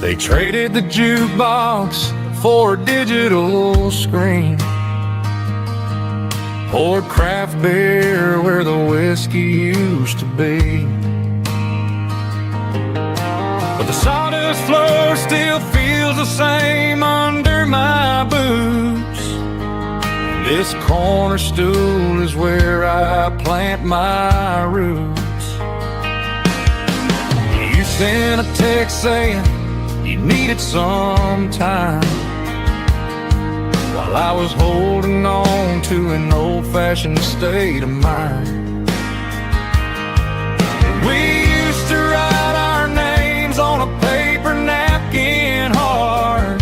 They traded the jukebox for a digital screen, poured craft beer where the whiskey used to be. But the sawdust floor still feels the same under my boots. This corner stool is where I plant my roots. You sent a text saying you needed some time, while I was holding on to an old-fashioned state of mind. We used to write our names on a paper napkin hard.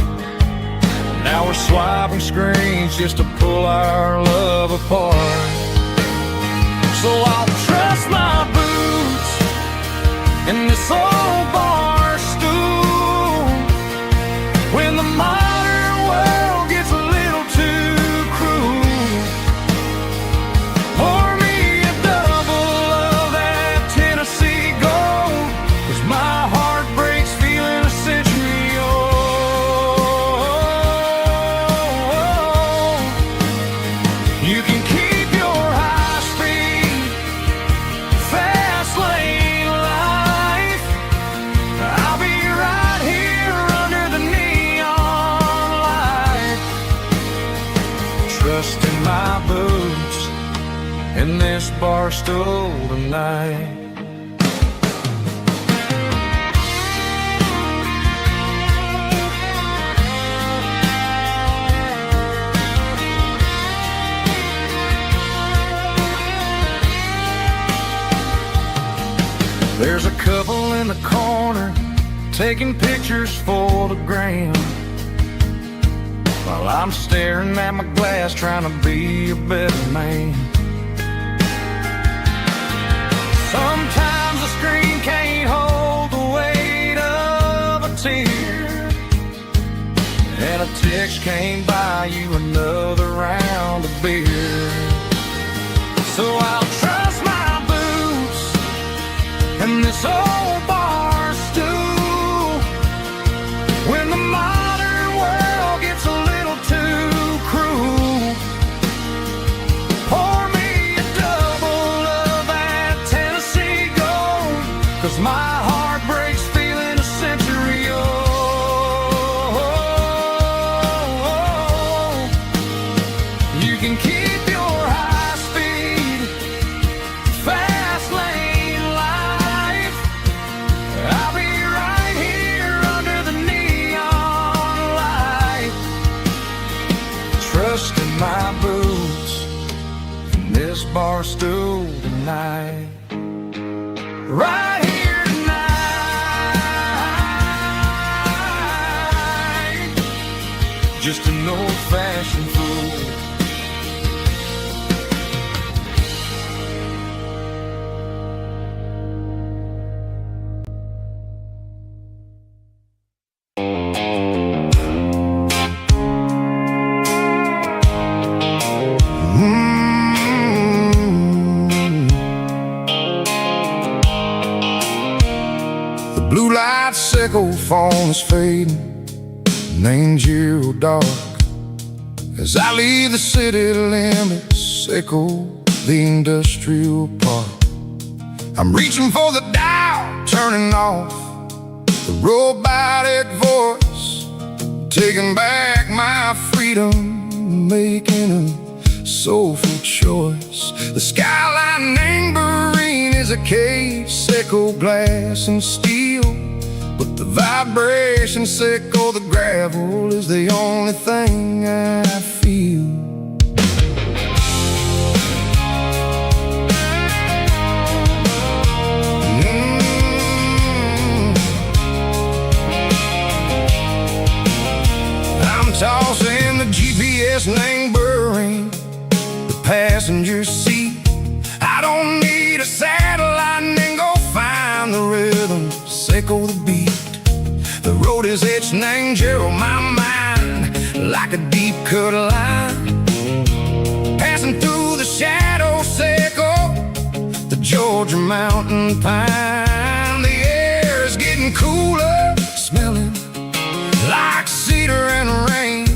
Now we're swiping screens just to pull our love apart. So I'll trust my boots in this old bar stool when the modern world gets a little too cruel. Pour me a double of that Tennessee Gold, 'cause my heart breaks feeling a century old. You can keep your high-speed, fast lane life. I'll be right here under the neon light, trusting my boots in this bar stool tonight. There's a couple in the corner taking pictures for the gram, while I'm staring at my glass trying to be a better man. Sometimes the screen can't hold the weight of a tear, and a text can't buy you another round of beer. So I'll trust my boots in this old bar stool when the modern world gets a little too cruel. Pour me a double of that Tennessee Gold, 'cause my heart breaks feeling a century old. You can keep your high-speed, fast lane life. I'll be right here under the neon light, trusting my boots in this bar stool tonight. Right here tonight, just an old-fashioned fool. The blue light sickle phone is fading, named Giro dark. As I leave the city limits, sickle the industrial park. I'm reaching for the dial, turning off the robotic voice, taking back my freedom, making a soulful choice. The skyline neighboring is a case, sickle glass and steel, but the vibration sickle, the gravel is the only thing I feel. I'm tossing the GPS neighboring the passenger seat. I don't need a satellite and go find the rhythm, sickle the beat. The road is etched named Giro on my mind, like a deep cut line, passing through the shadow sickle, the Georgia mountain pine. getting cooler, smelling like cedar and rain,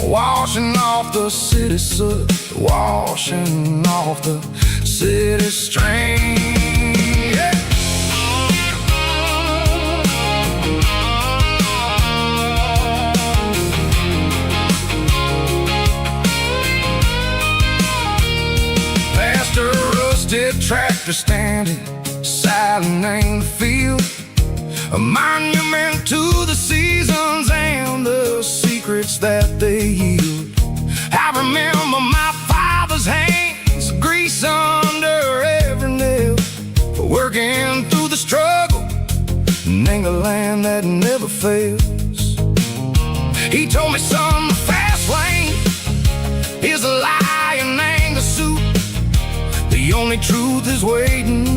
washing off the city soot, washing off the city strain. Yeah. Past a rusted tractor standing silent in the field, a monument to the seasons and the secrets that they yield. I remember my father's hands, grease under every nail, working through the struggle in the land that never fails. He told me, son, the fast lane is a lion and the suit. The only truth is waiting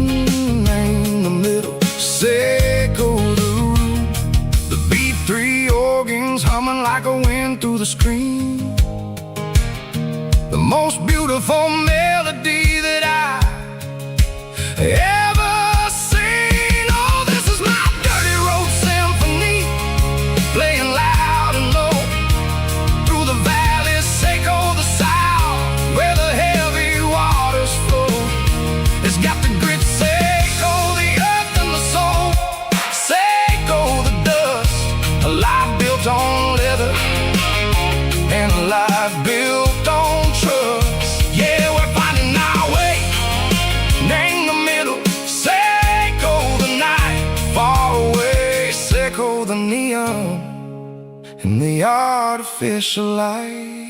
in the middle. Seco the root, the B3 organs humming like a wind through the screen. The most beautiful melody that I ever seen. Oh, this is my dirty road symphony, playing loud and low through the valleys, Seco the south, where the heavy waters flow. It's got the grit, Seco the earth and the soul, Seco the dust, a life built on leather and a life built on trust. Yeah, we're finding our way in the middle. Seco the night, far away, Seco the neon and the artificial light.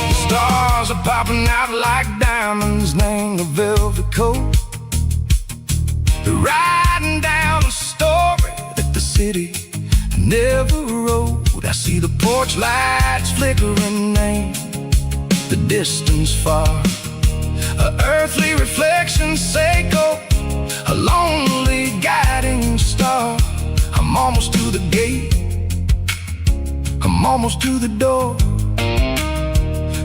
The stars are popping out like diamonds, named the velvet coat. They're riding down a story that the city never wrote. I see the porch lights flickering, name the distance far, a earthly reflection, Seco, a lonely guiding star. I'm almost to the gate, I'm almost to the door,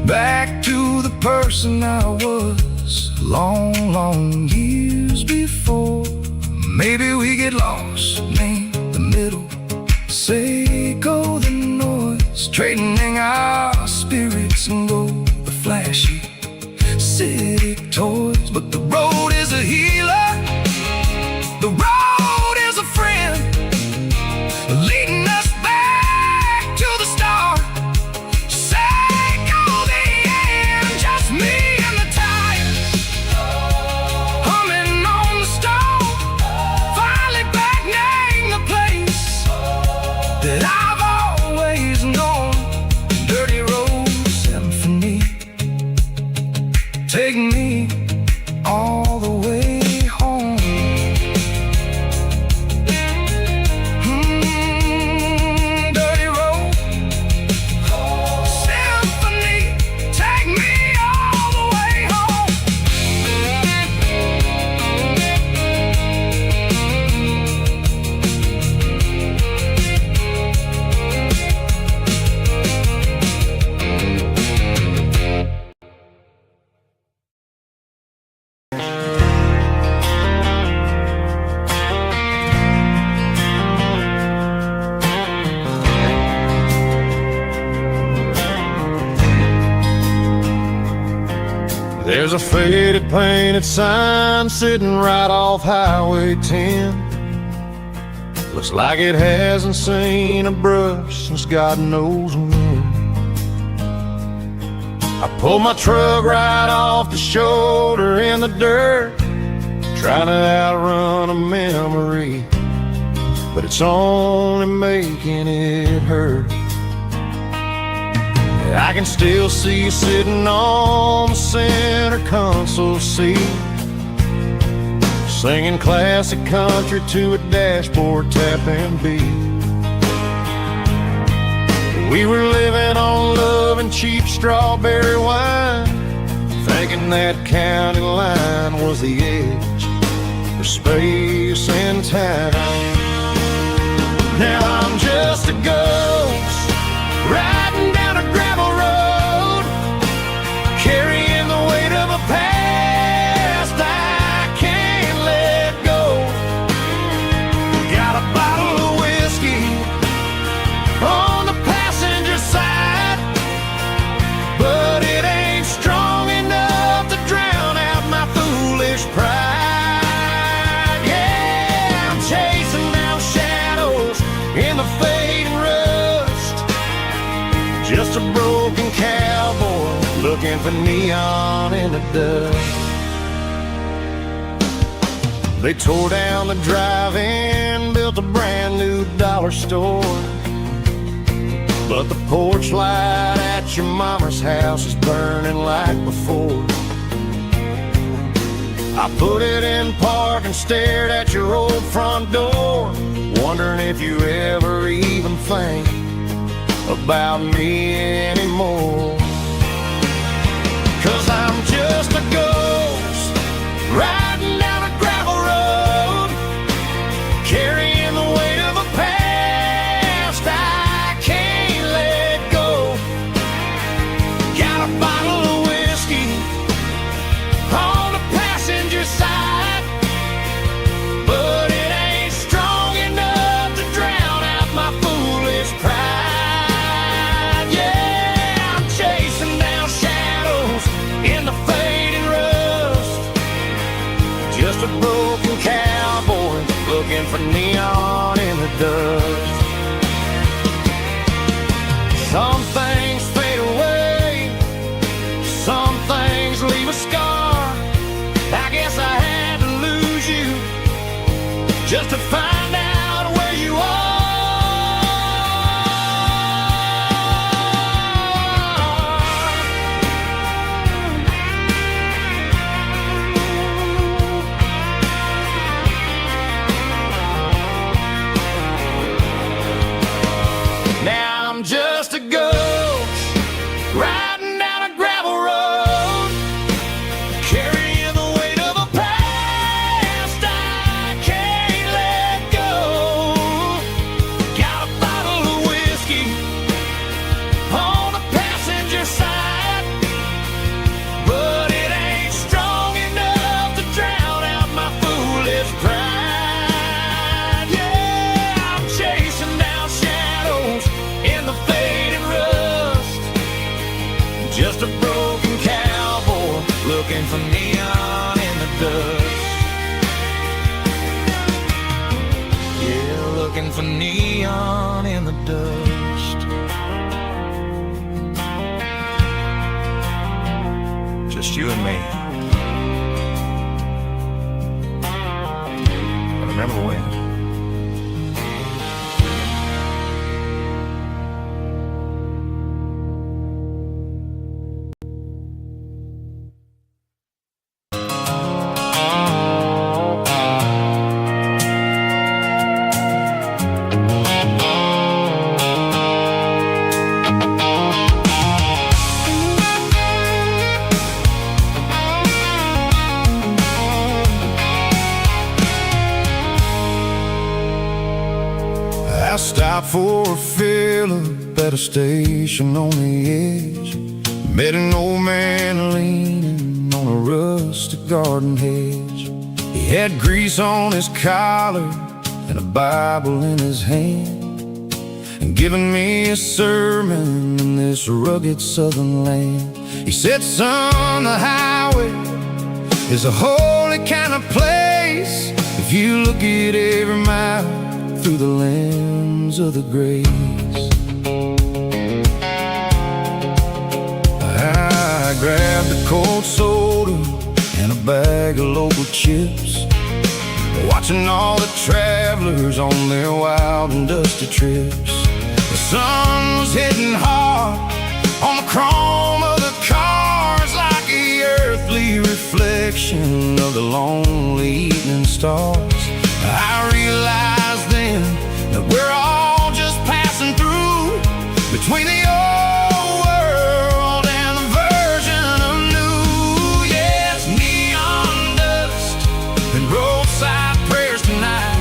back to the person I was long, long years before. Maybe we get lost in the middle, Seco the noise, trading our spirits and go the flashy city toys. But the road is a healer, the road is a friend, leading us back to the start. Seco the end, just me and the tires, humming on the stove, finally back name the place that I've always known. Dirty road symphony, take me all the way home. Dirty road symphony, take me all the way home. There's a faded painted sign sitting right off Highway 10. Looks like it hasn't seen a brush since God knows when. I pulled my truck right off the shoulder in the dirt, trying to outrun a memory, but it's only making it hurt. I can still see you sitting on the center console seat, singing classic country to a dashboard tapping beat. We were living on love and cheap strawberry wine, thinking that county line was the edge for space and time. Now I'm just a ghost riding down a gravel road, carrying the weight of a past for neon in the dust. They tore down the drive-in, built a brand new dollar store, but the porch light at your mama's house is burning like before. I put it in park and stared at your old front door, wondering if you ever even think about me anymore. 'Cause I'm just a ghost riding down a gravel road, carrying the weight of a past I can't let go. Got a bottle of whiskey on the passenger side, but it ain't strong enough to drown out my foolish pride. Yeah, I'm chasing down shadows in the fading rust, just a broken cowboy looking for neon in the dust. Some things fade away, some things leave a scar. I guess I had to lose you just to find out where you are. Now I'm just a ghost riding down a gravel road, carrying the weight of a past I can't let go. Got a bottle of whiskey on the passenger side, but it ain't strong enough to drown out my foolish pride. Yeah, I'm chasing down shadows in the fading rust, just a broken cowboy looking for neon in the dust. Yeah, looking for neon in the dust. Just you and me. And remember when? I stopped for a fill-up at a station on the edge. Met an old man leaning on a rustic garden hedge. He had grease on his collar and a Bible in his hand, and giving me a sermon in this rugged southern land. He said, son, the highway is a holy kind of place if you look at every mile through the lens of the grace. I grabbed a cold soda and a bag of local chips, watching all the travelers on their wild and dusty trips. The sun was hitting hard on the chrome of the cars, like the earthly reflection of the lonely evening stars. I realized then that we're all just passing through between the old world and the version of new. Yes, neon dust and roadside prayers tonight,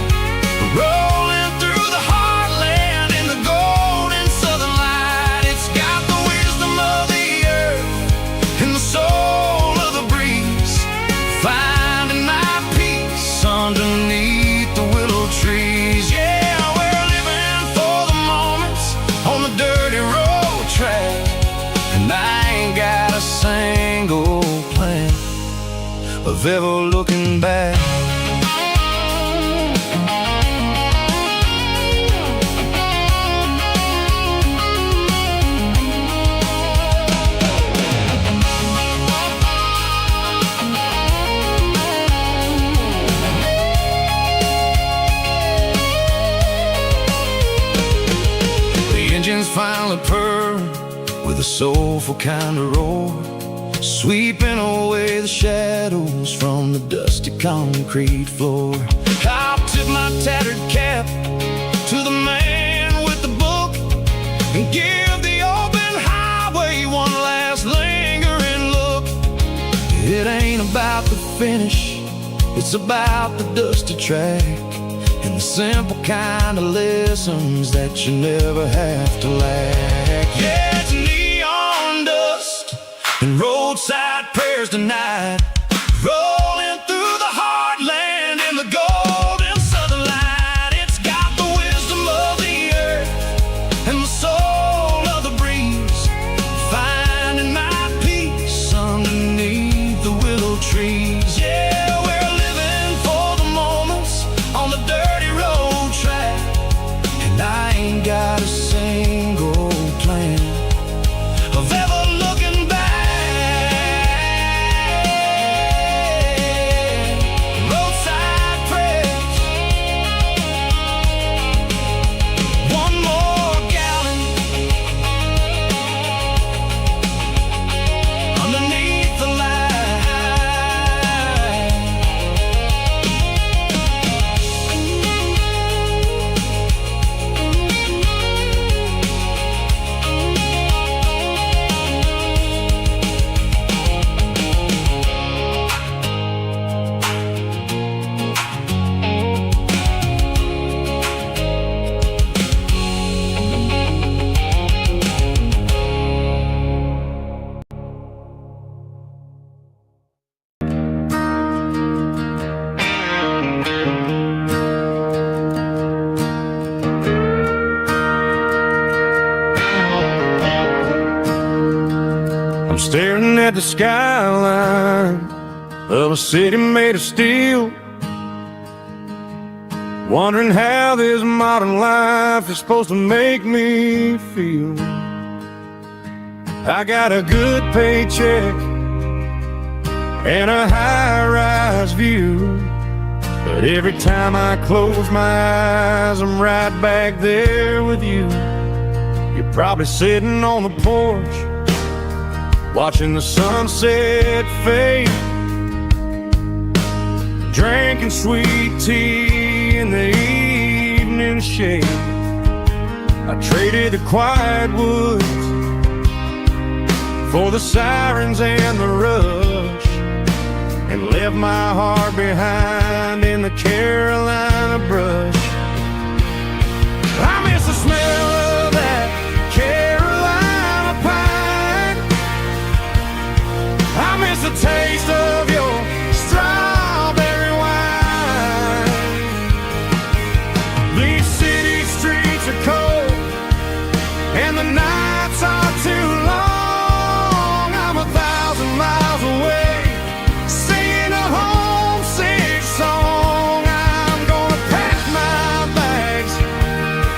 rolling through the heartland in the golden southern light. It's got the wisdom of the earth and the soul of the breeze, finding my peace underneath the willow trees. Yeah, we're living for the moments on the dirty road track, and I ain't got a single plan of ever looking back. a soulful kind of roar, sweeping away the shadows from the dusty concrete floor. I'll tip my tattered cap to the man with the book and give the open highway one last lingering look. It ain't about the finish, it's about the dusty track and the simple kind of lessons that you never have to lack. Yeah, it's neon dust and roadside prayers tonight, rolling through the heartland in the golden southern light. It's got the wisdom of the earth and the soul of the breeze, finding my peace underneath the willow trees. Yeah, we're living for the moments on the dirty road track, and I ain't got a single plan of ever looking back. Roadside prayers, one more gallon underneath the light. I'm staring at the skyline of a city made of steel, wondering how this modern life is supposed to make me feel. I got a good paycheck and a high-rise view, but every time I close my eyes, I'm right back there with you. You're probably sitting on the porch, watching the sunset fade, drinking sweet tea in the evening shade. I traded the quiet woods for the sirens and the rush, and left my heart behind in the Carolina brush. I miss the smell of that Carolina pine. I miss the taste of your strawberry wine. These city streets are cold and the nights are too long. I'm 1,000 miles away, singing a homesick song. I'm gonna pack my bags,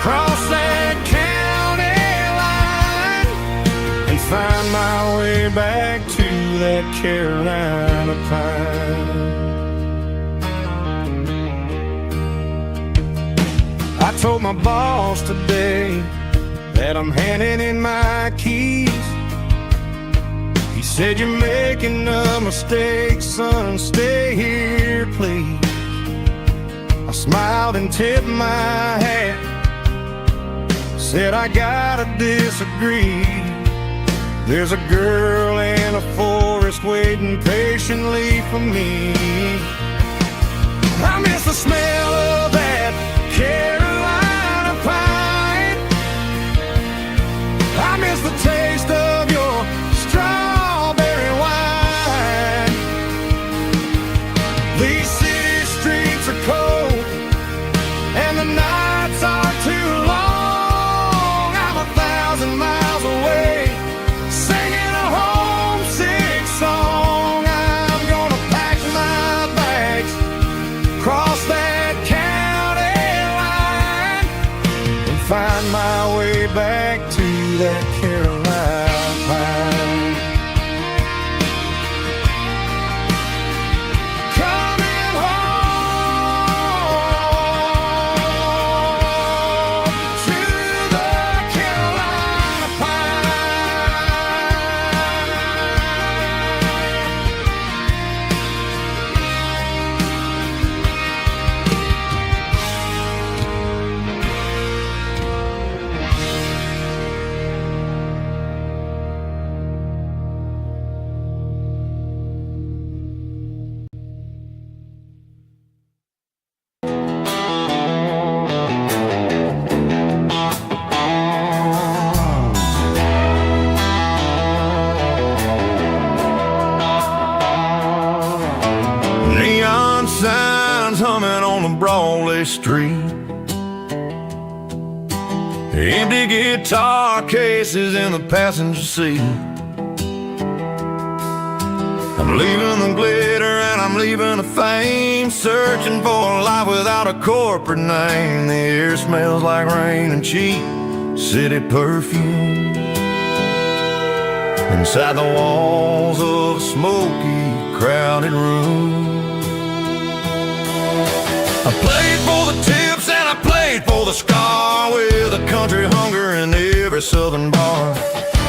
cross that county line, and find my way back to that Carolina pine. I told my boss today that I'm handing in my keys. He said, "You're making a mistake, son, stay here, please." I smiled and tipped my hat, said, "I gotta disagree. There's a girl in a forest waiting patiently for me." I miss the smell of that Carolina pine. I miss the taste of your strawberry wine. These city streets are cold and the nights are too long. I'm 1,000 miles away, singing a homesick song. I'm gonna pack my bags, cross that county line, and find my way back to that Carolina pine. Coming home to the Carolina pine. one-way street. Empty guitar cases in the passenger seat. I'm leaving the glitter and I'm leaving the fame, searching for a life without a corporate name. The air smells like rain and cheap city perfume. Inside the walls of a smoky, crowded room. I played for the tips and I played for the scar, with a country hunger in every southern bar.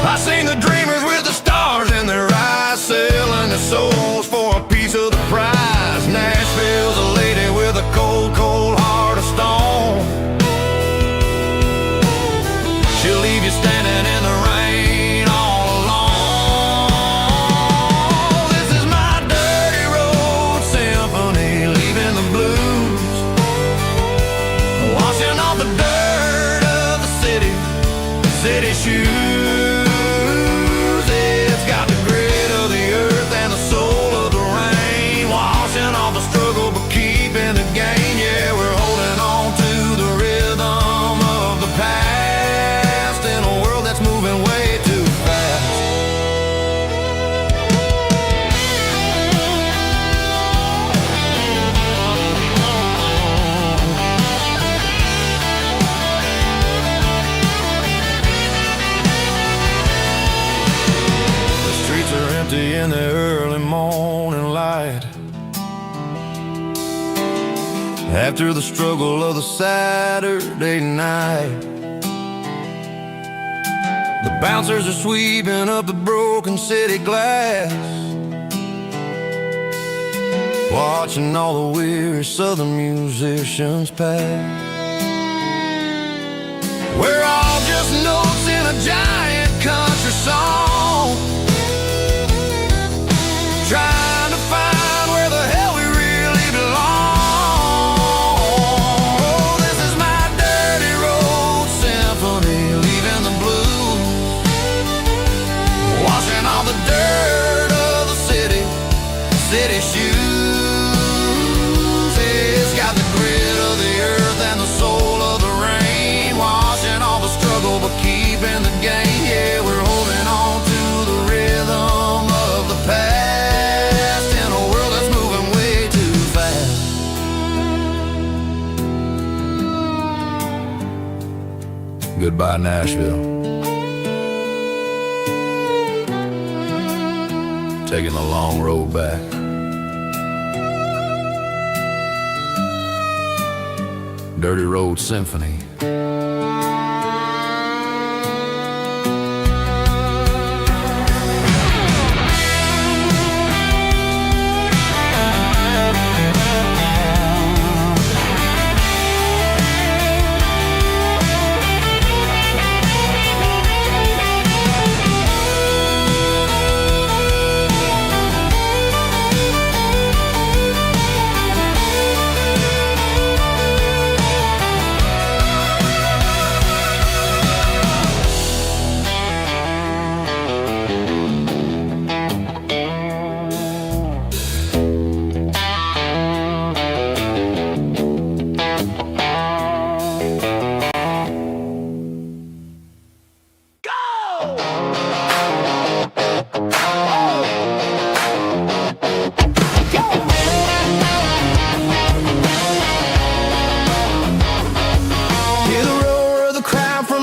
I seen the dreamers with the stars in their eyes, selling their souls for a piece of the prize. Nashville's a lady with a cold, cold heart of stone. She'll leave you standing in the rain all alone. This is my dirty road symphony, leaving the blues, washing off the dirt of the city shoes. In the early morning light, after the struggle of the Saturday night, the bouncers are sweeping up the broken city glass, watching all the weary southern musicians pass. We're all just notes in a giant country song, trying to find where the hell we really belong. Oh, this is my dirty road symphony, leaving the blues, washing all the dirt of the city shoes. It's got the grit of the earth and the soul of the rain, washing all the struggle but keeping the game. Yeah, we're holding on to the rhythm of the past. Goodbye, Nashville. Taking the long road back. Dirty Road Symphony.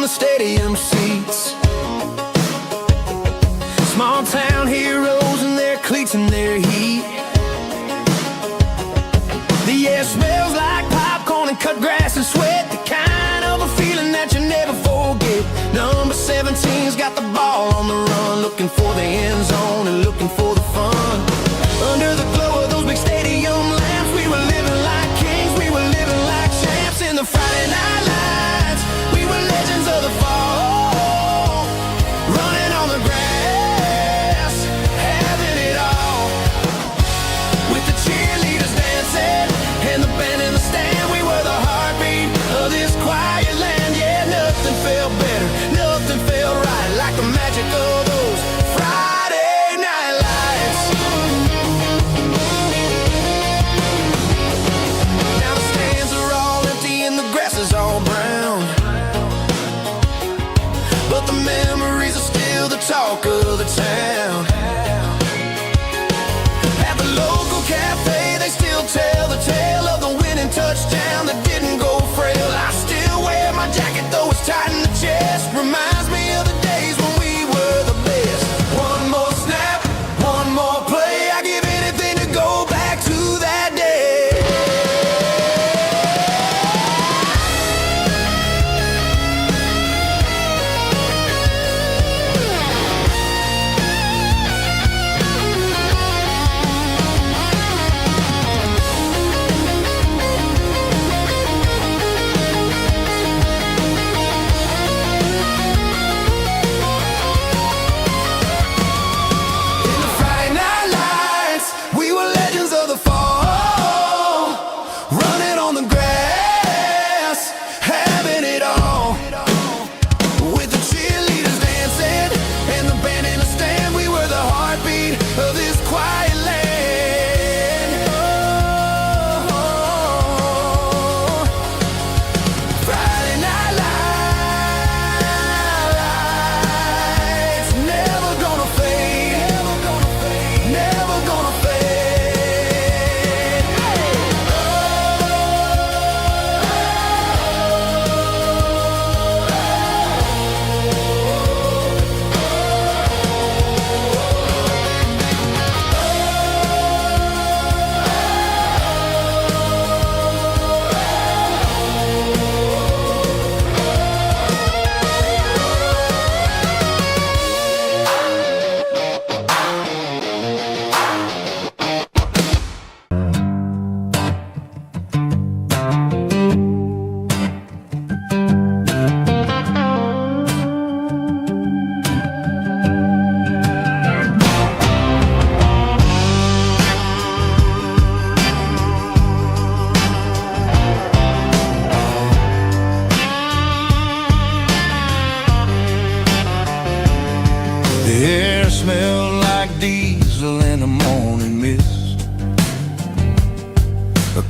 Stadium seats, small town heroes in their cleats and their heat. The air smells like popcorn and cut grass and sweat, the kind of a feeling that you never forget. Number 17's got the ball on the run, looking for the end zone and looking for the fun. Under the glow of those big stadium lamps, we were living like kings, we were living like champs. In the Friday night lights, we were legends of the fall, running on the grass, having it all, with the cheerleaders dancing and the band in the stand. We were the heartbeat of this quiet land. Yeah, nothing felt better, nothing felt right like the magic of those Friday night lights.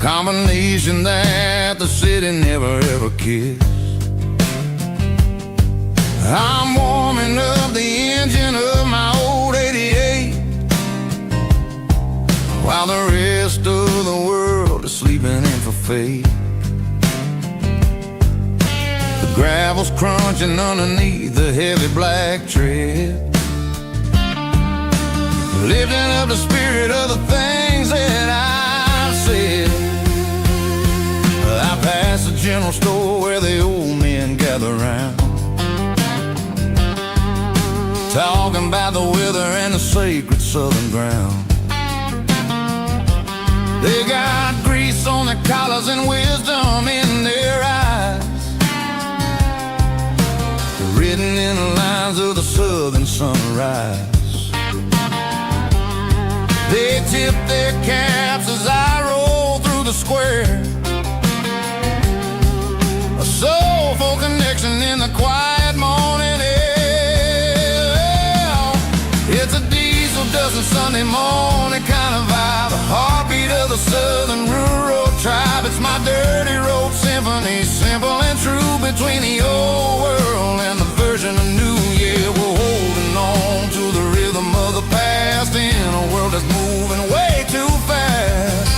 combination that the city never ever kissed. I'm warming up the engine of my old 88, while the rest of the world is sleeping in for fate. The gravel's crunching underneath the heavy black tread, lifting up the spirit of the things that I've said. I pass the general store where the old men gather round, talking about the weather and the sacred southern ground. They got grease on their collars and wisdom in their eyes, written in the lines of the southern sunrise. They tip their caps as I roll through the square, a soulful connection in the quiet morning air. It's a diesel dozen Sunday morning kind of vibe, the heartbeat of the southern rural tribe. It's my dirty road symphony, simple and true, between the old world and the version of new. Yeah, we're holding on to the rhythm of the past in a world that's moving way too fast.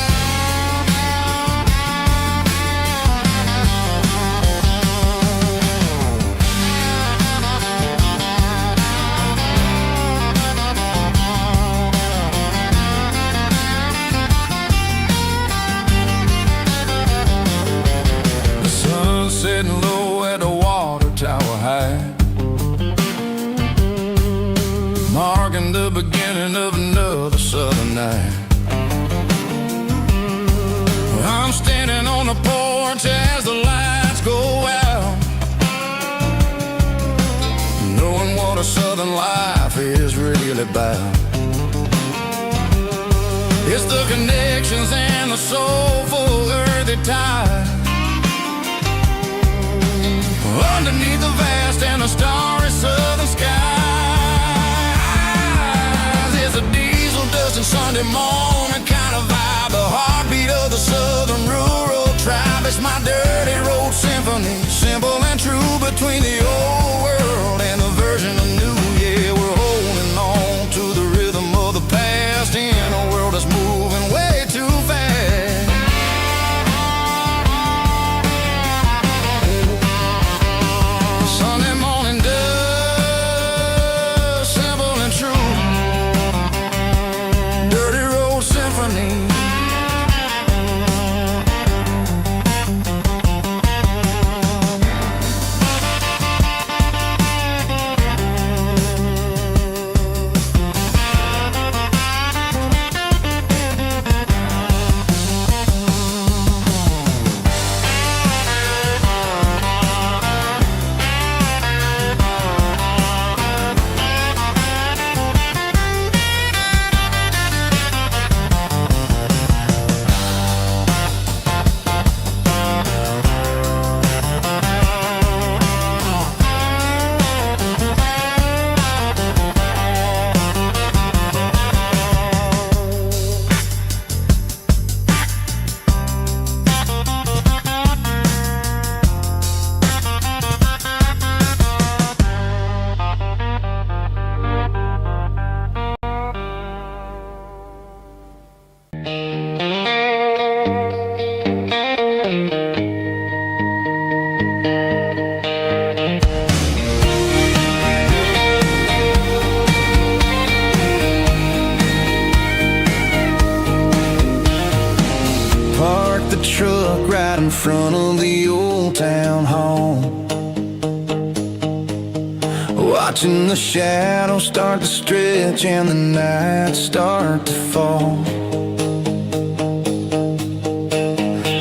The sun's setting low at the water tower high, marking the beginning of another southern night. I'm standing on the porch as the lights go out, knowing what a southern life is really about. It's the connections and the soulful earthy tide, underneath the vast and the starry southern skies. It's a diesel dusting Sunday morning kind of vibe, the heartbeat of the southern rural tribe. It's my dirty road symphony, simple and true, between the old world and the version of new. Yeah, we're holding on to the rhythm of the past in a world that's moving way too fast. Sunday morning dust, simple and true, dirty road symphony. Parked the truck right in front of the old town hall, watching the shadows start to stretch and the nights start to fall.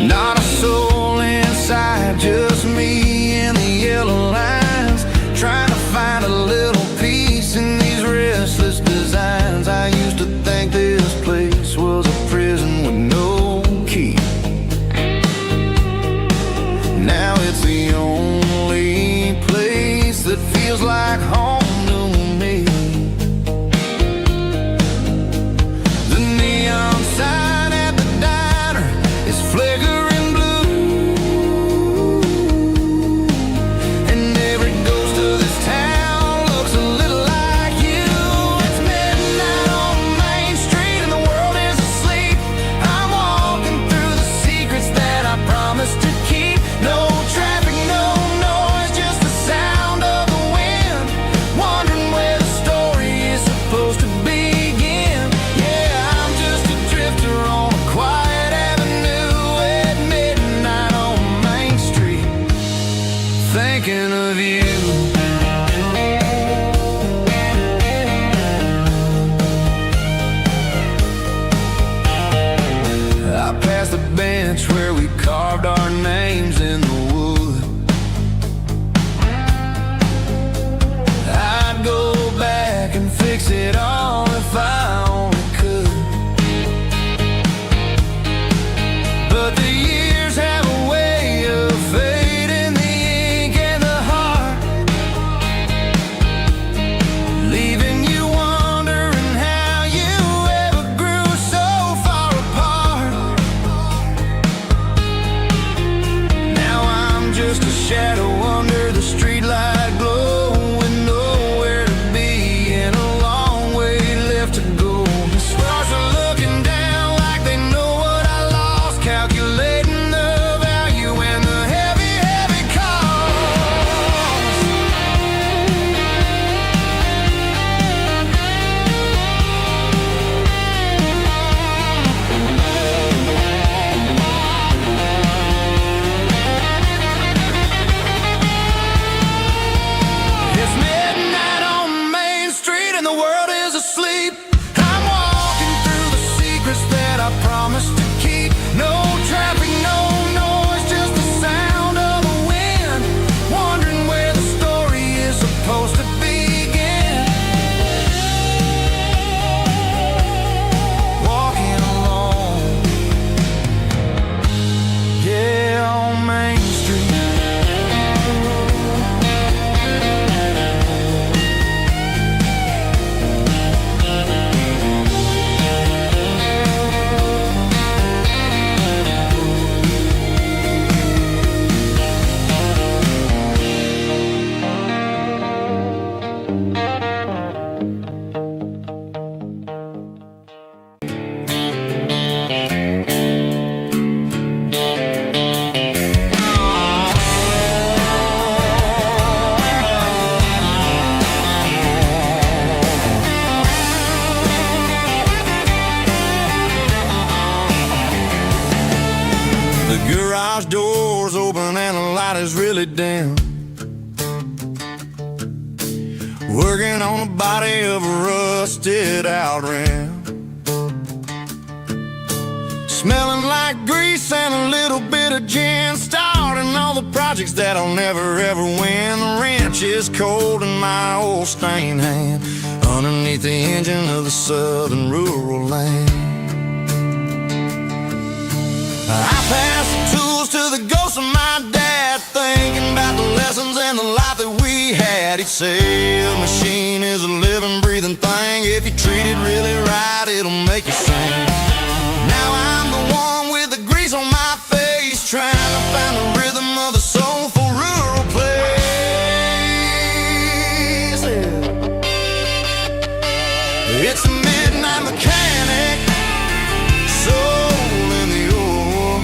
Not a soul inside, just me and the yellow lines, trying to find a little peace in these restless designs. I used to think this place was a prison with no key. Now it's the only place that feels like home to me. The neon promise to keep. No traffic, no noise, just the sound of the wind, wondering where the story is supposed to begin. Walking alone, yeah, on Main Street. The garage door's open and the light is really dim. Working on the body of a rusted out rim. Smelling like grease and a little bit of gin. Starting all the projects that I'll never ever win. The wrench is cold in my old stained hand, underneath the engine of the southern rural land. I pass the tools to the ghost of my dad, thinking about the lessons and the life that we had. He'd say a machine is a living, breathing thing. If you treat it really right, it'll make you sing. Now I'm the one with the grease on my face, trying to find the rhythm of the soulful rural place. It's a midnight mechanic, soul in the ore,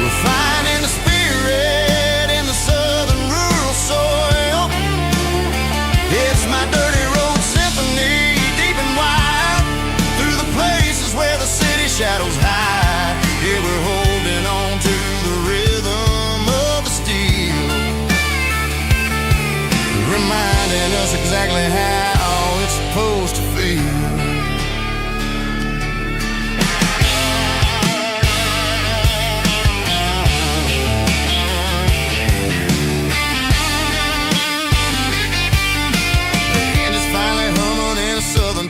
refining the spirit in the southern rural soil. It's my dirty road symphony, deep and wide, through the places where the city shadows hide. Yeah, we're holding on to the rhythm of the steel, reminding us exactly how it's supposed to feel.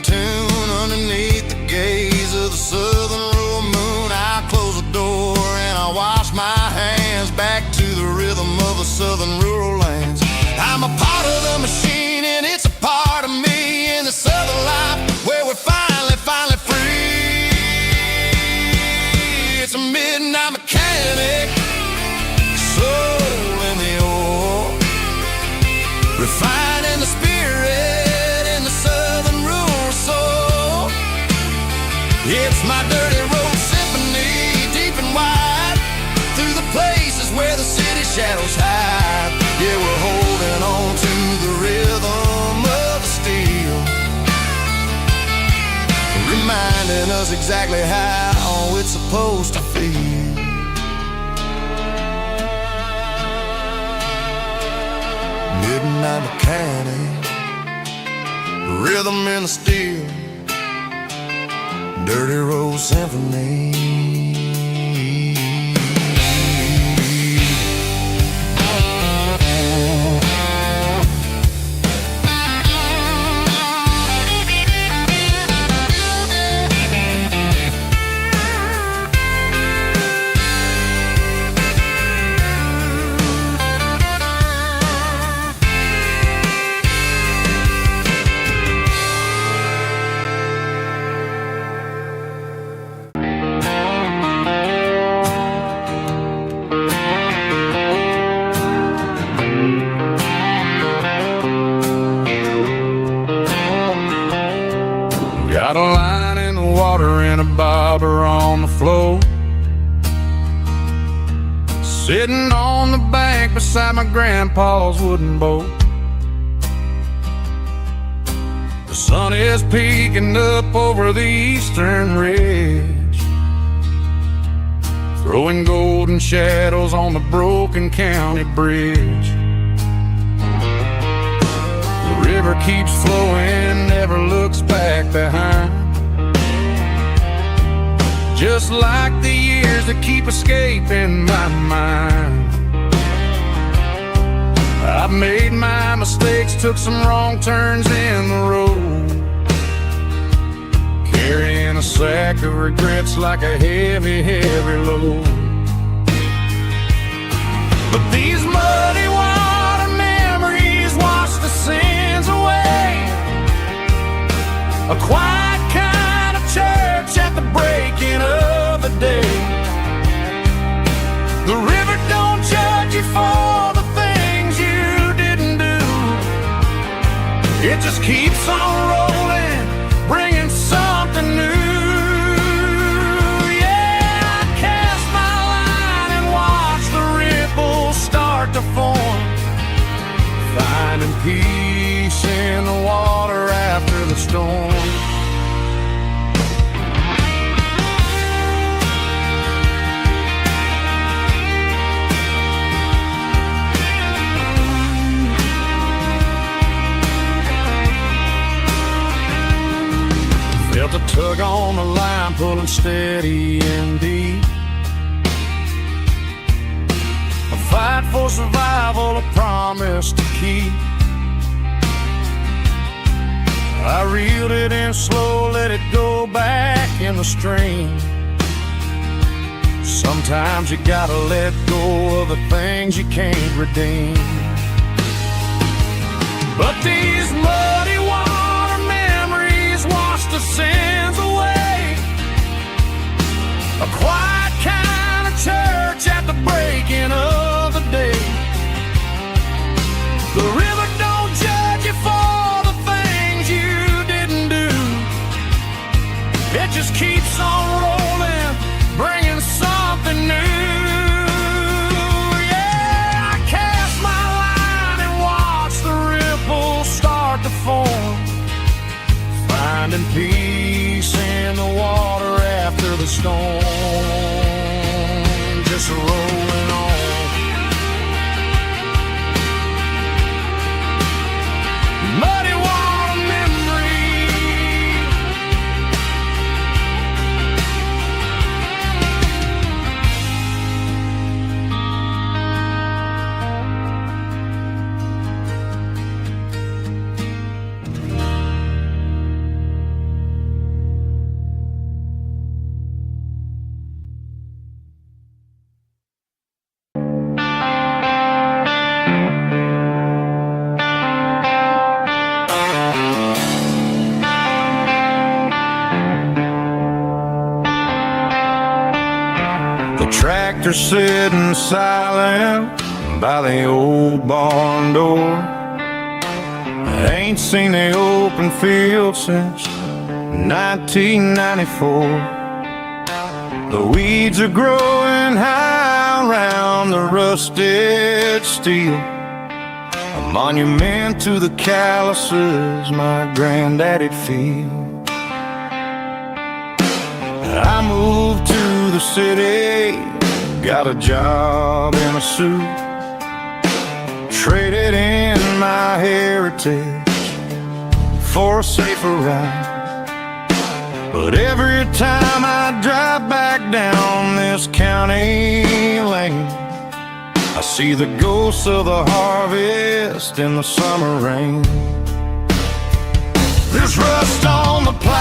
Tune underneath the gaze of the southern rural moon. I close the door and I wash my hands, back to the rhythm of the southern rural lands. I'm a part of the machine and it's a part of me, in the southern life where we're finally free. It's a midnight mechanic, soul in the ore, refining the spirit in the southern rural soul. It's my dirty road symphony, deep and wide, through the places where the city shadows hide. Yeah, we're holding on to the rhythm of the steel, reminding us exactly how it's supposed to feel. Midnight mechanic, rhythm in the steel, dirty road symphony. Got a line in the water and a bobber on the floor, sitting on the bank beside my grandpa's wooden boat. The sun is peeking up over the eastern ridge, throwing golden shadows on the broken county bridge. The river keeps flowing, never looks back behind. just like the years that keep escaping my mind. I've made my mistakes, took some wrong turns in the road, carrying a sack of regrets like a heavy, heavy load. But these muddy water memories wash the sins away. A quiet kind of church at the breaking of the day. The river don't judge you for the things you didn't do. It just keeps on rolling, bringing something new. Yeah, I cast my line and watch the ripples start to form, finding peace in the water after the storm. Felt a tug on the line, pulling steady and deep. A fight for survival, a promise to keep. I reeled it in slow, let it go back in the stream. Sometimes you gotta let go of the things you can't redeem. But these muddy water memories wash the sins away. A quiet kind of church at the breaking of the day. The river don't judge you for the things you didn't do. It just keeps on rolling, bringing something new. Yeah, I cast my line and watch the ripples start to form, finding peace in the water after the storm. Just rolling on. Muddy water memory. Tractor sitting silent by the old barn door. I ain't seen the open field since 1994. The weeds are growing high around the rusted steel, a monument to the calluses my granddaddy'd feel. I moved to the city, got a job in a suit, traded in my heritage for a safer ride. But every time I drive back down this county lane, I see the ghosts of the harvest in the summer rain. There's rust on the plow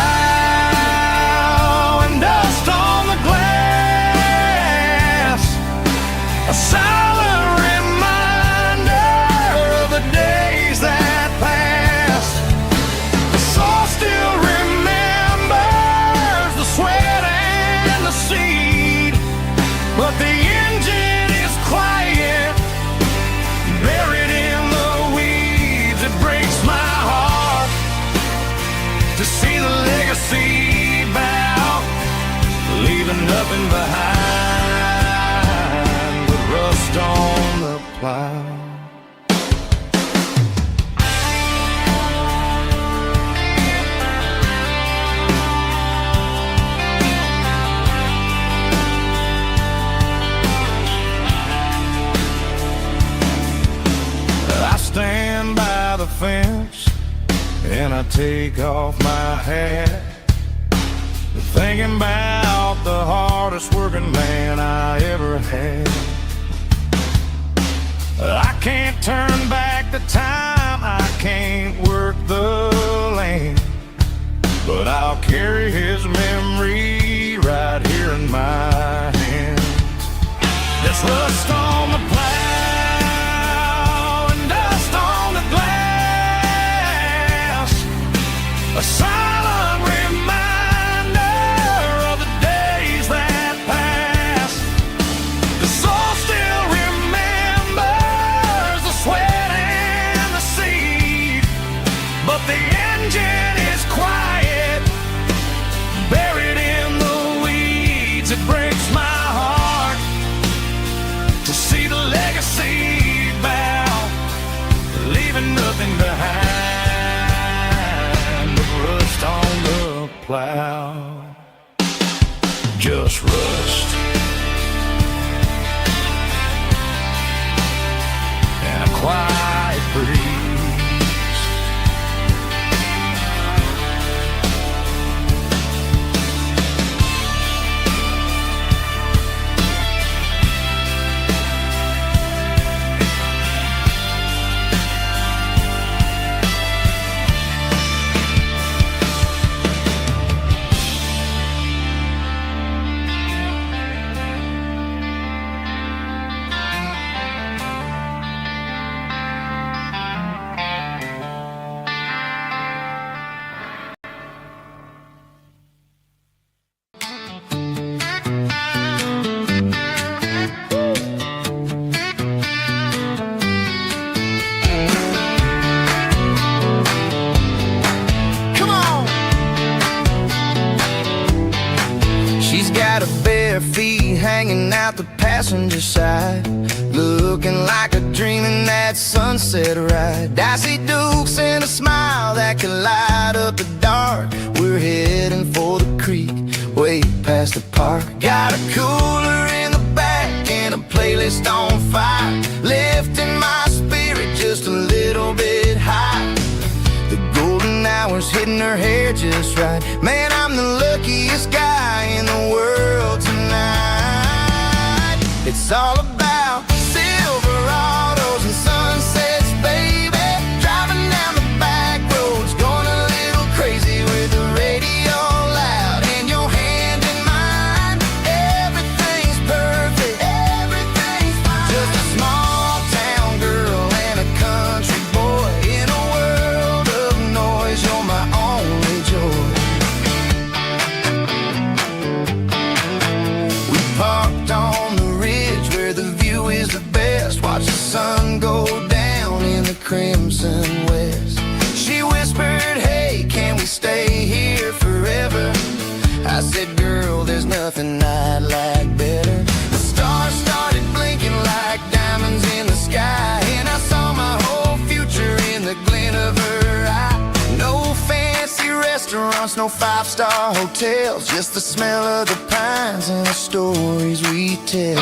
and dust on the glass, a silent reminder of the days that passed. The soul still remembers the sweat and the seed, but the engine is quiet, buried in the weeds. It breaks my heart to see the legacy bow, leaving nothing behind but rust on the plow. I stand by the fence and I take off my hat, thinking about the hardest working man I ever had. I can't turn back the time, I can't work the land, but I'll carry his memory right here in my hands. There's rust on the plow and dust on the glass, a silent reminder of the days that passed. The soul still remembers the sweat and the seed, but the engine is quiet, buried in the weeds. It breaks my heart to see the legacy bow, leaving nothing behind but rust on the plow. Just rust and a quiet breeze. Feet hanging out the passenger side, looking like a dream in that sunset ride. I see Dukes and a smile that can light up the dark. We're heading for the creek, way past the park. Got a cooler in the back and a playlist on fire, lifting my spirit just a little bit high. The golden hours hitting her hair just right. Man, I'm the luckiest guy in the world tonight. It's all about Silverados and sunsets, baby. Driving down the back roads, going a little crazy with the radio loud and your hand in mine. Everything's perfect, everything's fine. Just a small town girl and a country boy in a world of noise. You're my only joy. We parked on the ridge where the view is the best. Watch the sun go down in the crimson west. She whispered, hey, can we stay here forever? I said, girl, there's nothing I'd like better. The stars started blinking like diamonds in the sky, and I saw my whole future in the glint of her eye. No fancy restaurants, no five-star hotels, just the smell of the pines and the stories we tell.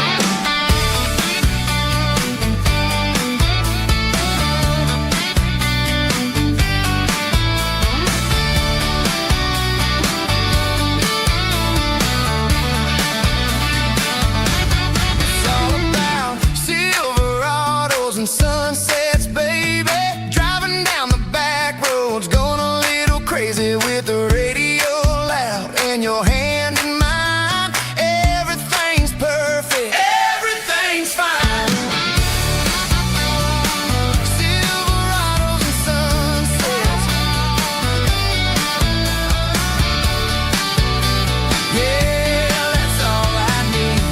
It's all about Silverados and sunsets, baby. Driving down the back roads, going a little crazy with the radio loud and your hand in mine. Everything's perfect, everything's fine. Silverados and sunsets, yeah, that's all I need.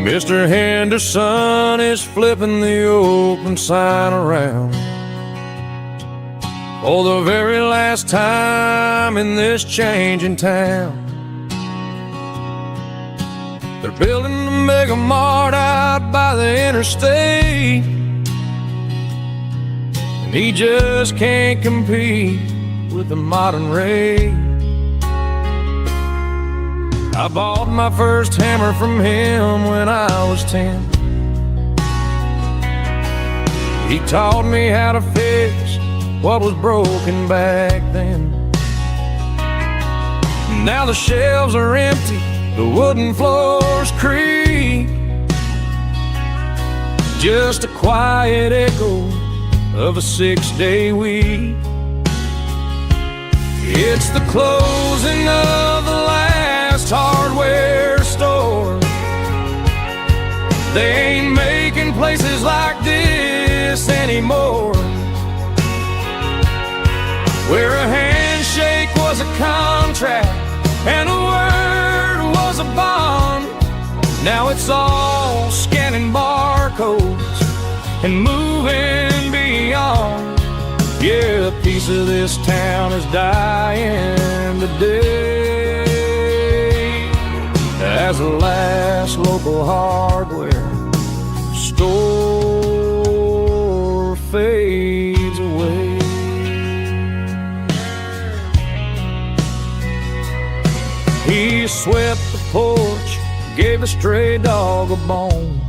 Mr. Henderson is flipping the open sign around, Oh, the very last time in this changing town. They're building a mega mart out by the interstate, and he just can't compete with the modern rate. I bought my first hammer from him when I was 10. He taught me how to fix what was broken back then. Now the shelves are empty, the wooden floors creak, just a quiet echo of a 6-day week. It's the closing of the last hardware store. They ain't making places like this anymore, where a handshake was a contract and a word was a bond. Now it's all scanning barcodes and moving beyond. Yeah, a piece of this town is dying today as the last local hardware store fades away. He swept the porch, gave a stray dog a bone,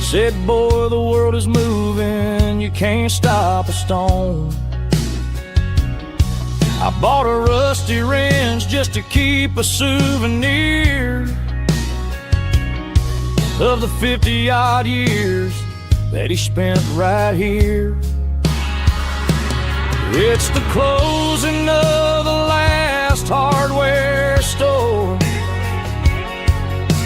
said, boy, the world is moving, you can't stop a stone. I bought a rusty wrench just to keep a souvenir of the 50-odd years that he spent right here. It's the closing of the last hardware store.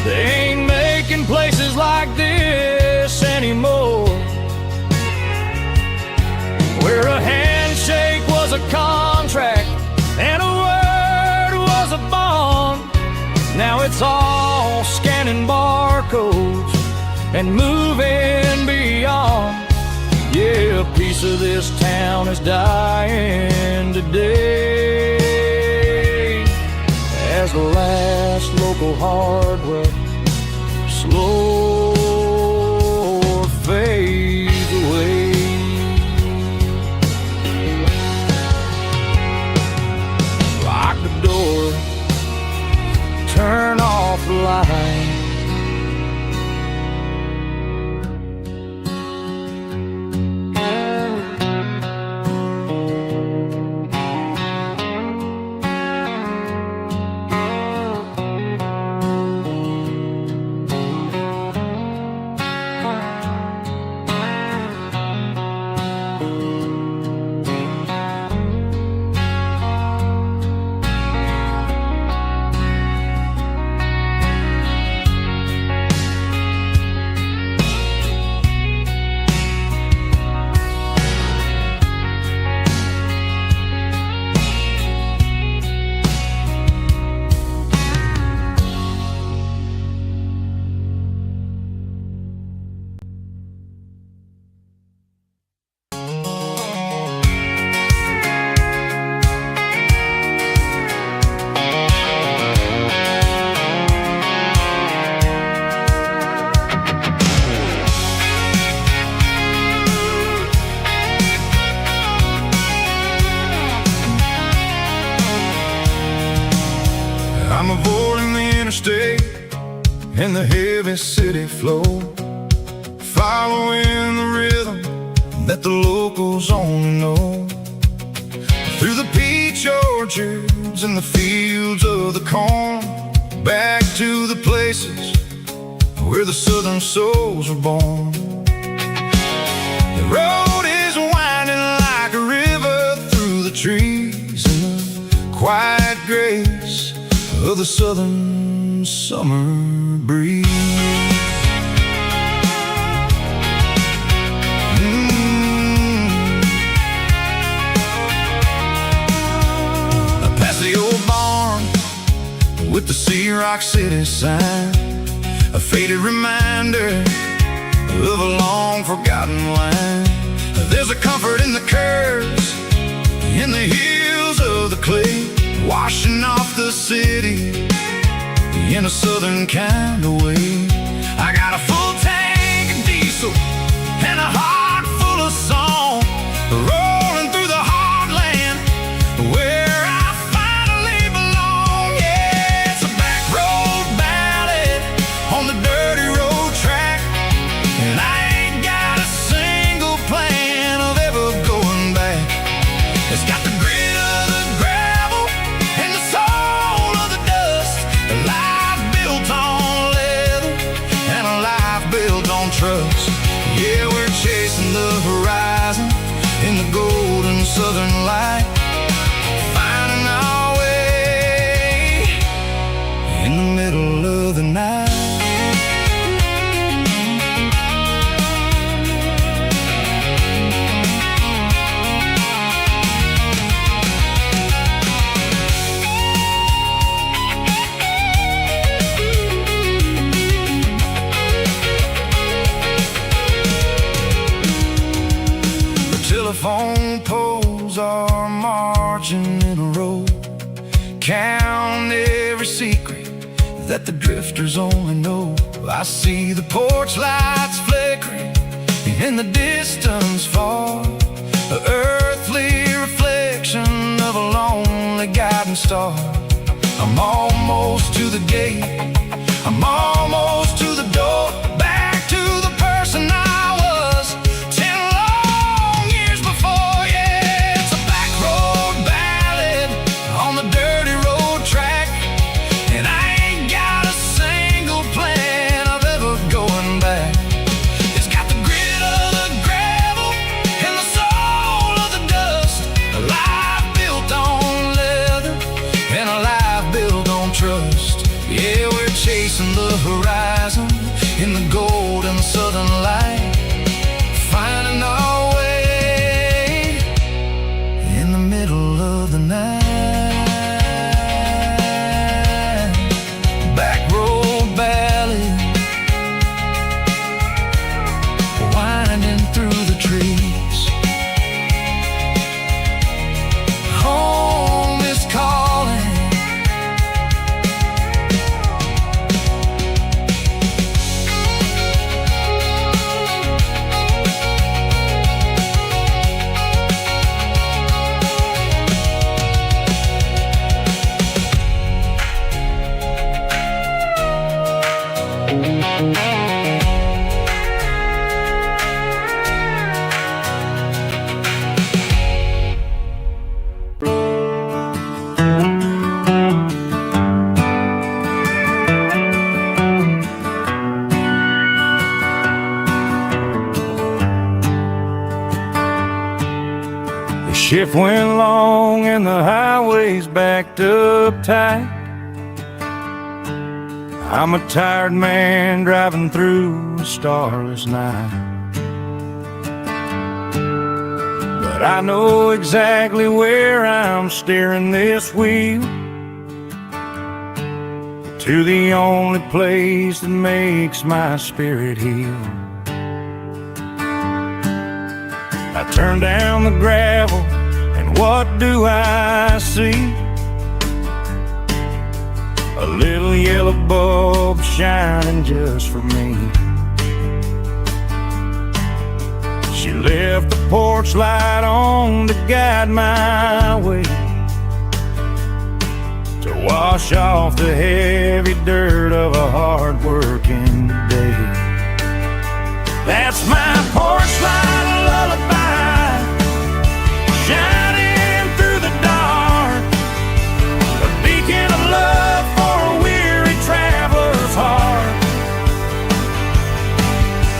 They ain't making places like this anymore, where a handshake was a contract and a word was a bond. Now it's all scanning barcodes and moving beyond. Yeah, a piece of this town is dying today as the last local hardware slow fades away. Lock the door, turn off the light. I'm avoiding the interstate and the heavy city flow, following the rhythm that the locals only know. Through the peach orchards and the fields of the corn, back to the places where the southern souls were born. The road is winding like a river through the trees in the quiet grace of the southern summer breeze. Past the old barn with the Sea Rock City sign, a faded reminder of a long forgotten line. There's a comfort in the curves, in the hills of the clay, washing off the city in a southern kind of way. I got a full tank of diesel and a heart full of song, rolling through the heartland where I finally belong. Yeah, it's a back road ballad on the dirty road track, and I ain't got a single plan of ever going back. It's got the grit of the gravel and the soul of the dust, a life built on leather and a life built on trust. Yeah, we're chasing the horizon in the golden southern light, finding our way in the middle of the night. Telephone poles are marching in a row, count every secret that the drifters only know. I see the porch lights flickering in the distance far, an earthly reflection of a lonely guiding star. I'm almost to the gate, I'm almost to the door, back to the person I was 10 long years before. Yeah, it's a back road ballad on the dirty road track, and I ain't got a single plan of ever going back. It's got the grit of the gravel and the soul of the dust, a life built on leather and a life built on trust. Yeah, we're chasing the horizon in the golden southern light, finding our way in the middle of the night. Back road ballad, winding through the trees. Home is calling. The shift went long and the highway's backed up tight. I'm a tired man driving through a starless night, but I know exactly where I'm steering this wheel, to the only place that makes my spirit heal. I turn down the gravel, and what do I see? A little yellow bulb shining just for me. She left the porch light on to guide my way, to wash off the heavy dirt of a hard-working day. That's my porch light lullaby, shining through the dark, a beacon of love for a weary traveler's heart.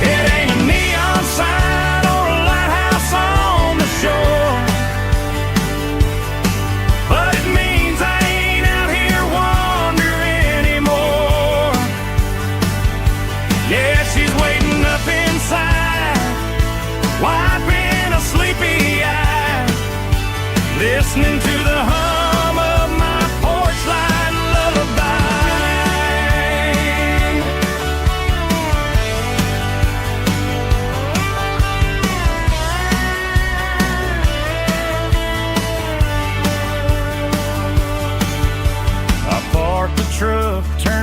It ain't a neon sign or a lighthouse on the shore, but it means I ain't out here wandering anymore. Yeah, she's waiting up inside, wiping a sleepy eye, listening to the hum of my porch light lullaby.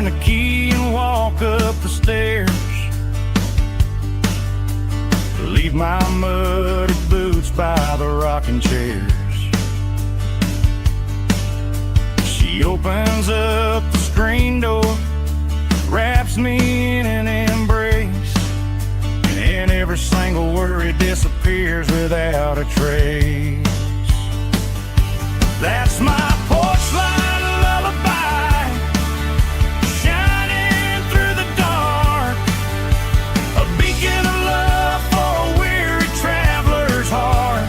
turn the key and walk up the stairs. Leave my muddy boots by the rocking chairs. She opens up the screen door, wraps me in an embrace, and every single worry disappears without a trace. That's my porch light lullaby, shining through the dark, a beacon of love for a weary traveler's heart.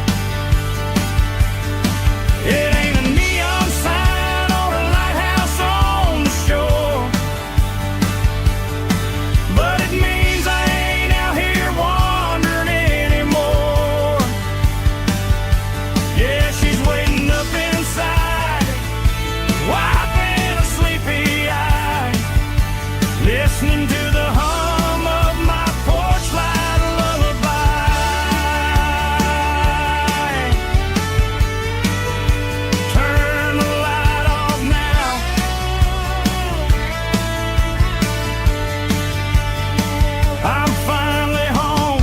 It ain't a neon sign or a lighthouse on the shore, but it means I ain't out here wandering anymore. Yeah, she's waiting up inside, wiping a sleepy eye, listening to the hum of my porch light lullaby. Turn the light off now. I'm finally home.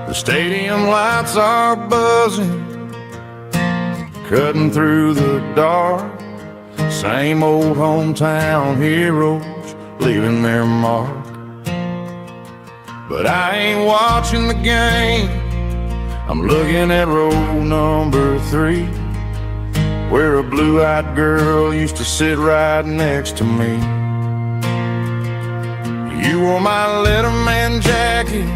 The stadium lights are buzzing, cutting through the dark. Same old hometown heroes leaving their mark. But I ain't watching the game, I'm looking at row number 3, where a blue-eyed girl used to sit right next to me. You wore my Letterman jacket,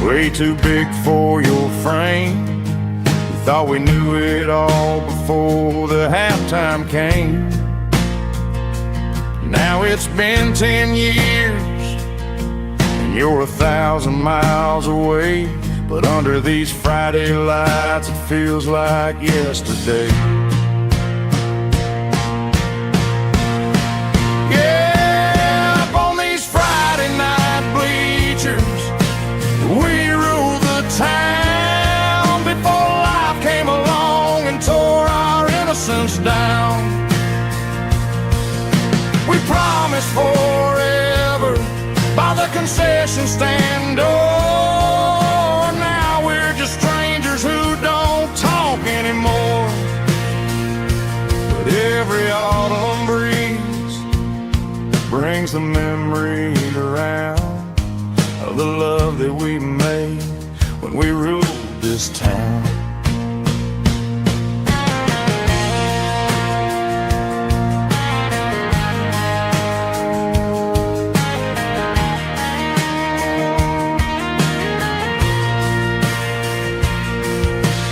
way too big for your frame. We thought we knew it all before the halftime came. Now it's been 10 years, and you're 1,000 miles away. But under these Friday lights, it feels like yesterday. Yeah, up on these Friday night bleachers, we ruled the town before life came along and tore our innocence down. We promised forever by the concession stand door. Now we're just strangers who don't talk anymore. But every autumn breeze brings the memory around of the love that we made when we ruled this town.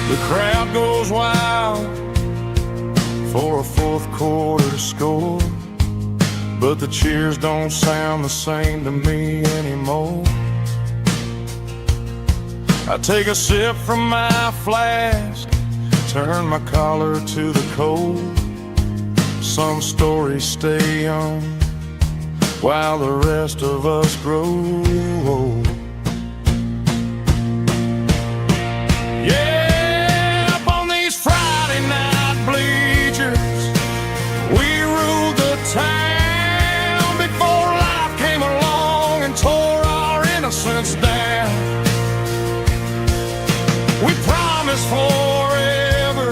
The crowd goes wild for a fourth quarter score, but the cheers don't sound the same to me anymore. I take a sip from my flask, turn my collar to the cold. Some stories stay young while the rest of us grow old. Yeah, up on these Friday night bleachers, we ruled the town before life came along and tore our innocence down. We promised forever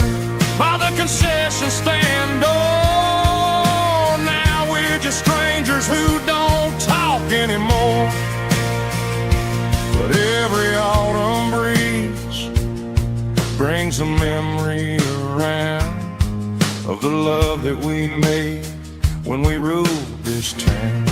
by the concession stand door. Now we're just strangers who don't talk anymore. But every autumn breeze brings a memory around of the love that we made when we ruled this town.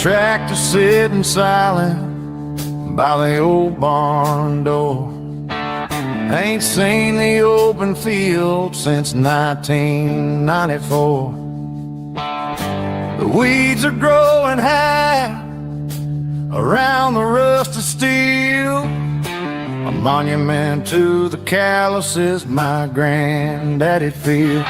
tractor sitting silent by the old barn door. Ain't seen the open field since 1994. The weeds are growing high around the rusted steel, a monument to the calluses my granddaddy'd feel.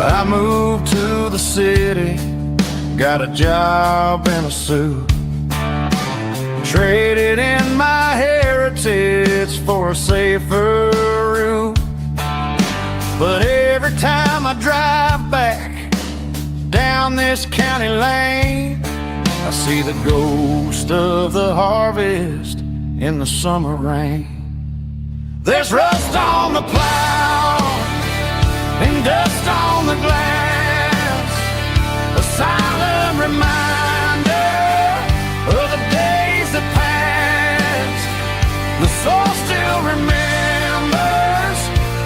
I moved to the city, got a job and a suit, traded in my heritage for a safer route. But every time I drive back down this county lane, I see the ghost of the harvest in the summer rain. There's rust on the plow and dust on the glass, a silent reminder of the days that passed. The soul still remembers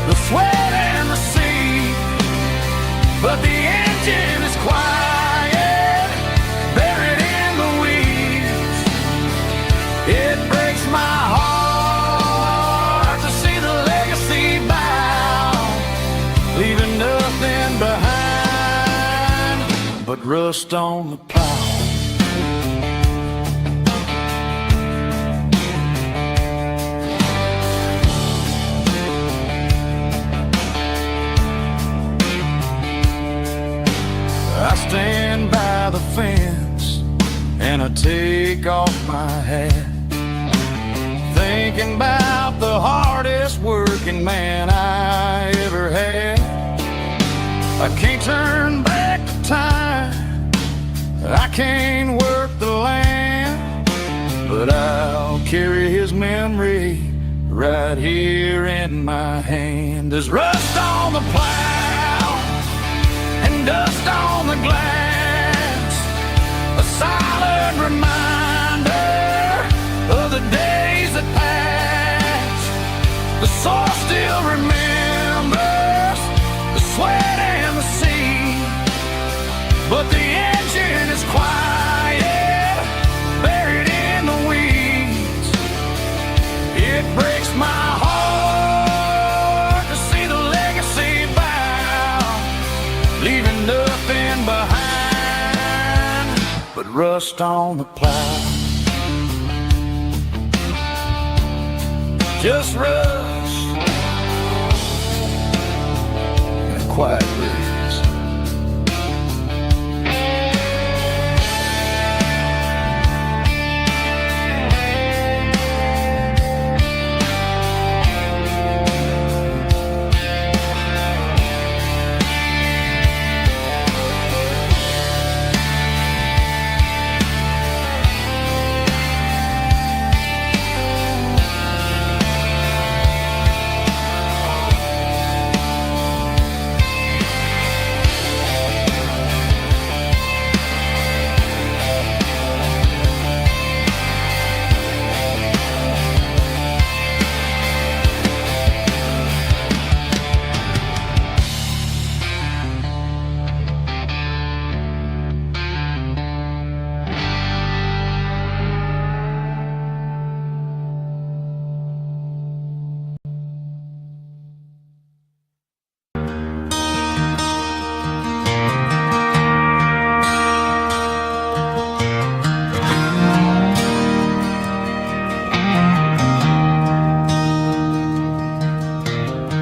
the sweat and the sea, but the engine is quiet, buried in the weeds. It breaks my heart to see the legacy bow, leaving nothing behind but rust on the plow. I stand by the fence and I take off my hat, thinking about the hardest working man I ever had. I can't turn back the time, I can't work the land, but I'll carry his memory right here in my hand. There's rust on the plow and dust on the glass, a silent reminder of the days that passed. The soul still remembers the sweat and the sea, but the engine is quiet, buried in the weeds. It breaks my heart to see the legacy bow, leaving nothing behind but rust on the plow. Just rust and a quiet breeze.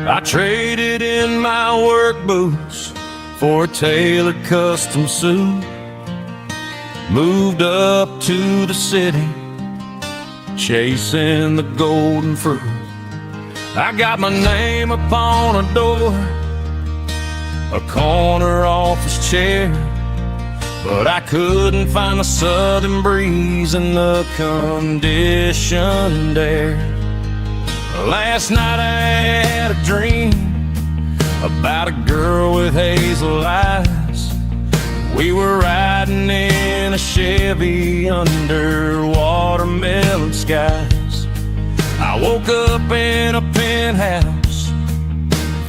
I traded in my work boots for a tailored custom suit, moved up to the city, chasing the golden fruit. I got my name upon a door, a corner office chair, but I couldn't find the southern breeze in the conditioned air. Last night I had a dream about a girl with hazel eyes. We were riding in a Chevy under watermelon skies. I woke up in a penthouse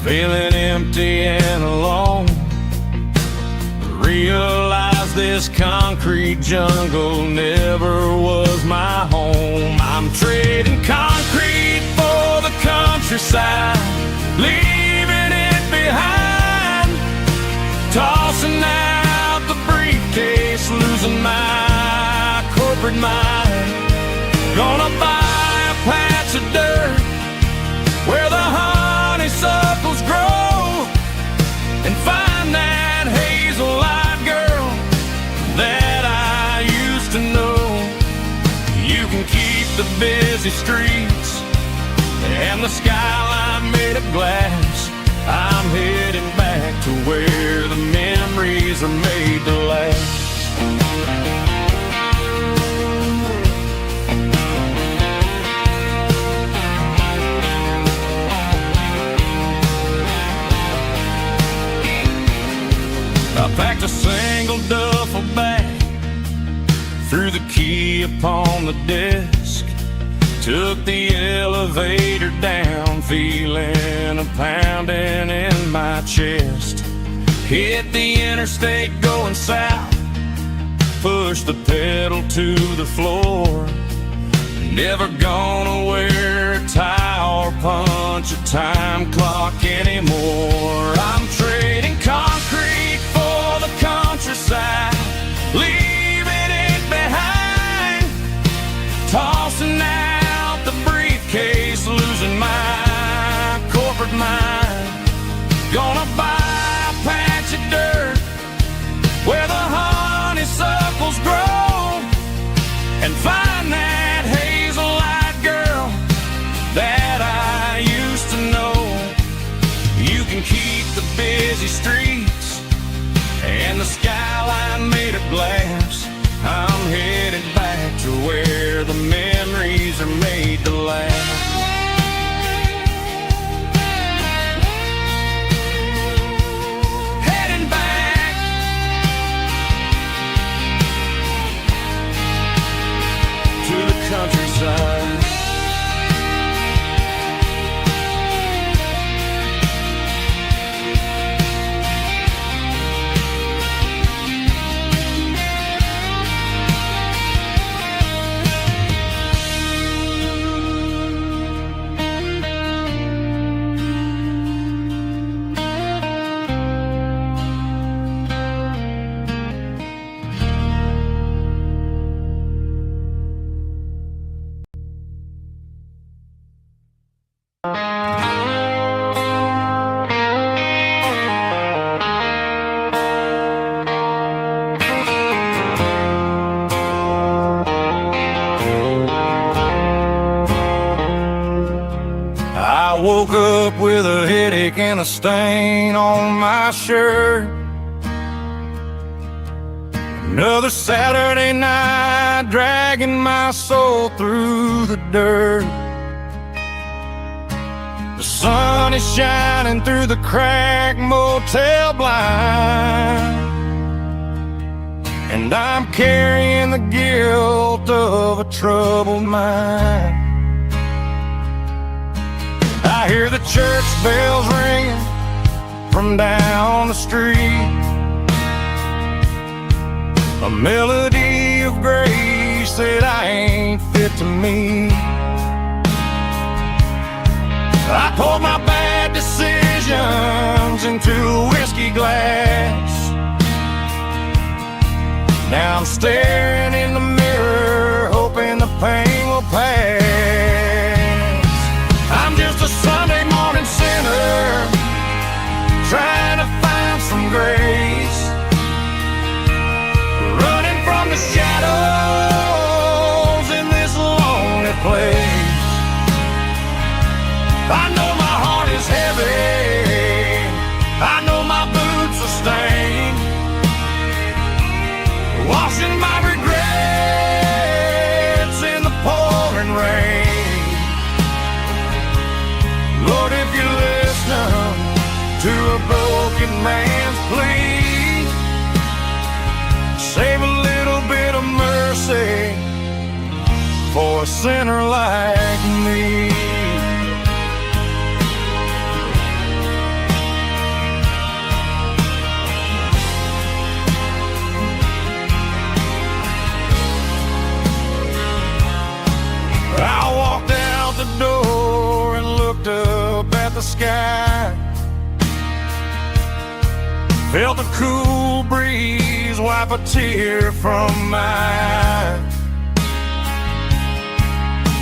feeling empty and alone. Realize this concrete jungle never was my home. I'm trading concrete for the countryside, leaving it behind, tossing out the briefcase, losing my corporate mind. Gonna buy a patch of dirt where the honeysuckles grow, and find that hazel-eyed girl that I used to know. You can keep the busy streets and the skyline made of glass. I'm heading back to where the memories are made to last. I packed a single duffel bag, threw the key upon the desk, took the elevator down, feeling a pounding in my chest. Hit the interstate going south, pushed the pedal to the floor. Never gonna wear a tie or punch a time clock anymore. I'm trading concrete for the countryside, leaving it behind, tossing out the briefcase, losing my corporate mind. Gonna buy a patch of dirt where the honeysuckles grow, and find that hazel-eyed girl that I used to know. You can keep the busy streets and the skyline made of glass. I'm headed back to where the memories are made to last. Heading back to the countryside. I woke up with a headache and a stain on my shirt. Another Saturday night, dragging my soul through the dirt. The sun is shining through the cracked motel blind, and I'm carrying the guilt of a troubled mind. I hear the church bells ringing from down the street, a melody of grace that I ain't fit to meet. I poured my bad decisions into a whiskey glass. Now I'm staring in the mirror, hoping the pain will pass. I'm just a Sunday morning sinner, trying to find some grace, running from the shadows in this lonely place. I know my heart is heavy, I know my boots are stained, washing my regrets in the pouring rain. Lord, if you listen to a broken man's plea, save a little bit of mercy for a sinner like me. sky. Felt the cool breeze wipe a tear from my eye.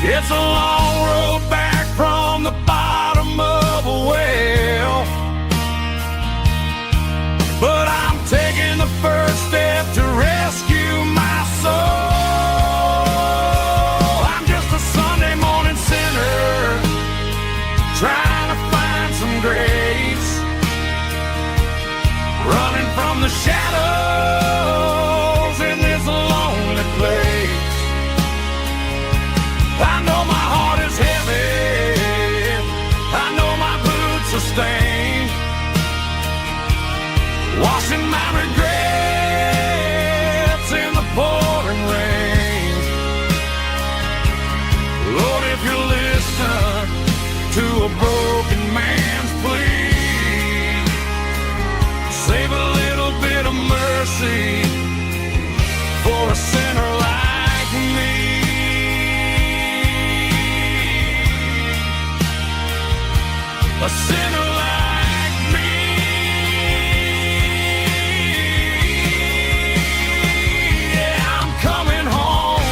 It's a long road back from the bottom of a well, but I'm taking the first step to rescue my soul. I'm just a Sunday morning sinner trying to find some grace, running from the shadows in this lonely place. I know my heart is heavy, I know my boots are stained, washing my regrets in the pouring rain. Lord, if you listen to a broken man's plea, save a little bit of mercy for a sinner like me. A sinner like me. Yeah, I'm coming home.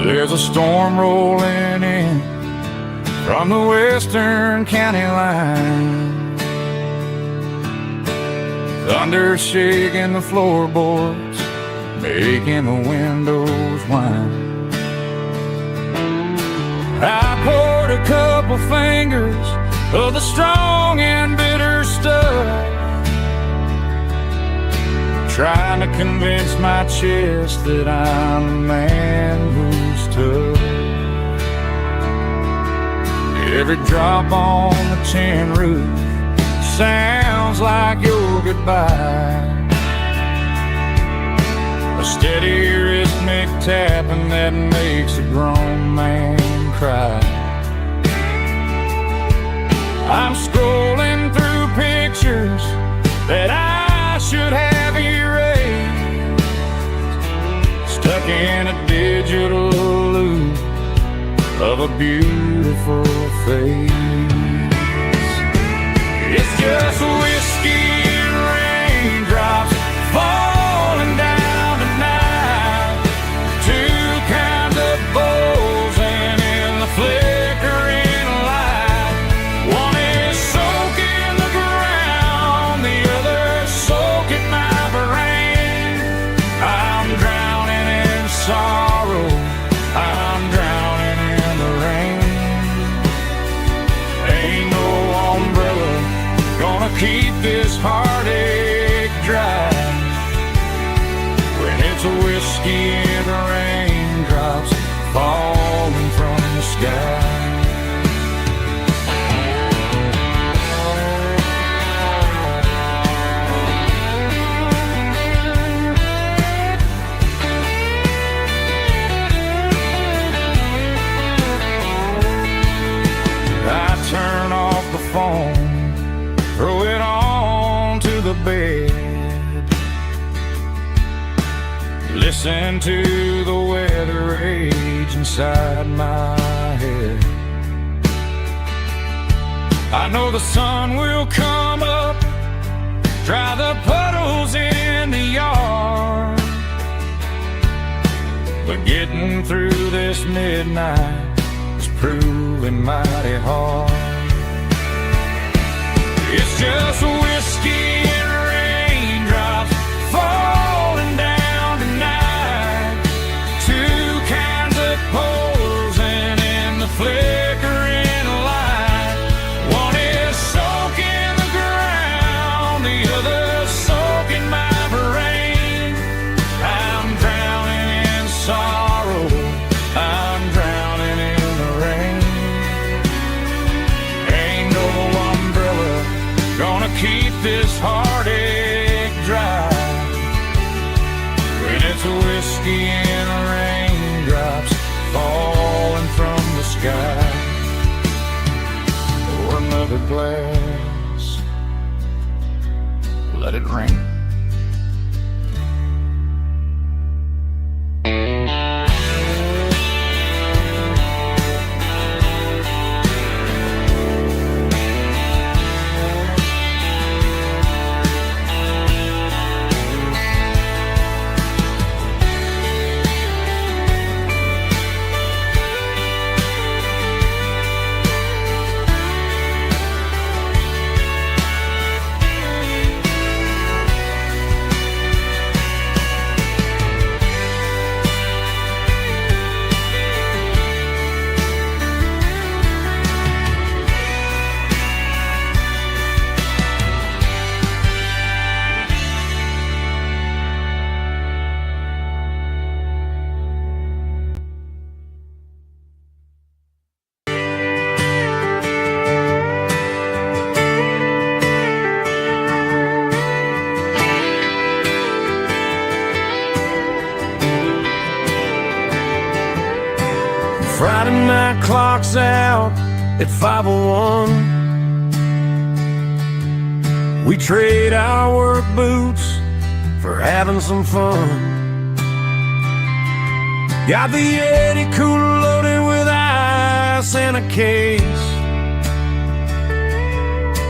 There's a storm rolling in from the western county line, thunder shaking the floorboards, making the windows whine. I poured a couple fingers of the strong and bitter stuff, trying to convince my chest that I'm a man who's tough. Every drop on the tin roof sounds like your goodbye, a steady rhythmic tapping that makes a grown man cry. I'm scrolling through pictures that I should have erased, stuck in a digital loop of a beautiful face. It's just whiskey and raindrops falling down tonight, two kinds of bowls and in the flickering light. One is soaking the ground, the other soaking my brain. I'm drowning in sorrow, I'm drowning in the rain. Ain't no umbrella gonna keep this heartache dry when it's a whiskey and raindrops falling from the sky. I turn off the phone, throw it on to the bed, listen to the weather rage inside my head. I know the sun will come up, dry the puddles in the yard, but getting through this midnight is proving mighty hard. It's just whiskey and raindrops falling down tonight, two kinds of poles and in the flickering light. One is soaking the ground, the other soaking my brain. I'm drowning in sorrow, I'm drowning this heartache dry. When it's a whiskey and raindrops falling from the sky, or another glass, let it rain. Friday night clock's out at 5:01. We trade our work boots for having some fun. Got the Yeti cooler loaded with ice and a case,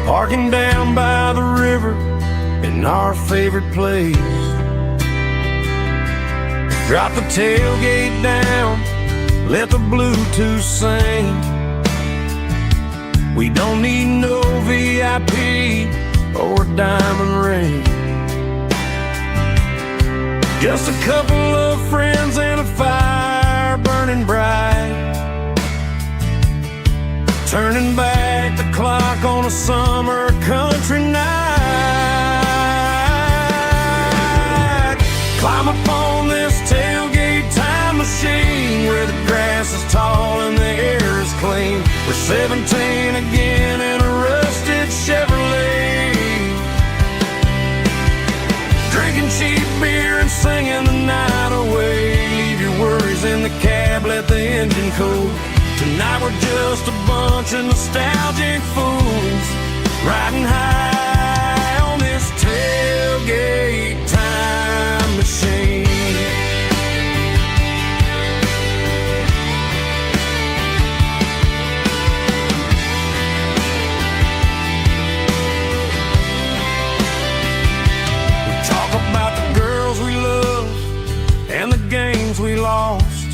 parking down by the river in our favorite place. Drop the tailgate down, let the Bluetooth sing. We don't need no VIP or a diamond ring. Just a couple of friends and a fire burning bright, turning back the clock on a summer country night. Climb up on this tailgate time machine where the grass is tall and the air is clean. We're 17 again in a rusted Chevrolet, drinking cheap beer and singing the night away. Leave your worries in the cab, let the engine cool. Tonight we're just a bunch of nostalgic fools, riding high on this tailgate time machine. And the games we lost,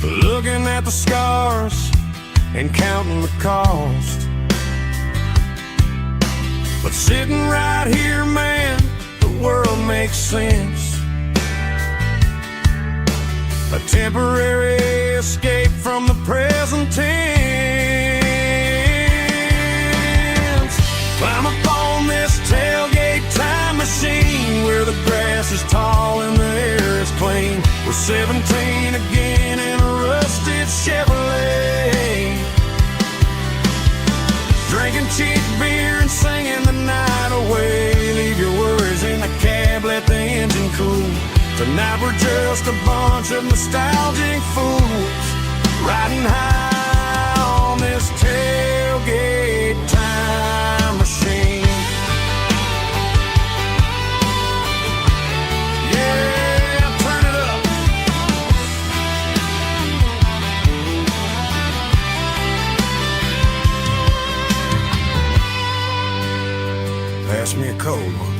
looking at the scars and counting the cost. But sitting right here, man, the world makes sense. A temporary escape from the present tense. Climb up on this tailgate time machine where the grass is tall and the air is clean. We're 17 again in a rusted Chevrolet, drinking cheap beer and singing the night away. Leave your worries in the cab, let the engine cool. Tonight we're just a bunch of nostalgic fools, riding high on this tailgate time machine. Pass me a cold one.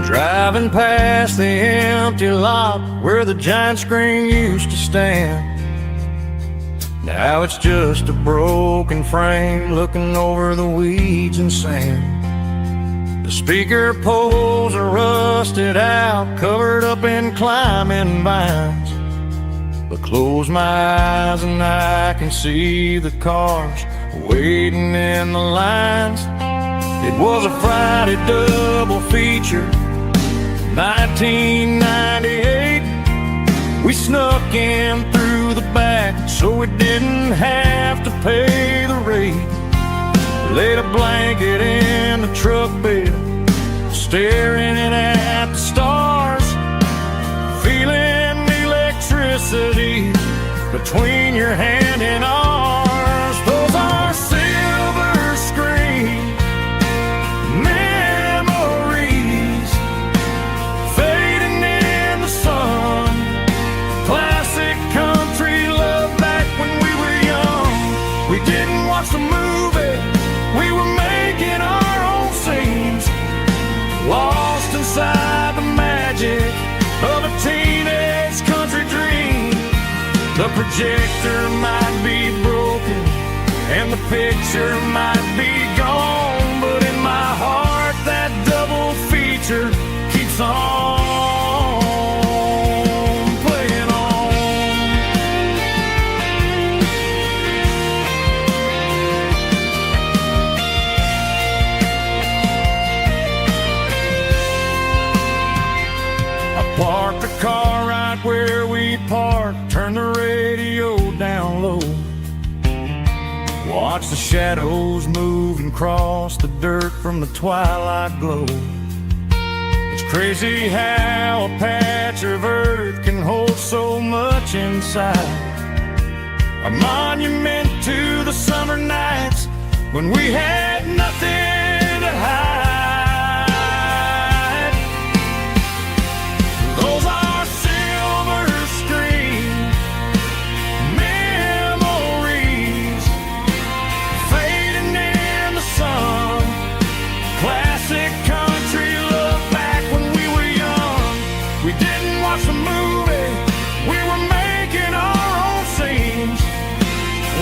Driving past the empty lot where the giant screen used to stand. Now it's just a broken frame looking over the weeds and sand. The speaker poles are rusted out, covered up in climbing vines. But close my eyes and I can see the cars waiting in the lines. It was a Friday double feature, 1998. We snuck in through the back so we didn't have to pay the rate. Laid a blanket in the truck bed, staring at the stars, feeling the electricity between your hand and ours. Those are silver screen memories fading in the sun. Classic country love back when we were young. We didn't watch the movie, we were making our own scenes, lost inside the magic of a teenage country dream. The projector might be broken and the picture might be gone, but in my heart that double feature keeps on playing on. Parked the car right where we parked, turn the radio down low. Watch the shadows move and cross the dirt from the twilight glow. It's crazy how a patch of earth can hold so much inside. A monument to the summer nights when we had nothing to hide. Those are silver screen memories fading in the sun. Classic country love back when we were young. We didn't watch the movie, we were making our own scenes,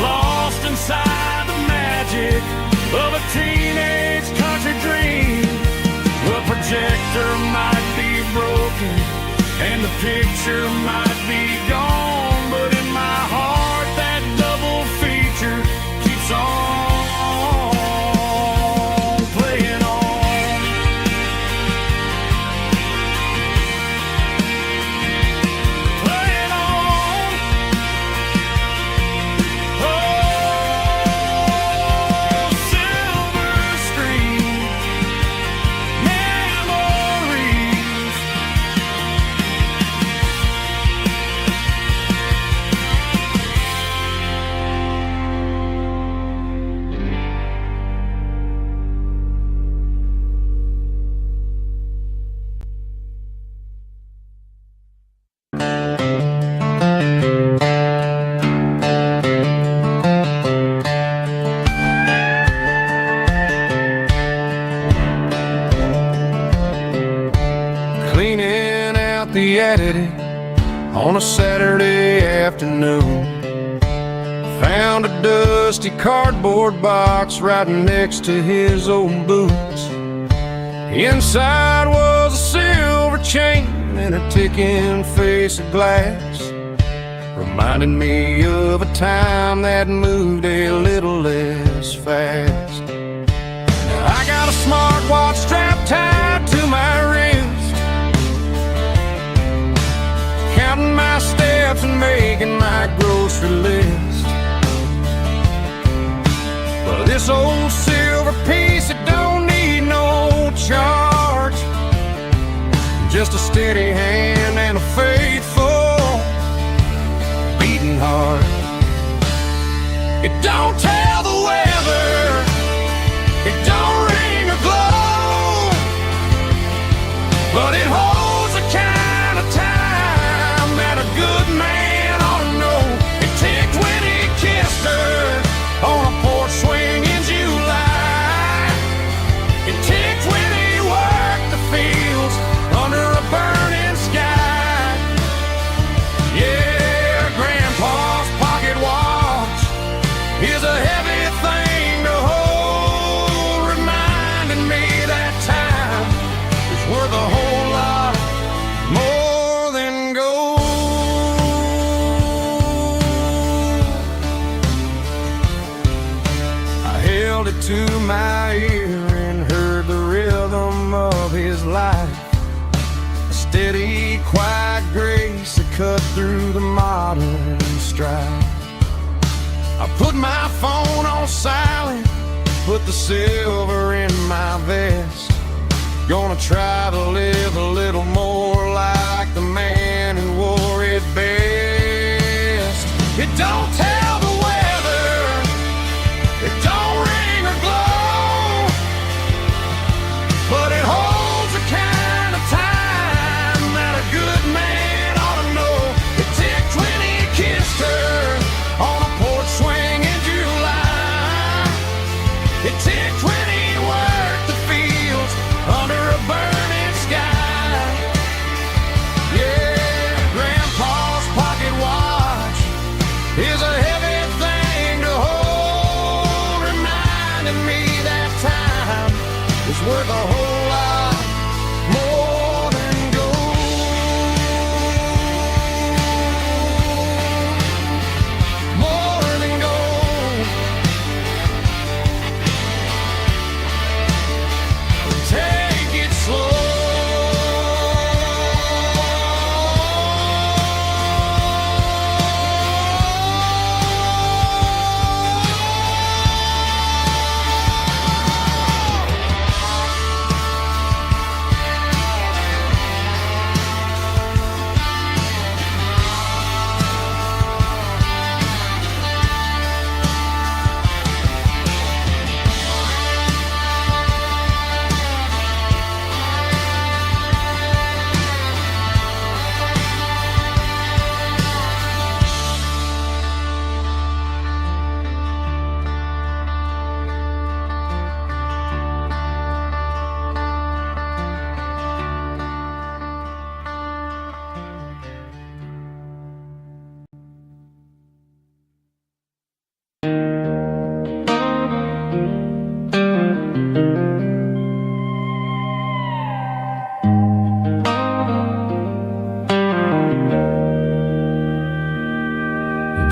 lost inside the magic of a teenage country dream. The projector might be broken and the picture might be gone, but in my heart that double feature keeps on playing on. Playing on. Oh, silver screen memories. Cleaning out the attic on a Saturday afternoon, found a dusty cardboard box right next to his old boots. Inside was a silver chain and a ticking face of glass, reminding me of a time that moved a little less fast. Now I got a smartwatch strapped tied to my wrist, counting my steps and making my grocery list. But this old silver piece, it don't need no charge, just a steady hand and a faithful beating heart. It don't tell the weather, it don't ring or glow, but it holds the kind of time that a good man ought to know. It ticked when he kissed her on a porch swing in July. It ticked when he worked the fields under a burning sky. Yeah, Grandpa's pocket watch is a cut through the modern strife. I put my phone on silent, put the silver in my vest. Gonna try to live a little more like the man who wore it best. It don't tell the weather, it don't ring or glow, but it holds the kind of time that a good man ought to know. It ticked when he kissed her on a porch swing in July. It ticked when he worked the fields under a burning sky. Yeah, Grandpa's pocket watch is a heavy thing to hold, reminding me that time is worth a whole lot more than gold. More than gold. Take it slow.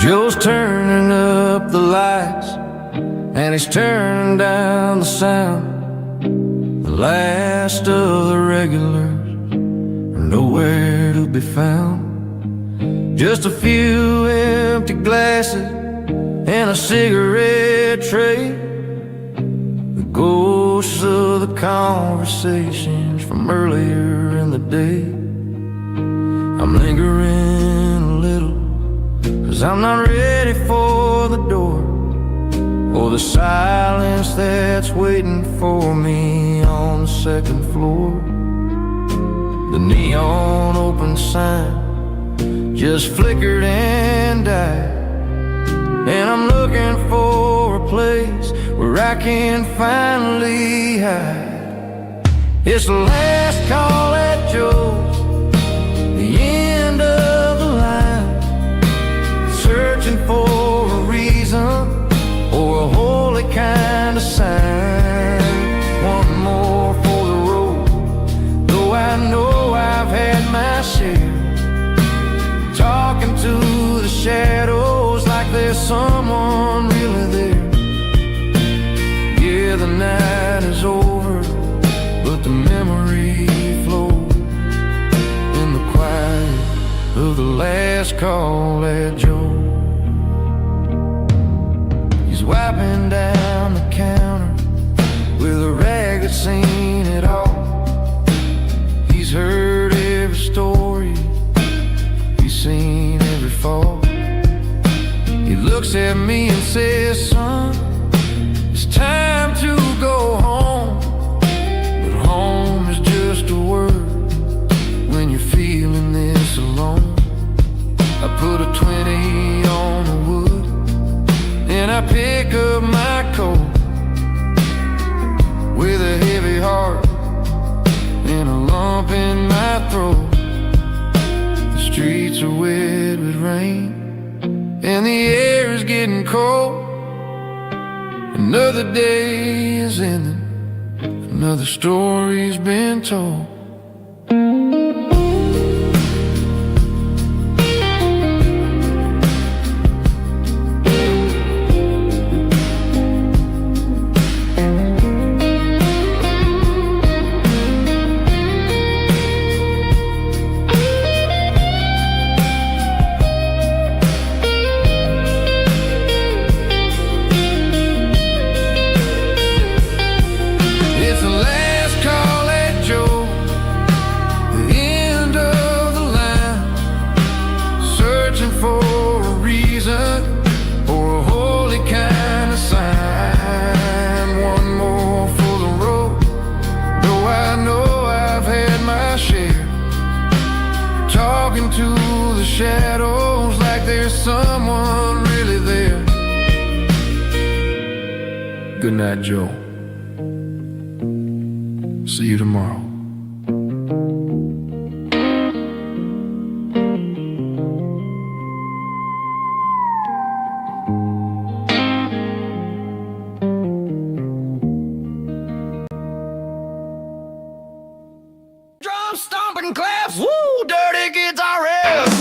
Joe's turning up the lights, and he's turning down the sound. The last of the regulars are nowhere to be found. Just a few empty glasses and a cigarette tray, the ghosts of the conversations from earlier in the day. I'm lingering a little, 'cause I'm not ready for the door, or the silence that's waiting for me on the second floor. The neon open sign just flickered and died, and I'm looking for a place where I can finally hide. It's the last call at Joe's, the end of the line, searching for a reason or a holy kind of sign. One more for the road, though I know I've had my share, talking to the shadows like there's someone really there. Yeah, the night is over, but the memory flows in the quiet of the last call at Joe. He's wiping down the counter with a rag that's seen it all. He's heard every story, he's seen every fall. He looks at me and says, "Son, it's time to go home." But home is just a word when you're feeling this alone. I put a 20 on the wood, and I pick up my coat with a heavy heart and a lump in my throat. The streets are wet with rain, and the air is getting cold. Another day is ending, another story's been told. Good night, Joe. See you tomorrow. Drum stomping claps, woo, dirty guitar riffs.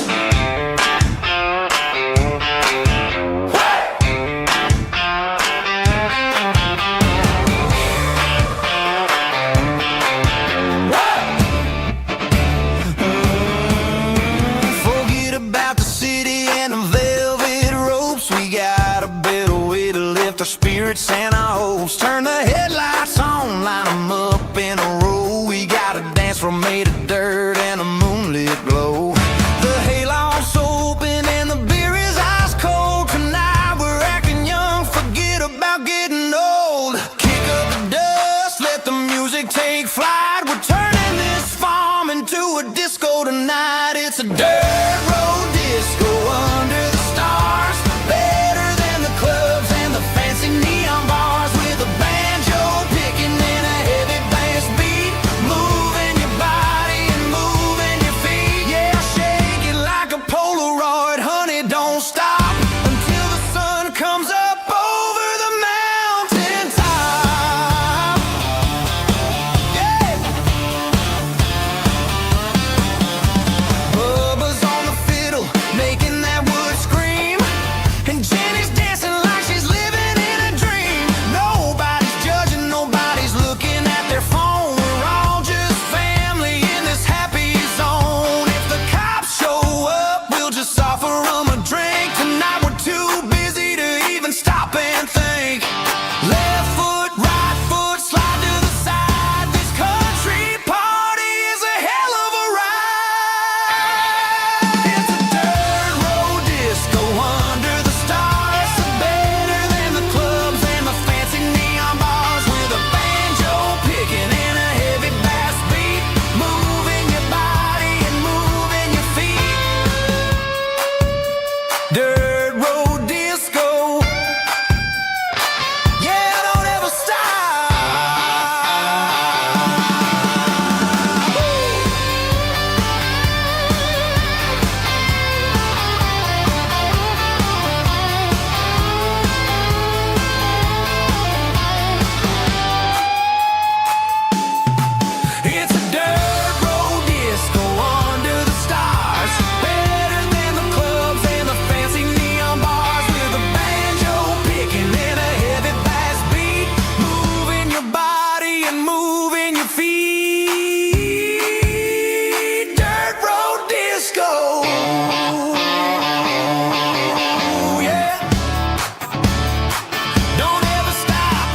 Forget about the city and the velvet ropes. We got a better way to lift our spirits and our hopes. Turn the headlights on, line them up in a row. We got a dance floor made of dirt and a moonlit glow. The hayloft's open and the beer is ice cold. Tonight we're acting young, forget about getting old. Kick up the dust, let the music take flight. We're turning this farm into a disco tonight. It's a dirt road disco under the stars. Better than the clubs and the fancy neon bars. With a banjo picking and a heavy bass beat. Moving your body and moving your feet. Yeah, shake it like a Polaroid, honey, don't stop until the sun comes up over the mountain top. Yeah. Bubba's on the fiddle, making that wood scream. And Jenny's dancing like she's living in a dream. Nobody's judging, nobody's looking at their phone. We're all just family in this happy zone. If the cops show up, we'll just offer them a drink. Tonight we're too busy to even stop and think. Left foot, right foot, slide to the side. This country party is a hell of a ride. It's a dirt road disco under the stars. Better than the clubs and the fancy neon bars. With a banjo picking and a heavy bass beat. Moving your body and moving your feet. Dirt road disco. Yeah, don't ever stop. It's a dirt road disco under the stars. Better than the clubs and the fancy neon bars. With a banjo picking and a heavy bass beat. Moving your body and moving your feet. Dirt road disco. Yeah. Don't ever stop.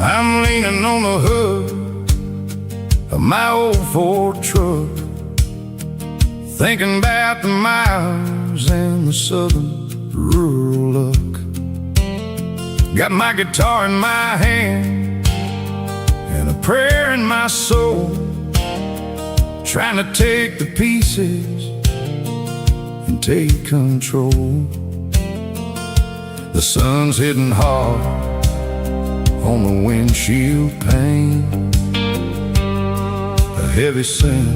I'm leaning on the hood of my old Ford truck, thinking about the miles and the southern rural look. Got my guitar in my hand and a prayer in my soul, trying to take the pieces and take control. The sun's hitting hard on the windshield pane, a heavy scent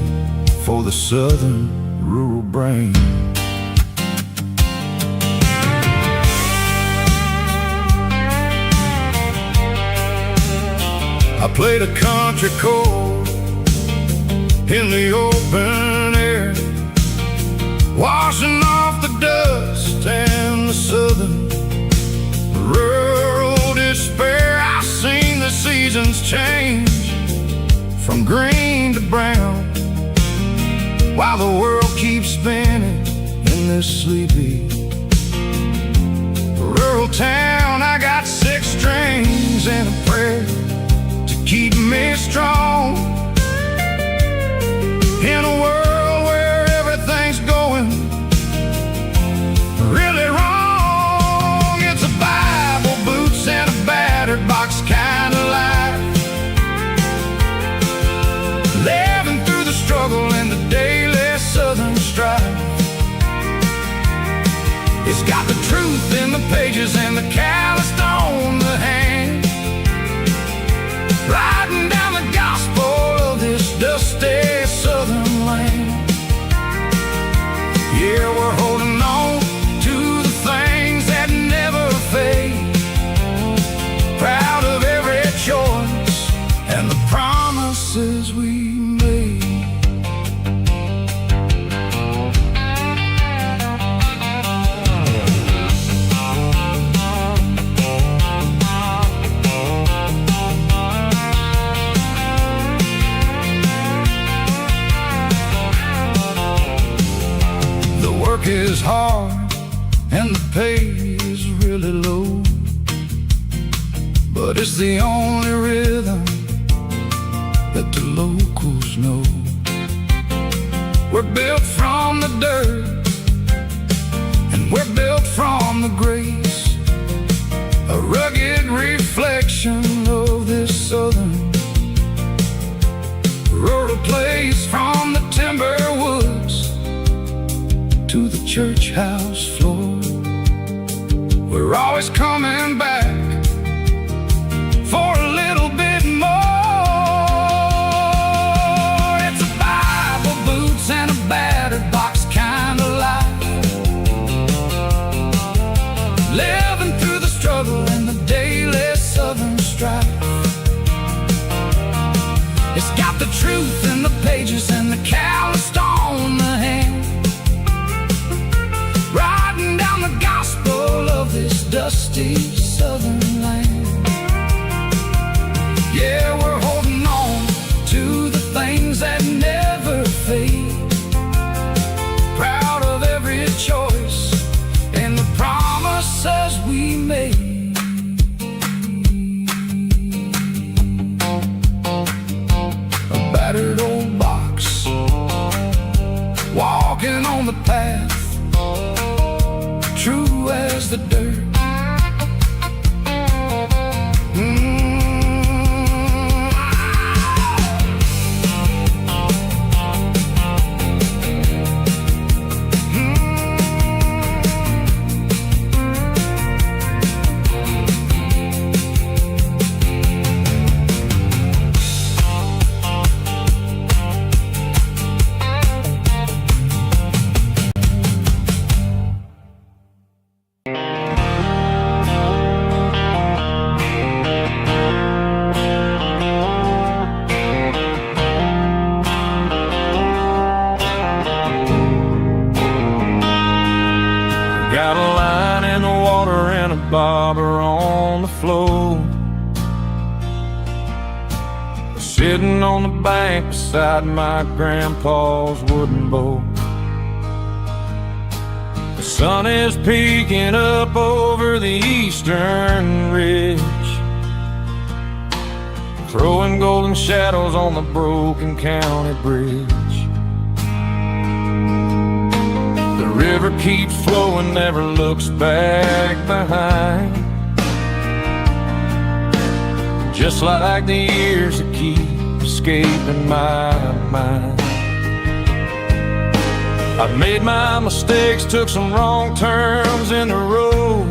for the southern rural brain. I played a country chord in the open air, washing off the dust and the southern rural despair. I seen the seasons change from green to brown, while the world keeps spinning in this sleepy rural town. I got 6 strings and a prayer to keep me strong. In a world where everything's going really wrong, it's a Bible, boots, and a battered box kind of life. Living through the struggle and the daily southern strife. It's got the truth in the pages and the calloused on the hand, writing down the gospel of this dusty southern land. Yeah, we're holding on to the things that never fade, proud of every choice and the promises we made. The work is hard and the pay is really low, but it's the only rhythm that the locals know. We're built from the dirt and we're built from the grace, a rugged reflection of this southern rural place. From the timber woods to the church house floor, we're always coming back for a little bit more. It's a Bible, boots, and a battered box kind of life. Living through the struggle and the daily southern strife. It's got the truth in the pages and the calloused on the hand, writing down the gospel of this dusty southern land. Yeah, we're holding on to the things that never fade, proud of every choice and the promises we made. A battered old box, walking on the path, true as the dirt. Got a line in the water and a bobber on the floor, sitting on the bank beside my grandpa's wooden boat. The sun is peeking up over the eastern ridge, throwing golden shadows on the broken county bridge. The river keeps flowing, never looks back behind, just like the years that keep escaping my mind. I've made my mistakes, took some wrong turns in the road,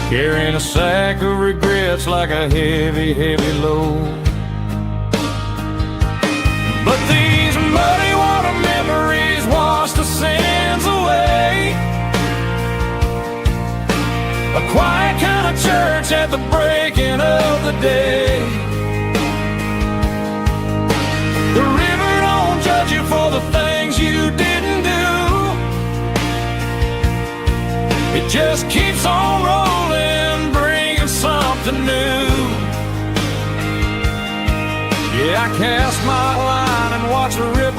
carrying a sack of regrets like a heavy, heavy load. But these muddy water memories wash the sins away, a quiet kind of church at the breaking of the day. The river don't judge you for the things you didn't do, it just keeps on rolling, bringing something new. Yeah, I cast my line and watch the river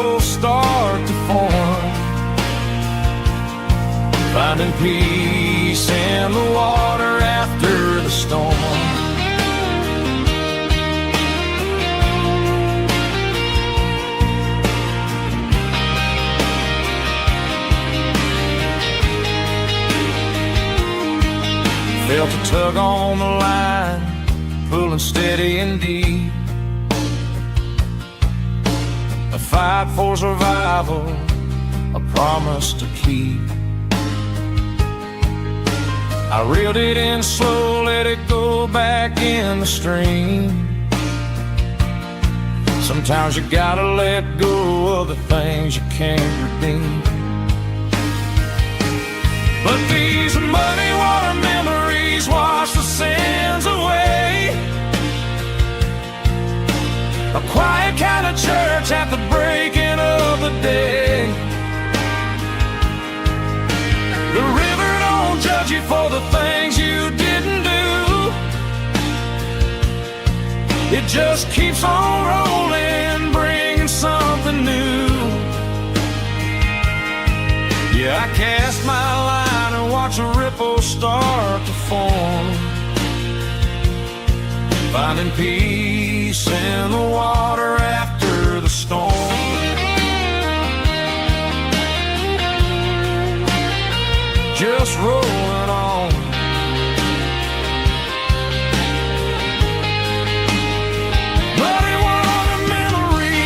finding peace in the water after the storm. Felt a tug on the line, pulling steady and deep. A fight for survival, a promise to keep. I reeled it in slow, let it go back in the stream. Sometimes you gotta let go of the things you can't redeem. But these muddy water memories wash the sins away. A quiet kind of church at the breaking of the day. The river don't judge you for the things you didn't do. It just keeps on rolling, bringing something new. Yeah, I cast my line and watch a ripple start to form, finding peace in the water after the storm. Just rolling on. Muddy water memory.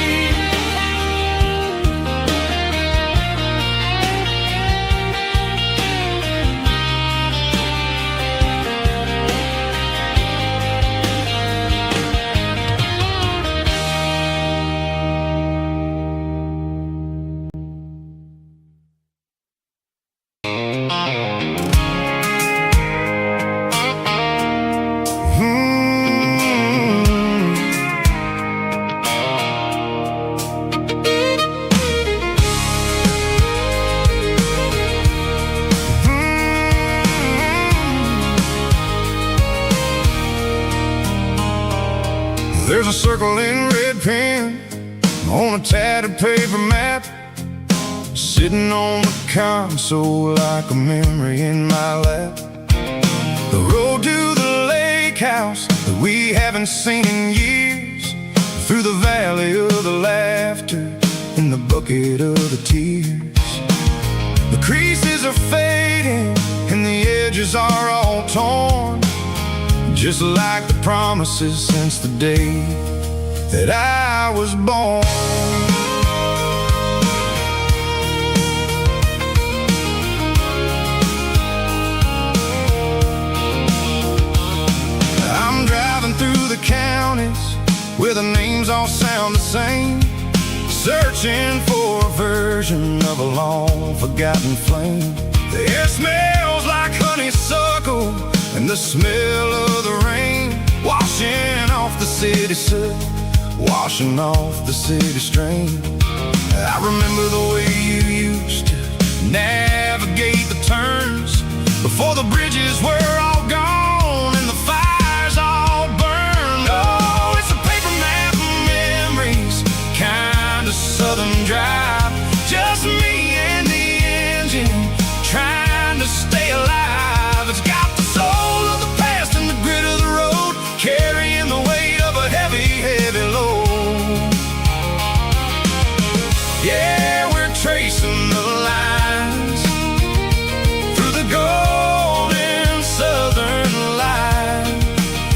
There's a circle in red pen on a tattered paper map, sitting on the console like a memory in my lap. The road to the lake house that we haven't seen in years, through the valley of the laughter in the bucket of the tears. The creases are fading and the edges are all torn, just like the promises since the day that I was born. I'm driving through the counties where the names all sound the same, searching for a version of a long-forgotten flame. The air smells like honeysuckle and the smell of the rain, washing off the city soot, washing off the city strain. I remember the way you used to navigate the turns before the bridges were all gone and the fires all burned. Oh, it's a paper map of memories, kind of southern drive, just me and the engine trying to stay alive. It's got the soul of the past and the grit of the road, carrying the weight of a heavy, heavy load. Yeah, we're tracing the lines through the golden southern light,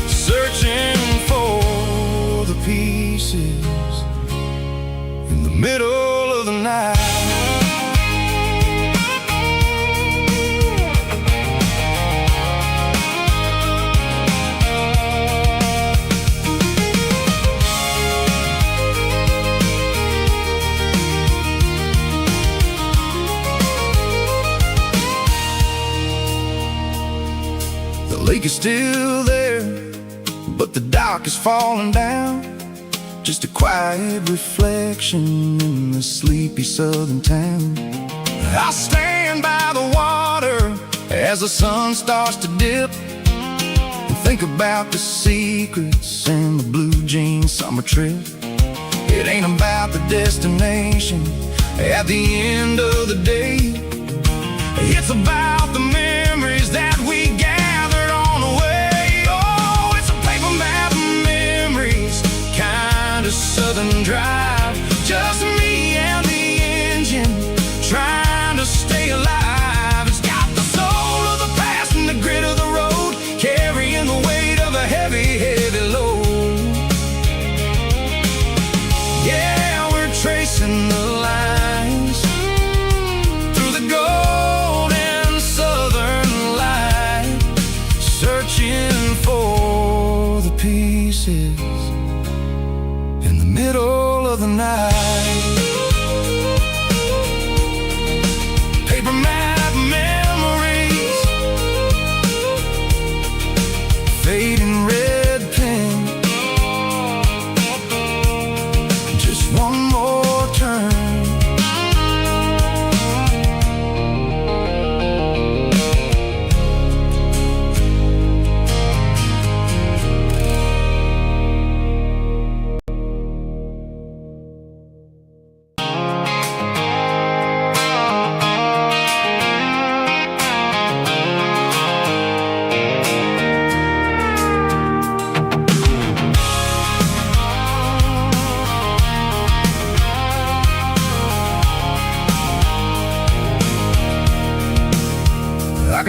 searching for the pieces in the middle of the night. The lake is still there, but the dock is falling down, just a quiet reflection in the sleepy southern town. I stand by the water as the sun starts to dip, and think about the secrets and the blue jean summer trip. It ain't about the destination at the end of the day, it's about the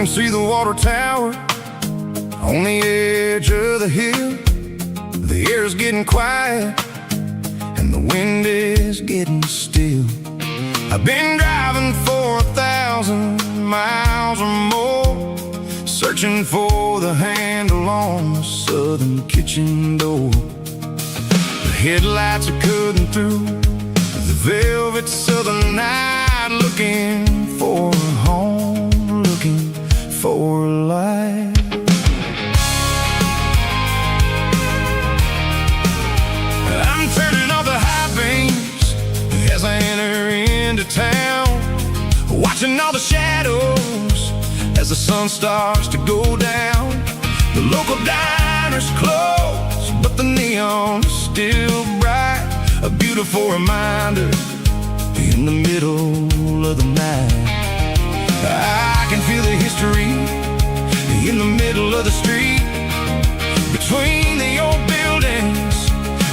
can see the water tower on the edge of the hill. The air's getting quiet and the wind is getting still. I've been driving for 1,000 miles or more, searching for the handle on the southern kitchen door. The headlights are cutting through the velvet southern night, looking for a home, looking for a light. I'm turning off the high beams as I enter into town, watching all the shadows as the sun starts to go down. The local diner's closed, but the neon is still bright, a beautiful reminder in the middle of the night. I can feel the history in the middle of the street, between the old buildings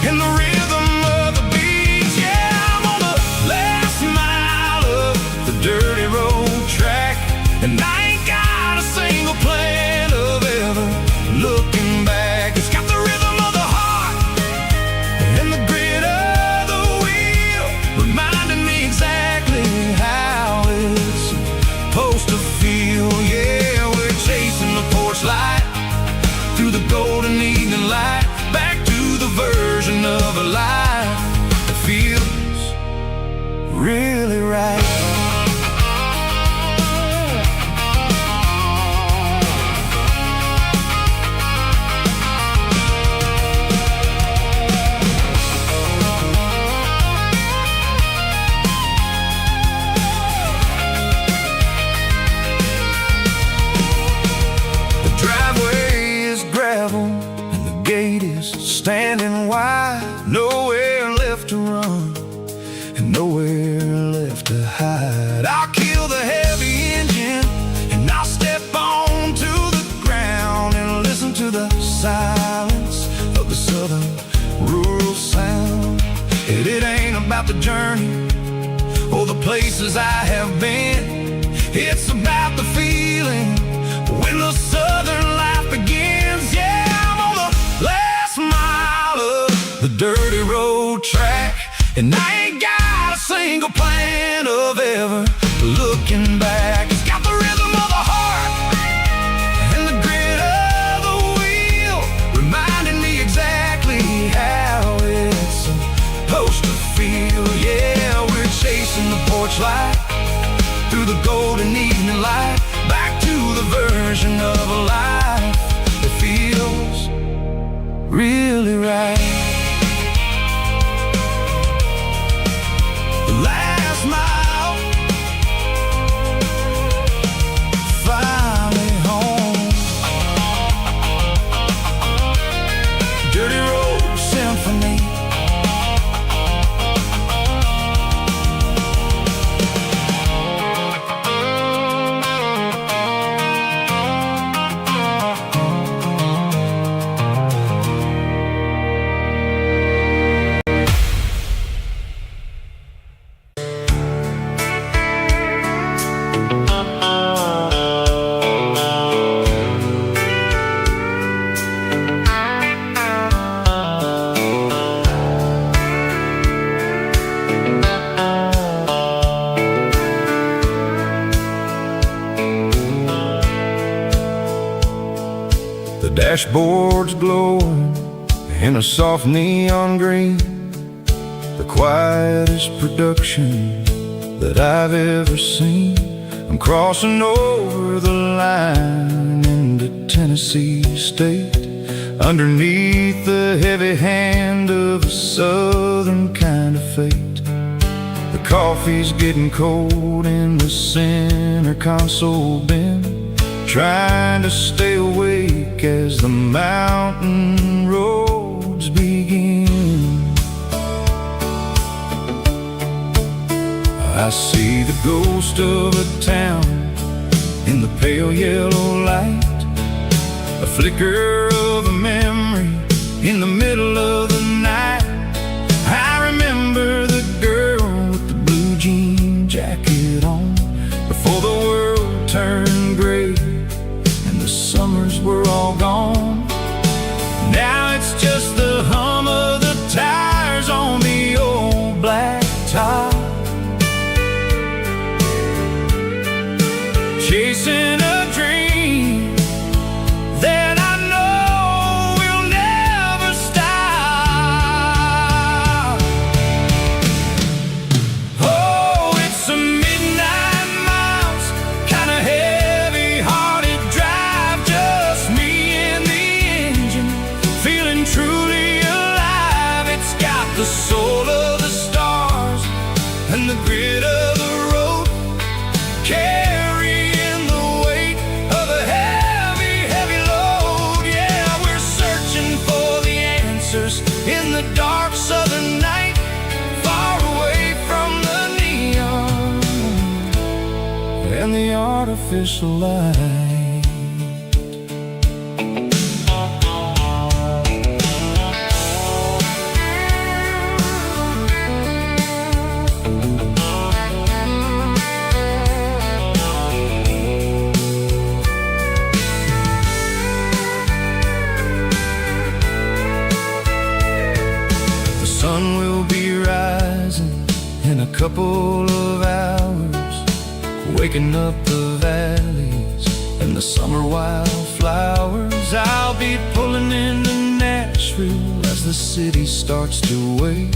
and the rhythm of the beats. Yeah, I'm on the last mile of the dirty road track, and I ain't got a single plan of ever looking back. It's got the rhythm of the heart and the grit of the wheel, reminding me exactly how it's supposed to feel. Yeah, we're chasing the porch light through the golden evening light, back to the version of a life that feels really right. The driveway is gravel and the gate is standing wide. Nowhere left to run and nowhere left to hide. I'll kill the heavy engine and I'll step onto the ground and listen to the silence of the southern rural sound. And it ain't about the journey or the places I have been, it's about the feeling when the southern life begins. Yeah, I'm on the last mile of the dirty road track, and I ain't got a single plan of ever looking back. It's got the rhythm of the heart and the grit of the wheel, reminding me exactly how it's supposed to feel. Yeah, we're chasing the porch light through the golden evening light, back to the version of a life that feels really right. The last mile, finally home. Dirty Road Symphony. The dashboard's glowing in a soft neon green, the quietest production that I've ever seen. I'm crossing over the line into Tennessee State, underneath the heavy hand of a southern kind of fate. The coffee's getting cold in the center console bin, trying to stay awake as the mountain roads begin. I see the ghost of a town in the pale yellow light, a flicker of a memory in the middle of the night. I remember the girl with the blue jean jacket on before the world turned gray and the artificial light. The sun will be rising in a couple of hours, waking up the valleys and the summer wildflowers. I'll be pulling into Nashville as the city starts to wake,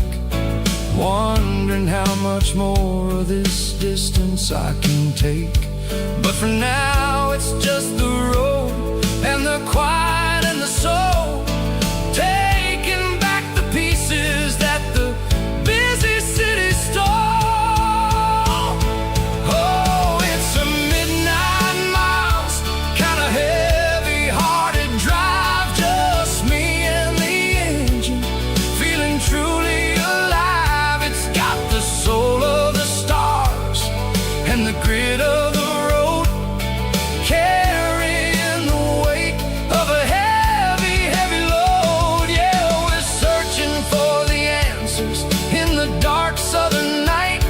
wondering how much more of this distance I can take. But for now it's just the road and the quiet and the soul, taking back the pieces that the busy city stole. Oh, it's a midnight miles, kinda heavy-hearted drive, just me and the engine, feeling truly alive. It's got the soul of the stars and the grit of the road, carrying the weight of a heavy, heavy load. Yeah, we're searching for the answers in the dark southern night,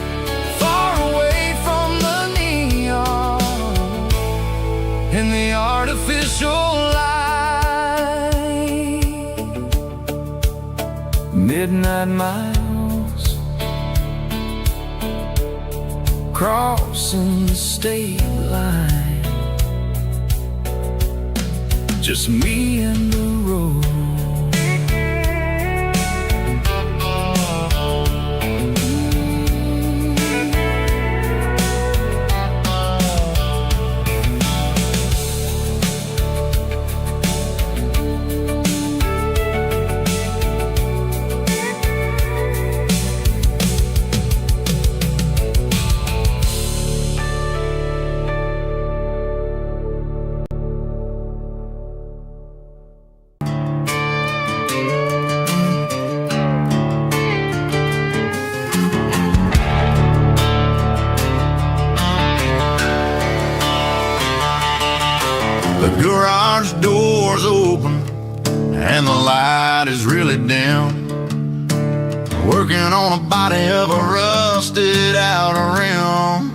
far away from the neon and the artificial light. Midnight miles, crossing the state line, just me and the road. The garage door's open and the light is really dim, working on a body of a rusted out rim,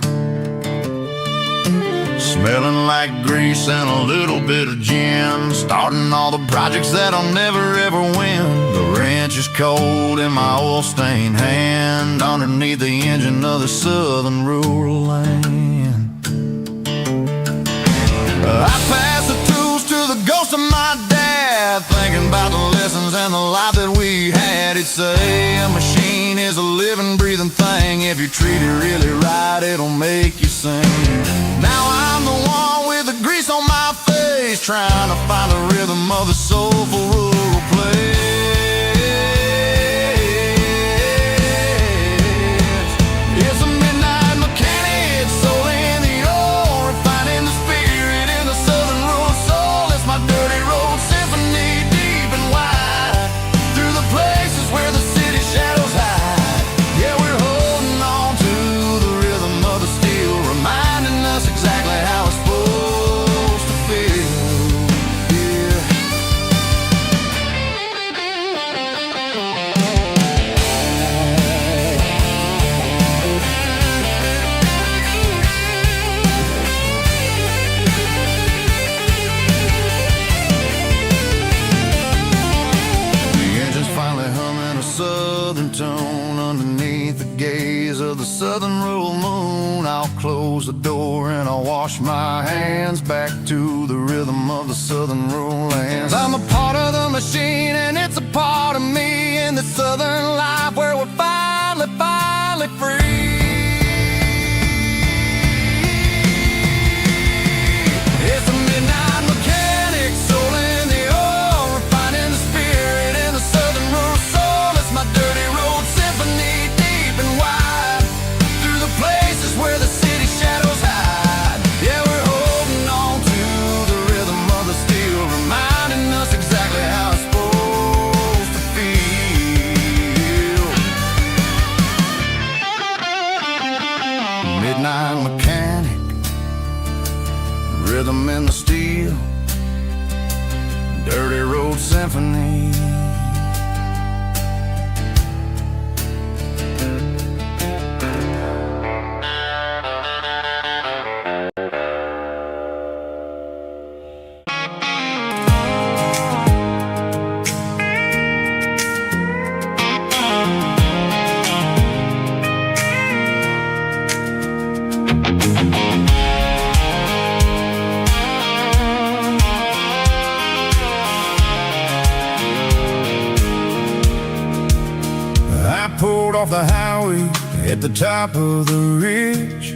smelling like grease and a little bit of gin, starting all the projects that I'll never ever win. The wrench is cold in my oil-stained hand, underneath the engine of the southern rural land. I pass the tools to the ghost of my dad, thinking about the lessons and the life that we had. He'd say a machine is a living, breathing thing. If you treat it really right, it'll make you sing. Now I'm the one with the grease on my face, trying to find the rhythm of the soulful rural place. It's a midnight mechanic, soul in the ore, refining the spirit in the southern rural soul. It's my dirty road symphony, deep and wide, through the places where the city shadows hide. Yeah, we're holding on to the rhythm of the steel, reminding us exactly how it's supposed to feel. Yeah. The engine's finally humming a southern tone underneath the gaze of the southern rural moon. I'll close the door and I'll wash my hands, back to the rhythm of the southern rural lands. I'm a part of the machine and it's a part of me, in the southern life where we're finally free. It's a midnight mechanic, soul in the ore, refining the spirit in the southern rural soul. It's my dirty road symphony, deep and wide, through the places where the city shadows hide. Yeah, we're holding on to the rhythm of the steel, reminding us exactly how it's supposed to feel. Midnight mechanic, rhythm in the steel, dirty road symphony. Pulled off the highway at the top of the ridge,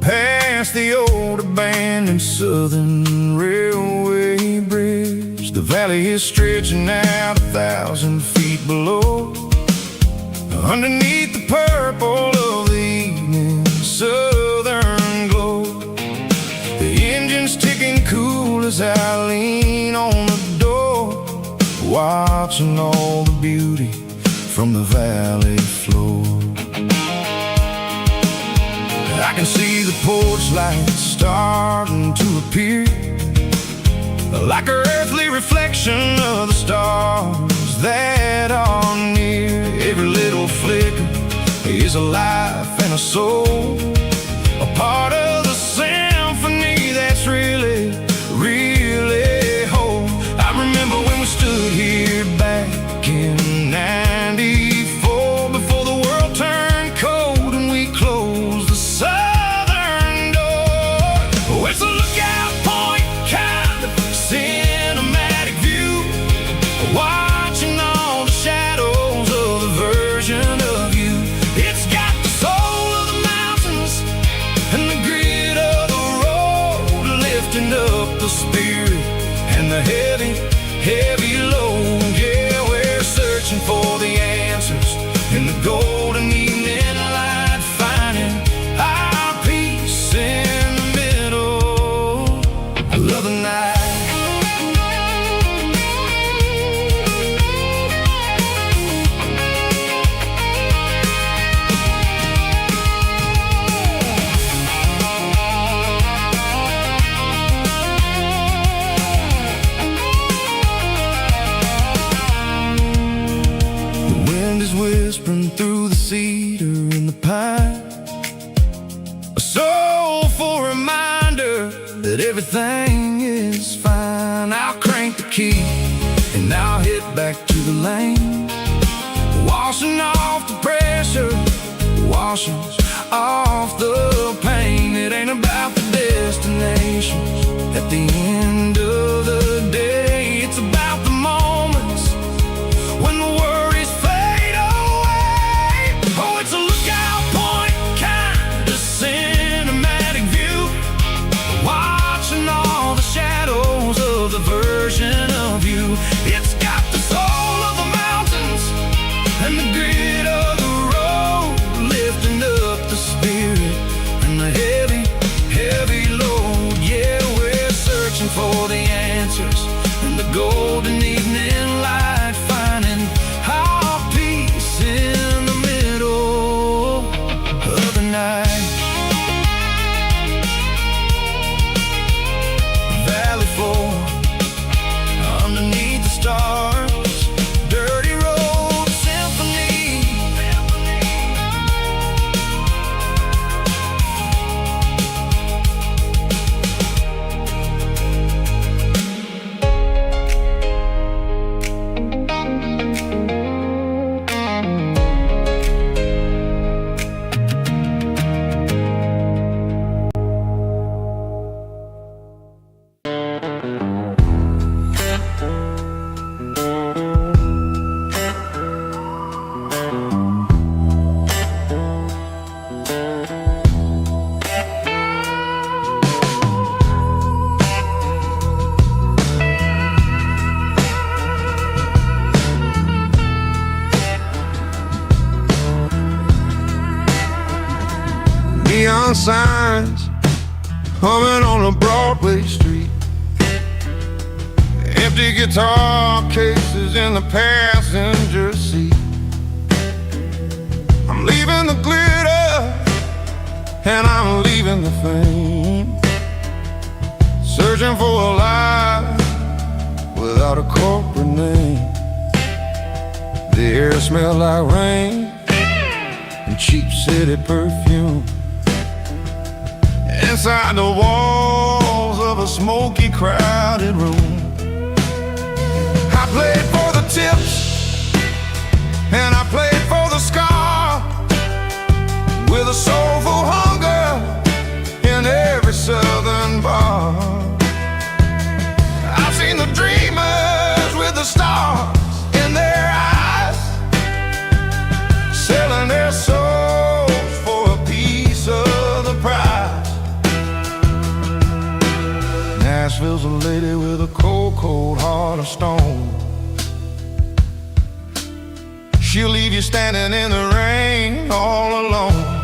past the old abandoned Southern Railway bridge. The valley is stretching out 1,000 feet below, underneath the purple of the evening southern glow. The engine's ticking cool as I lean on the door, watching all the beauty from the valley floor. I can see the porch lights starting to appear, like an earthly reflection of the stars that are near. Every little flicker is a life and a soul, a part of the symphony that's really, really whole. I remember when we stood here back in '94, before the world turned cold and we closed the southern door. Oh, it's a lookout point, kind of cinematic view, watching all the shadows of the version of you. It's got the soul of the mountains and the grit of the road, lifting up the spirit and the heavy, heavy load. Yeah, we're searching for the answers in the golden evening light, finding our peace in the middle of the night. Whispering through the cedar and the pine, a soulful reminder that everything is fine. I'll crank the key and I'll head back to the lane, washing off the pressure, washing off the pain. It ain't about the destinations at the end of the day, it's about the moments when the worries fade away. Oh, it's a lookout point, kind of cinematic view, watching all the shadows of the version of you. It's got the soul of the mountains and the grit of the road, lifting up the spirit and the heavy, heavy load. Yeah, we're searching for the answers in the golden evening light, finding our peace in the middle of the night. Valley floor, underneath the stars, dirty road symphony. Neon signs humming on a Broadway street, empty guitar cases in the passenger seat. I'm leaving the glitter and I'm leaving the fame. searching for a life without a corporate name. The air smelled like rain and cheap city perfume. Inside the walls of a smoky, crowded room, I played for the tips and I played for the scar, with a soulful hunger in every southern bar. I've seen the dreamers with the stars in their eyes, selling their souls for a piece of the prize. Nashville's a lady with a cold, cold heart of stone. She'll leave you standing in the rain all alone.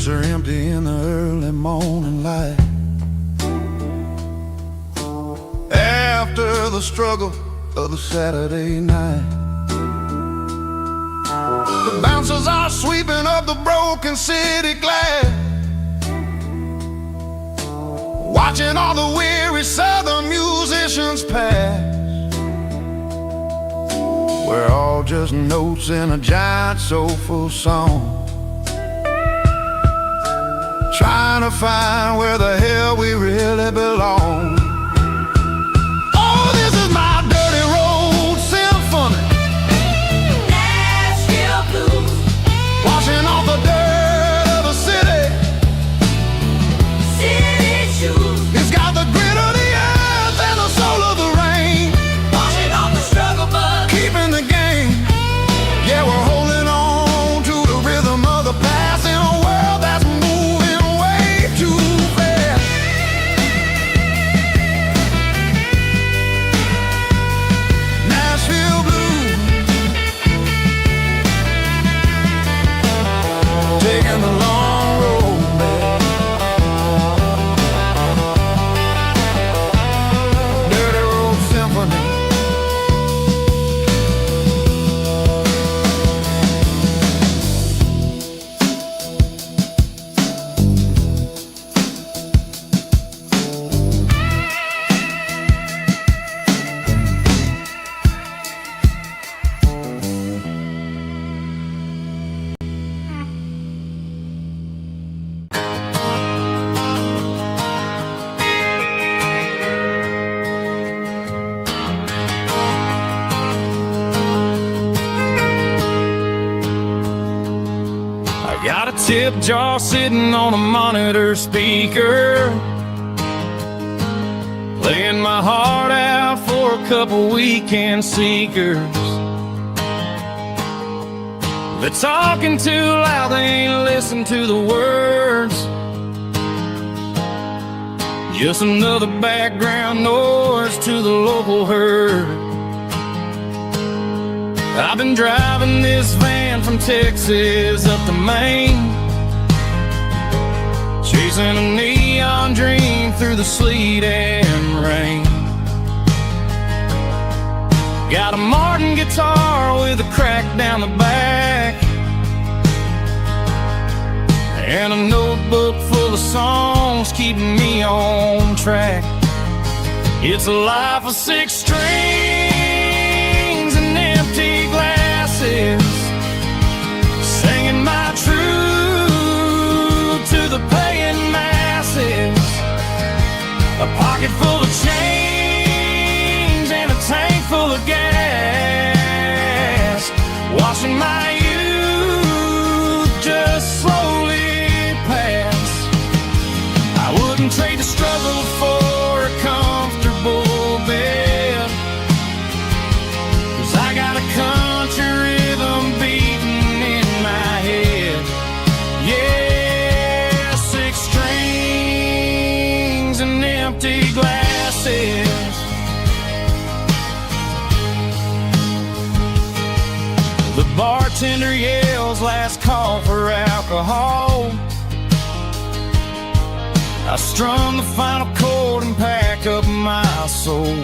Are empty in the early morning light, after the struggle of the Saturday night. The bouncers are sweeping up the broken city glass, watching all the weary southern musicians pass. We're all just notes in a giant soulful song, trying to find where the hell we really belong. Oh, this is my dirty road symphony, Nashville blues, washing off the dirt of the city, city shoes. It's got the grit of the earth and the soul of the rain, washing off the struggle bug, keeping the game. Yeah, we're holding on to the rhythm of the past in a world that's too fast. Nashville blues, taking the long road back. Dirty road symphony. Got a tip jar sitting on a monitor speaker, playing my heart out for a couple weekend seekers. They're talking too loud, they ain't listen to the words. Just another background noise to the local herd. I've been driving this van from Texas up to Maine, chasing a neon dream through the sleet and rain. Got a Martin guitar with a crack down the back, and a notebook full of songs keeping me on track. It's a life of 6 strings and empty glasses, singing my truth to the paying masses. A pocket full of change and a tank full of gas, washing watching my youth just slowly pass. I wouldn't trade the struggle for a comfortable bed, 'cause I got a country rhythm beating in my head. Yeah, 6 strings and empty glasses. The bartender yells last call for alcohol. I strum the final chord and pack up my soul.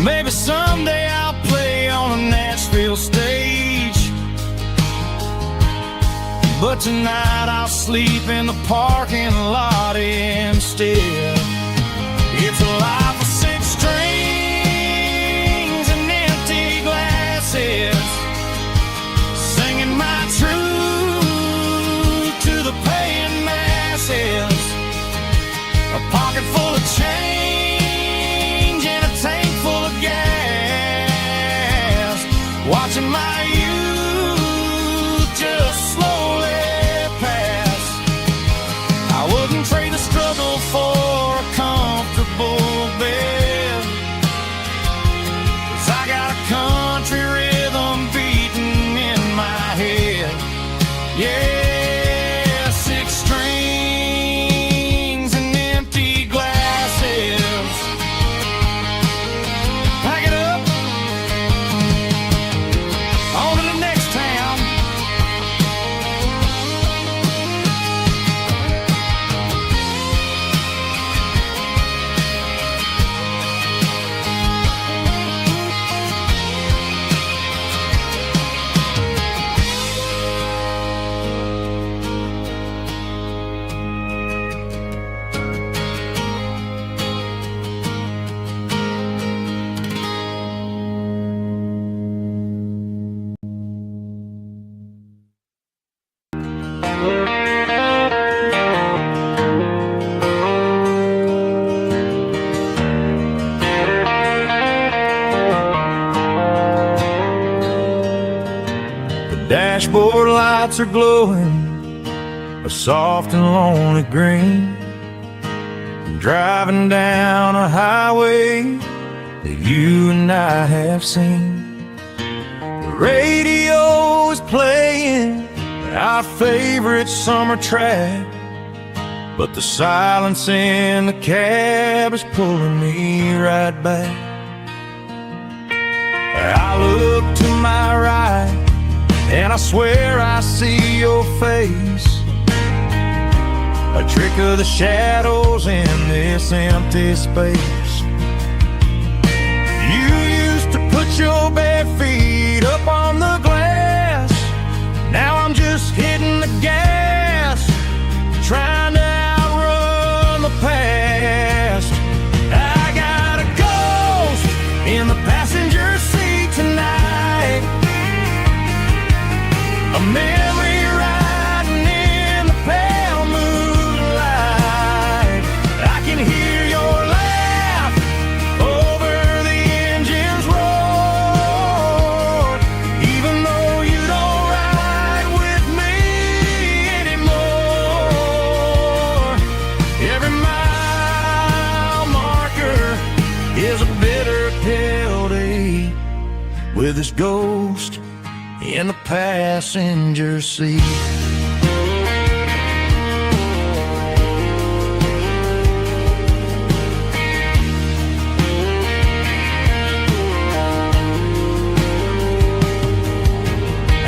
Maybe someday I'll play on a Nashville stage, but tonight I'll sleep in the parking lot instead. It's a life of 6 strings and empty glasses, singing my truth to the paying masses. A pocket full of change and a tank full of gas, watching my youth just slowly pass. I wouldn't trade the struggle for a comfortable bed, 'cause I got a country rhythm beating in my head. Yeah, 6 strings and empty glasses. Pack it up, on to the next town. Dashboard lights are glowing a soft and lonely green. I'm driving down a highway that you and I have seen. The radio is playing our favorite summer track, but the silence in the cab is pulling me right back. I look to my right and I swear I see your face, a trick of the shadows in this empty space. You used to put your bare feet up on the glass. Now I'm just hitting the gas, trying to outrun the past. I got a ghost in the passenger seat tonight, a memory riding in the pale moonlight. I can hear your laugh over the engine's roar, even though you don't ride with me anymore. Every mile marker is a bitter pill to eat with this ghost in the passenger seat.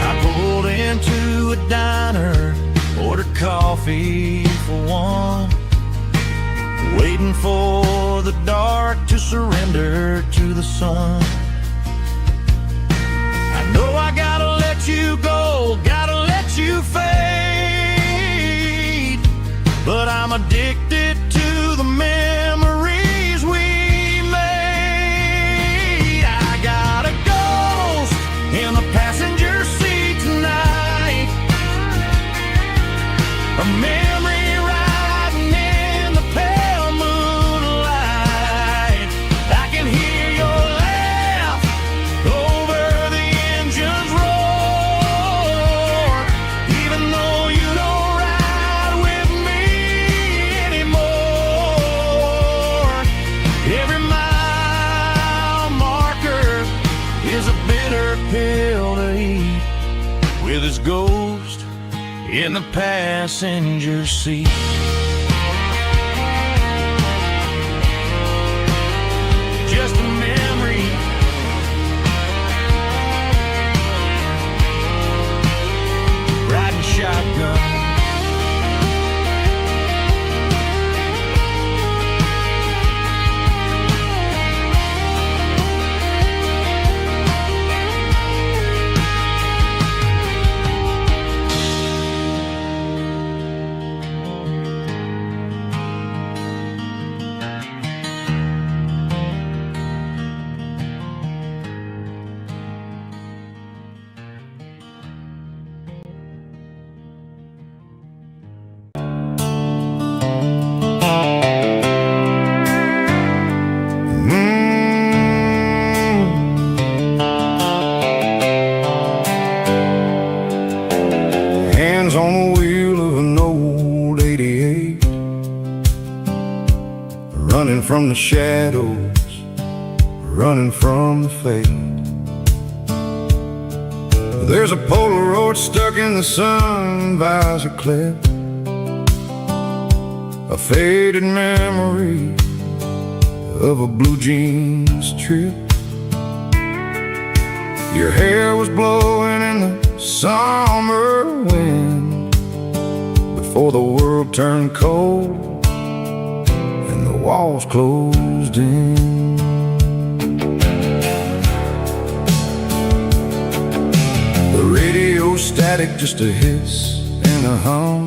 I pulled into a diner, ordered coffee for one, waiting for the dark to surrender to the sun. I know I gotta let you go, gotta let you fade, but I'm addicted to the memories we made. I got a ghost in the passenger seat tonight, a memory riding in the pale moonlight. I can hear your laugh over the with his ghost in the passenger seat. Just a memory, riding shotgun. Hands on the wheel of an old 88, running from the shadows, running from the fate. There's a Polaroid stuck in the sun visor clip, a faded memory of a blue jeans trip. Your hair was blowing in the summer wind before the world turned cold and the walls closed in. The radio static, just a hiss and a hum,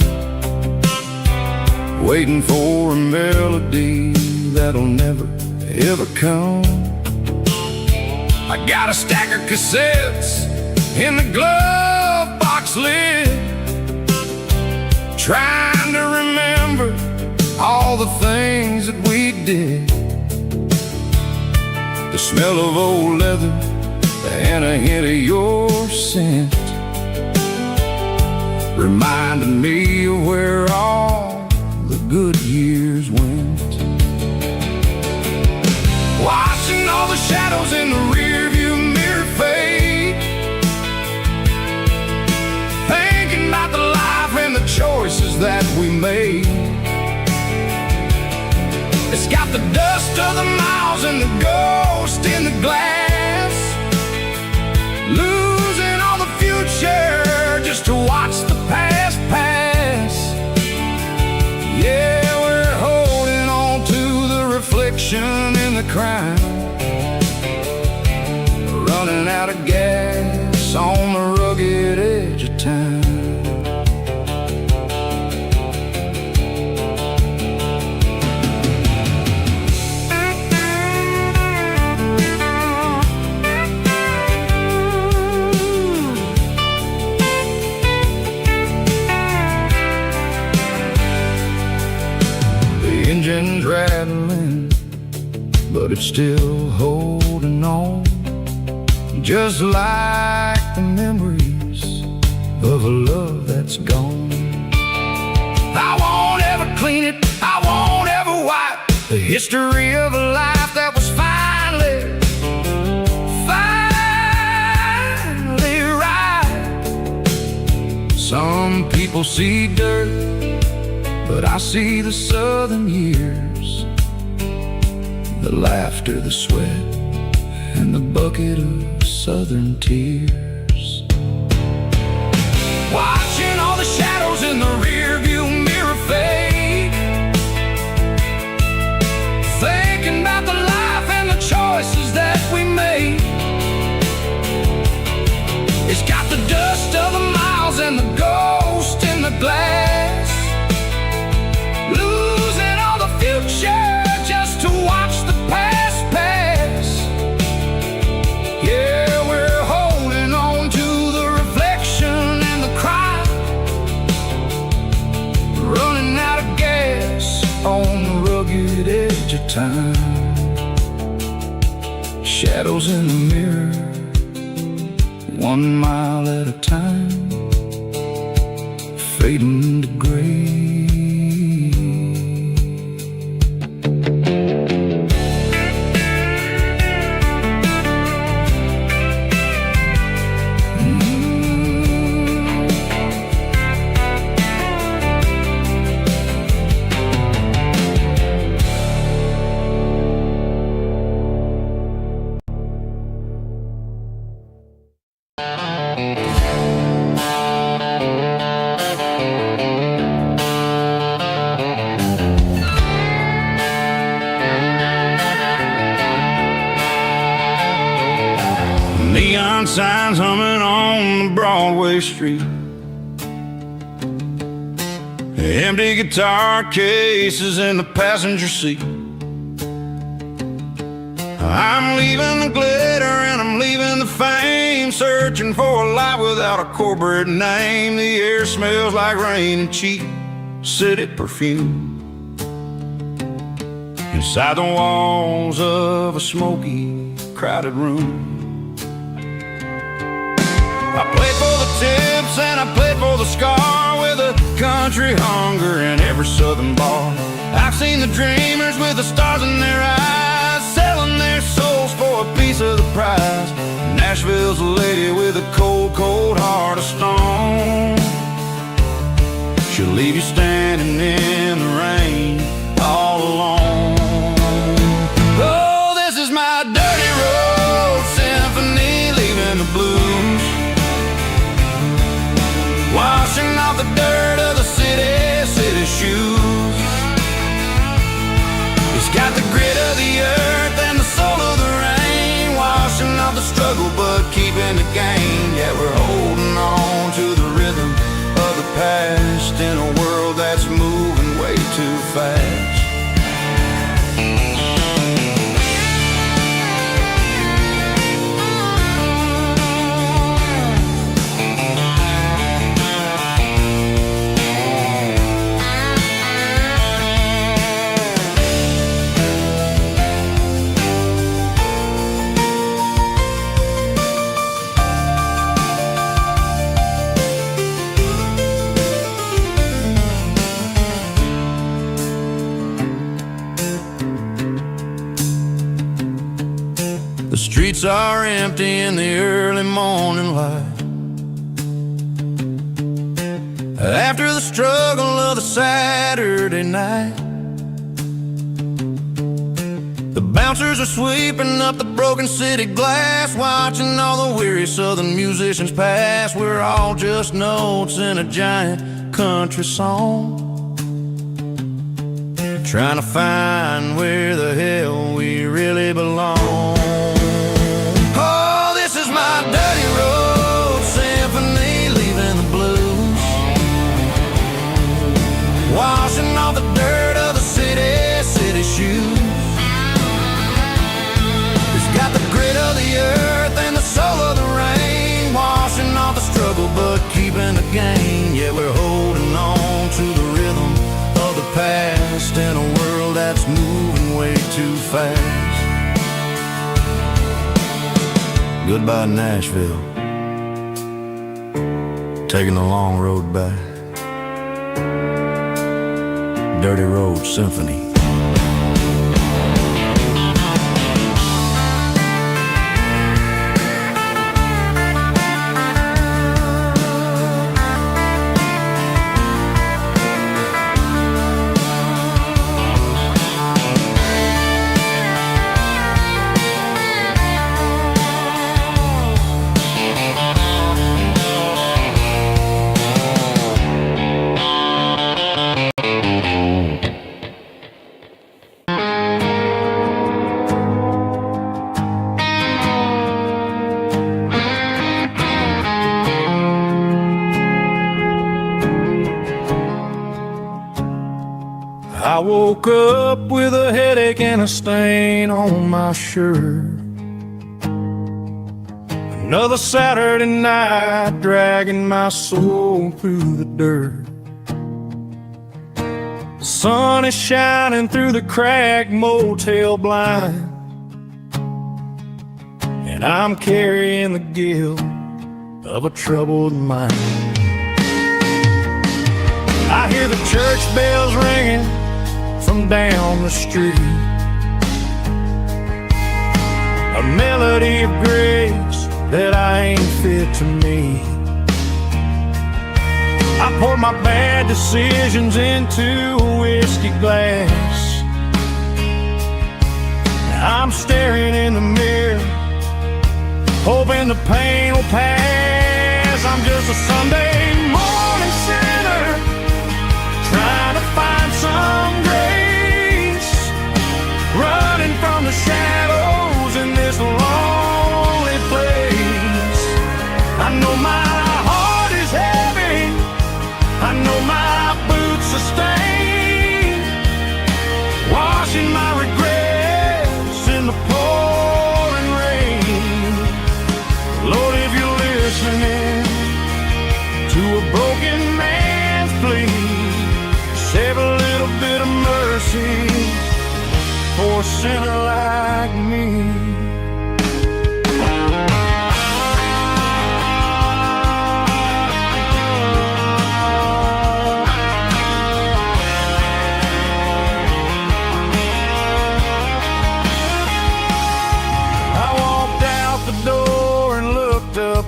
waiting for a melody that'll never ever come. I got a stack of cassettes in the glove box lid, trying to remember all the things that we did. The smell of old leather and a hint of your scent reminded me of where all the good years went. Watching all the shadows in the rearview mirror fade, thinking about the life and the choices that we made. It's got the dust of the miles and the ghost in the glass, losing all the future just to watch the past pass. Yeah, we're holding on to the reflection in the crowd, running out of gas on the rugged edge of town. The engine's rattling, but it's still holding on, just like the memories of a love that's gone. I won't ever clean it, I won't ever wipe the history of a life that was finally right. Some people see dirt, but I see the southern years, the laughter, the sweat, and the bucket of southern tears. Watching all the shadows in the rearview mirror fade, thinking about the life and the choices that we made. It's got the dust of the miles and the ghost in the glass, losing all the future just to watch the past pass. Yeah, we're holding on to the reflection in the crowd, running out of gas on the rugged edge of time. Shadows in the mirror, 1 mile at a time, fading to gray. Neon signs humming on the Broadway street, empty guitar cases in the passenger seat. I'm leaving the glitter and I'm leaving the fame, searching for a life without a corporate name. The air smells like rain and cheap city perfume inside the walls of a smoky, crowded room. I played for the tips and I played for the scar, with a country hunger in every southern bar. I've seen the dreamers with the stars in their eyes, selling their souls for a piece of the prize. Nashville's a lady with a cold, cold heart of stone. She'll leave you standing in the rain all alone. Oh, this is my dirty road symphony, leaving the blues, washing off the dirt of the city shoes. It's got the grit of the earth and the soul of the rain, washing off the struggle but keeping the gain. Yeah, we're holding on to the rhythm of the past in a world that's moving way too fast. The streets are empty in the early morning light, after the struggle of the Saturday night. The bouncers are sweeping up the broken city glass, watching all the weary southern musicians pass. We're all just notes in a giant country song, trying to find where the hell we really belong. My dirty road symphony, leaving the blues, washing off the dirt of the city shoes. It's got the grit of the earth and the soul of the rain, washing off the struggle but keeping the gain. Yeah, we're holding on to the rhythm of the past in a world that's moving way too fast. Goodbye, Nashville, taking the long road back. Dirty Road Symphony. I woke up with a headache and a stain on my shirt. Another Saturday night, dragging my soul through the dirt. The sun is shining through the cracked motel blind, and I'm carrying the guilt of a troubled mind. I hear the church bells ringing from down the street, a melody of grace that I ain't fit to meet. I pour my bad decisions into a whiskey glass. I'm staring in the mirror, hoping the pain will pass. I'm just a Sunday morning sinner trying to find some grace, running from the shadows in this lonely place. I know my heart is heavy, I know my boots are stained, washing my regrets in the pouring rain. Lord, if you're listening to a broken man's plea, save a little bit of mercy for a sinner like me.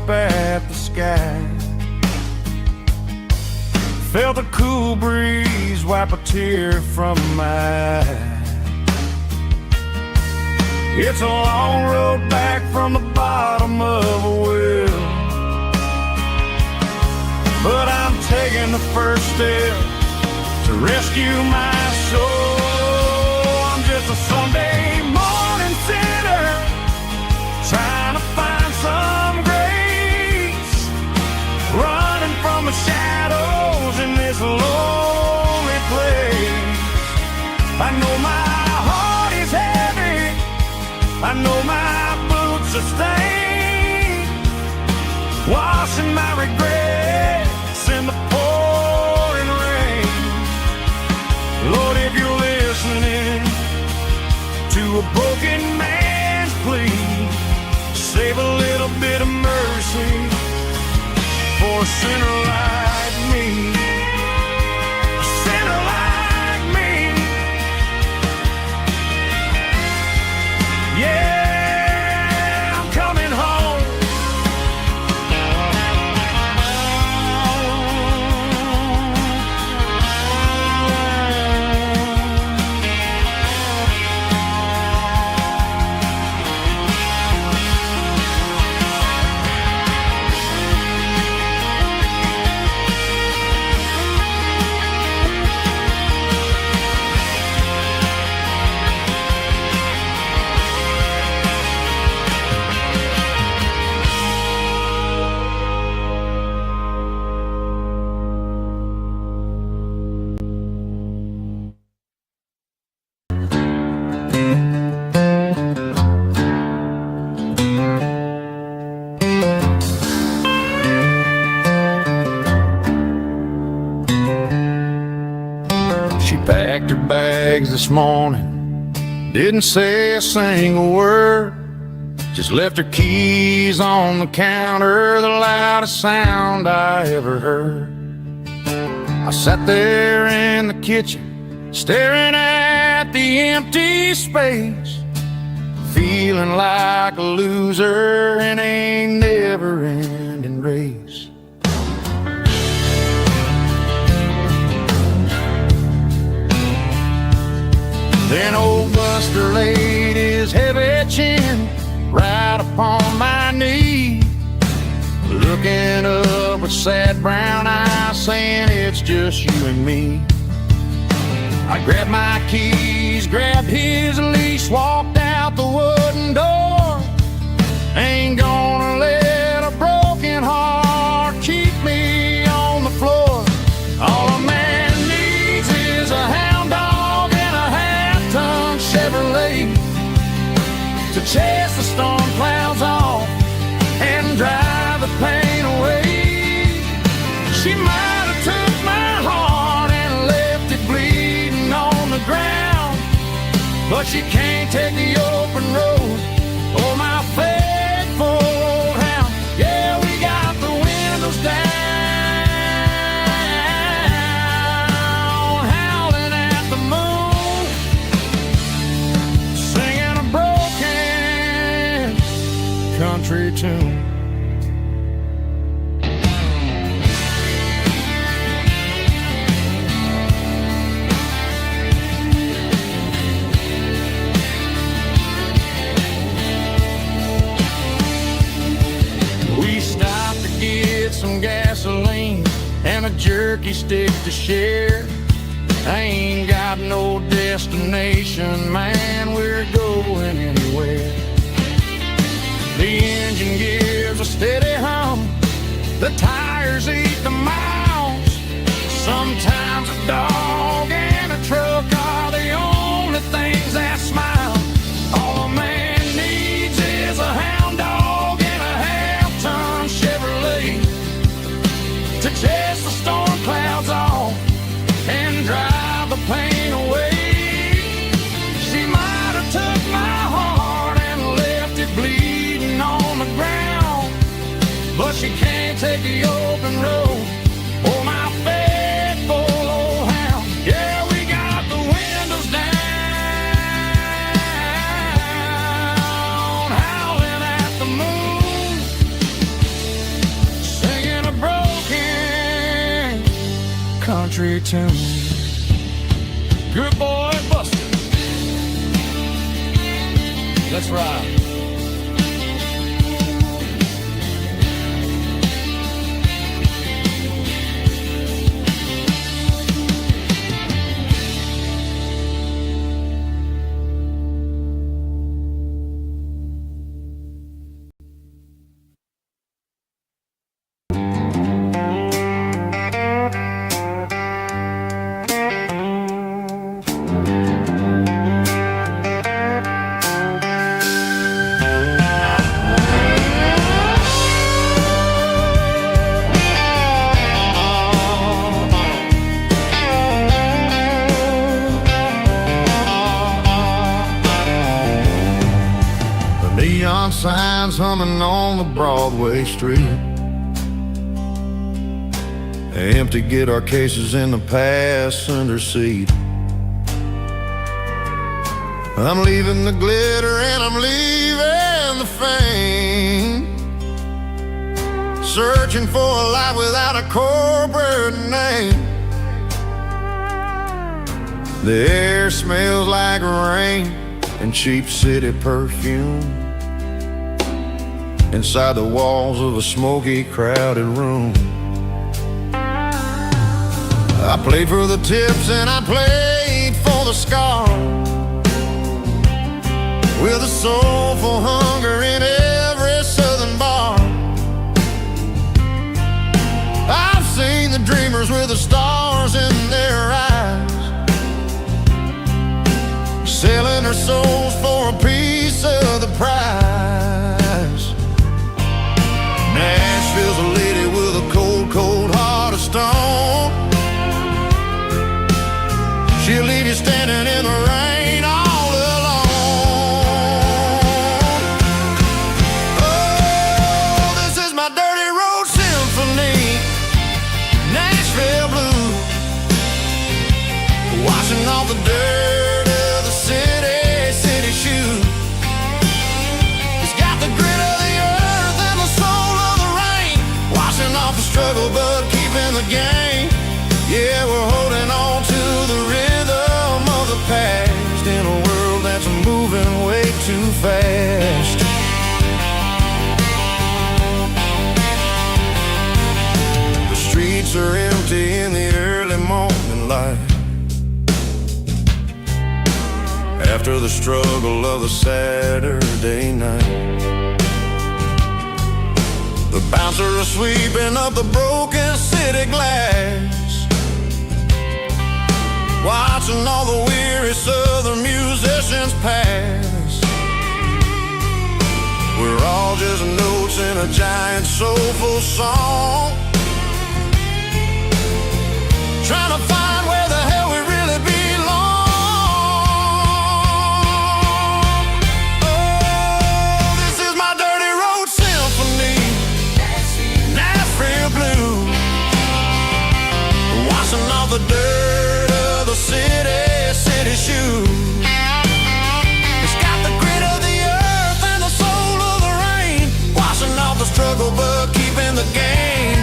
At the sky, felt a cool breeze wipe a tear from my eye. It's a long road back from the bottom of a well, but I'm taking the first step to rescue my soul. I'm just a Sunday morning sinner trying to find some grace, running from the shadows in this lonely place. I know my heart is heavy, I know my boots are stained, washing my regrets in the pouring rain. Lord, if you're listening to a broken man's plea, save a little bit of mercy for a sinner like me. A sinner like me. Yeah, I'm coming home. She packed her bags this morning, didn't say a single word, just left her keys on the counter, the loudest sound I ever heard. I sat there in the kitchen, staring at the empty space, feeling like a loser in a never-ending race. Then old Buster laid his heavy chin right upon my knee, looking up with sad brown eyes, saying it's just you and me. I grabbed my keys, grabbed his leash, walked out the wooden door. Ain't gonna let a broken heart keep me on the floor. All a man needs is a hound dog and a half-ton Chevrolet to chase the storm clouds off and drive the pain away. She might have took my heart and left it bleeding on the ground, but she can't take the open road or my faithful old hound. Yeah, we got the windows down, howling at the moon, singing a broken country tune. Some and a jerky stick to share. I ain't got no destination, man, we're going anywhere. The engine gives a steady hum, the tires eat the miles. Sometimes a dog and a truck are the only things that smile. All a man needs is a hound dog and a half-ton Chevrolet to chase the storm clouds off and drive the pain away. She might have took my heart and left it bleeding on the ground, but she can't take the open road or my faithful old hound. Yeah, we got the windows down, howling at the moon, singing a broken country tune. Good boy, Buster. Let's ride. Neon signs humming on the Broadway street. Empty guitar cases in the passenger seat. I'm leaving the glitter and I'm leaving the fame, searching for a life without a corporate name. The air smells like rain and cheap city perfume inside the walls of a smoky, crowded room. I played for the tips and I played for the scars, with a soulful hunger in every southern bar. I've seen the dreamers with the stars in their eyes, selling their souls for a piece of the prize. Nashville's a lady with a cold, cold heart of stone. She'll leave you standing in the rain all alone. Oh, this is my dirty road symphony, Nashville blues, washing off the dirt of the city shoes. It's got the grit of the earth and the soul of the rain, washing off the struggle but keeping the game. Yeah, we're holding on to the rhythm of the past in a world that's moving way too fast. The streets are empty in the early morning light, after the struggle of the Saturday night. The bouncers are sweeping up the broken city glass, watching all the weary southern musicians pass. We're all just notes in a giant soulful song, trying to find where the hell we really belong. Oh, this is my dirty road symphony, Nashville blues, washing off the dirt of the city shoes. It's got the grit of the earth and the soul of the rain, washing off the struggle but keeping the game.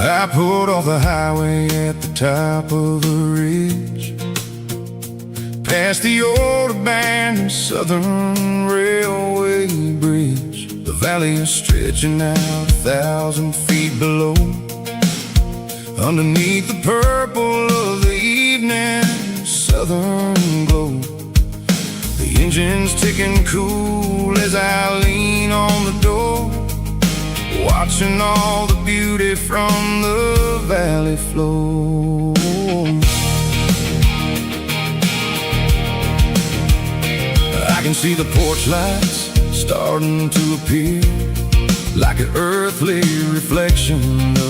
I pulled off the highway at the top of the ridge, past the old abandoned Southern Railway bridge. The valley is stretching out 1,000 feet below, underneath the purple of the evening southern glow. The engine's ticking cool as I lean on the door, watching all the beauty from the valley flow. I can see the porch lights starting to appear, like an earthly reflection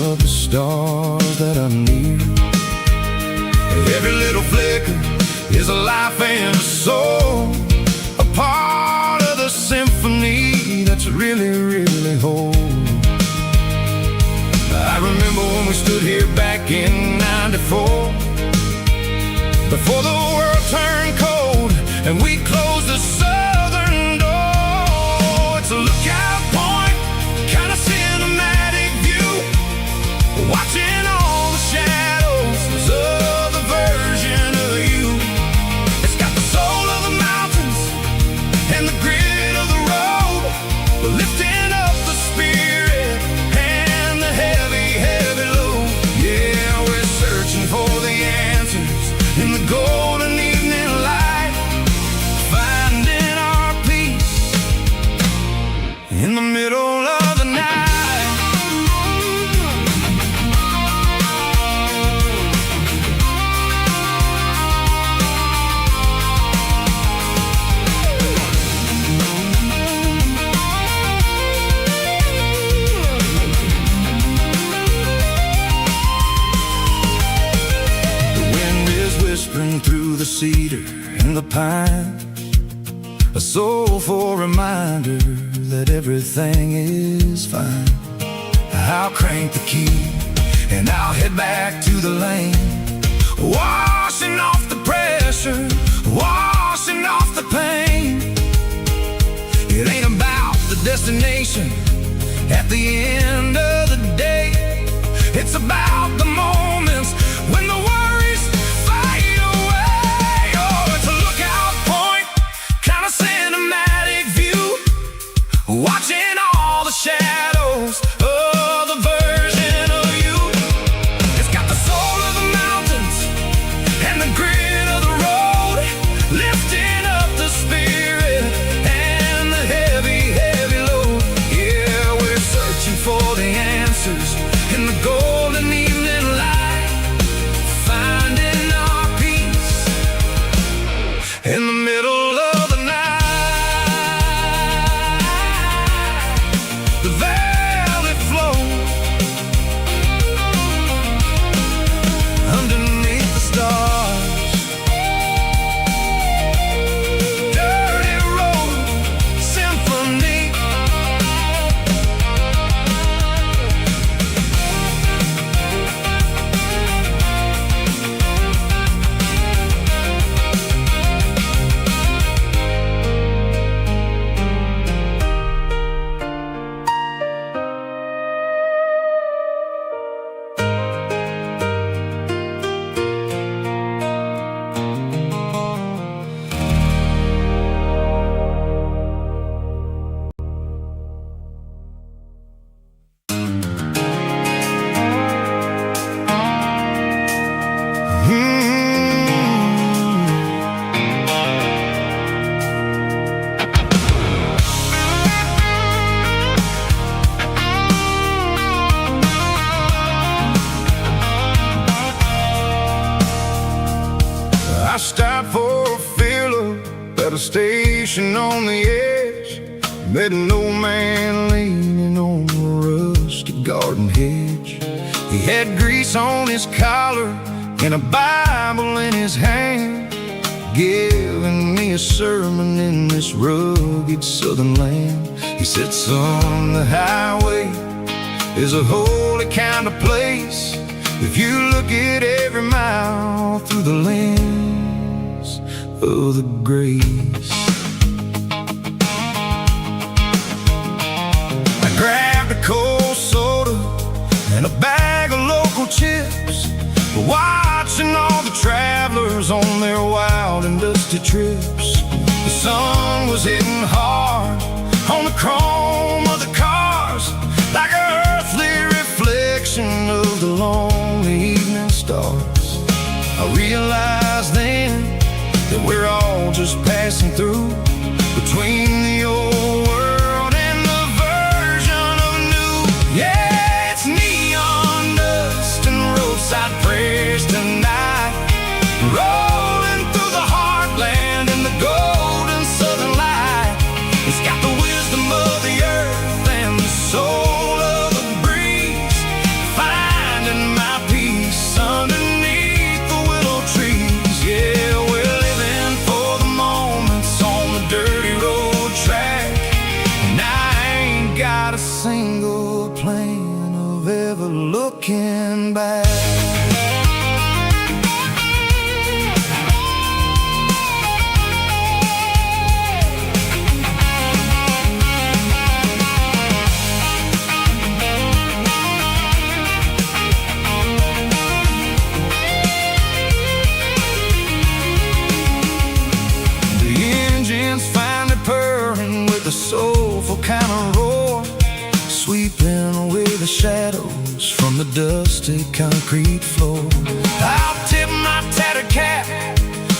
of the stars that are near. Every little flicker is a life and a soul, a part of the symphony that's really, really whole. I remember when we stood here back in '94, before the world turned cold and we closed the southern door. It's a lookout point, kind of cinematic view, watching all the shadows of the version of you. It's got the soul of the mountains and the grit of the road, lifting up the spirit and the heavy, heavy load. Yeah, we're searching for the answers in the golden evening light, finding our peace in the middle of the night. Whispering through the cedar and the pine, a soulful reminder that everything is fine. I'll crank the key and I'll head back to the lane, washing off the pressure, washing off the pain. It ain't about the destination at the end of the day, it's about the moments when the worries fade away. Oh, it's a lookout point, kind of cinematic view, watching all the shadows of the version of you. It's got the soul of the mountains and the grit of the road, lifting up the spirit and the heavy, heavy load. Yeah, we're searching for the answers in the golden evening light, finding our peace in the middle of the night. The valley flows underneath the stars, dirty road symphony. I stopped for a fill-up at a station on the edge, met an old man leaning on a rusty garden hedge. He had grease on his collar and a Bible in his hand, giving me a sermon in this rugged southern land. He said, son, the highway is a holy kind of place if you look at every mile through the lens. days of the grace. I grabbed a cold soda and a bag of local chips, watching all the travelers on their wild and dusty trips. The sun was hitting hard on the chrome of the cars, like an earthly reflection of the lonely evening stars. I realized then that we're all just passing through, between the old world and the version of new. Yeah, it's neon dust and roadside prayers tonight, rolling through the heartland in the golden southern light. It's got the wisdom of the earth and the soul of the breeze, finding my peace underneath the willow trees. Yeah, we're living for the moments on the dirty road track, and I ain't got a single plan of ever looking back. Finally purring with a soulful kind of roar, sweeping away the shadows from the dusty concrete floor. I'll tip my tattered cap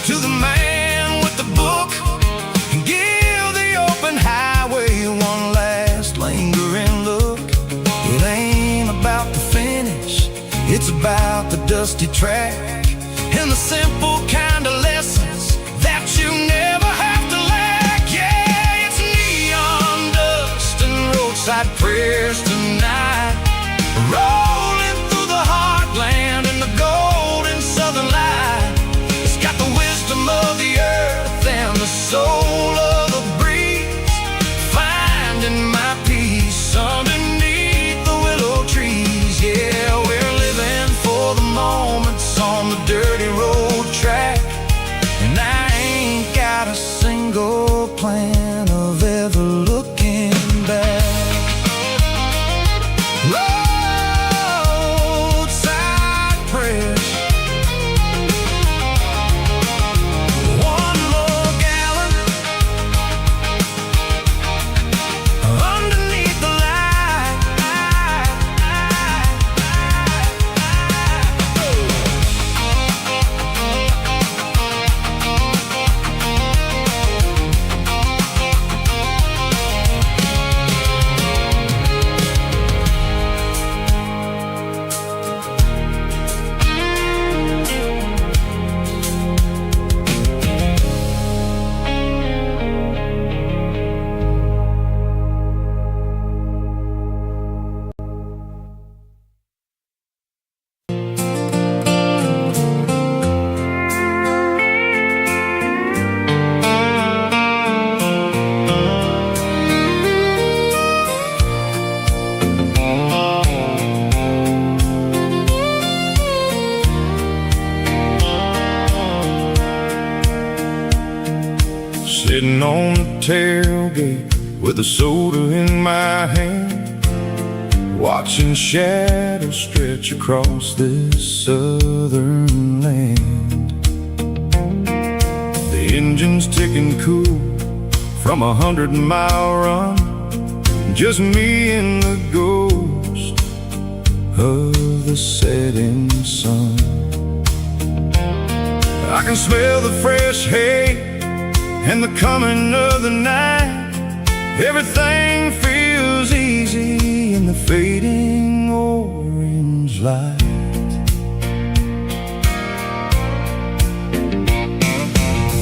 to the man with the book and give the open highway one last lingering look. It ain't about the finish, it's about the dusty track and the simple kind of lessons that you never have to lack. Yeah, it's neon dust and roadside prayers tonight, rolling through the heartland in the golden southern light. It's got the wisdom of the earth and the soul of the breeze, finding my peace underneath the willow trees. Yeah, we're living for the moments on the dirty road track, and I ain't got a single plan of ever looking back. Roadside prayers, one more gallon underneath the light. Sitting on the tailgate with a soda in my hand, watching shadows stretch across this southern land. The engine's ticking cool from 100-mile run, just me and the ghost of the setting sun. I can smell the fresh hay and the coming of the night. Everything feels easy in the fading orange light.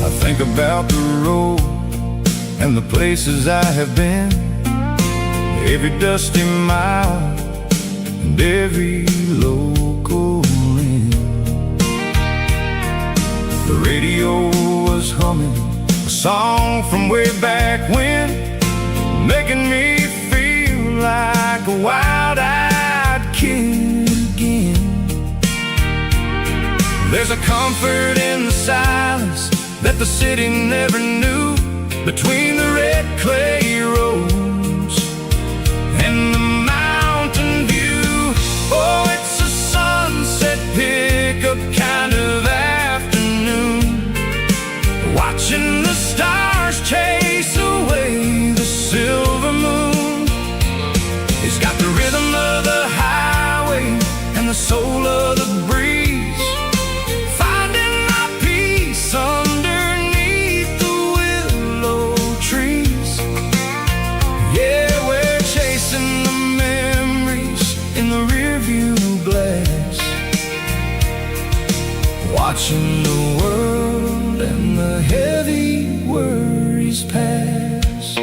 I think about the road and the places I have been, every dusty mile and every local inn. The radio was humming a song from way back when, making me feel like a wild-eyed kid again. There's a comfort in the silence the city never knew. Between the red clay roads and the mountain view. Oh, it's a sunset pickup kind of afternoon, watching the stars chase away the silver moon. It's got the rhythm of the highway and the soul of the breeze, finding my peace underneath the willow trees. Yeah, we're chasing the memories in the rearview glass, watching the world and the heavy worries pass.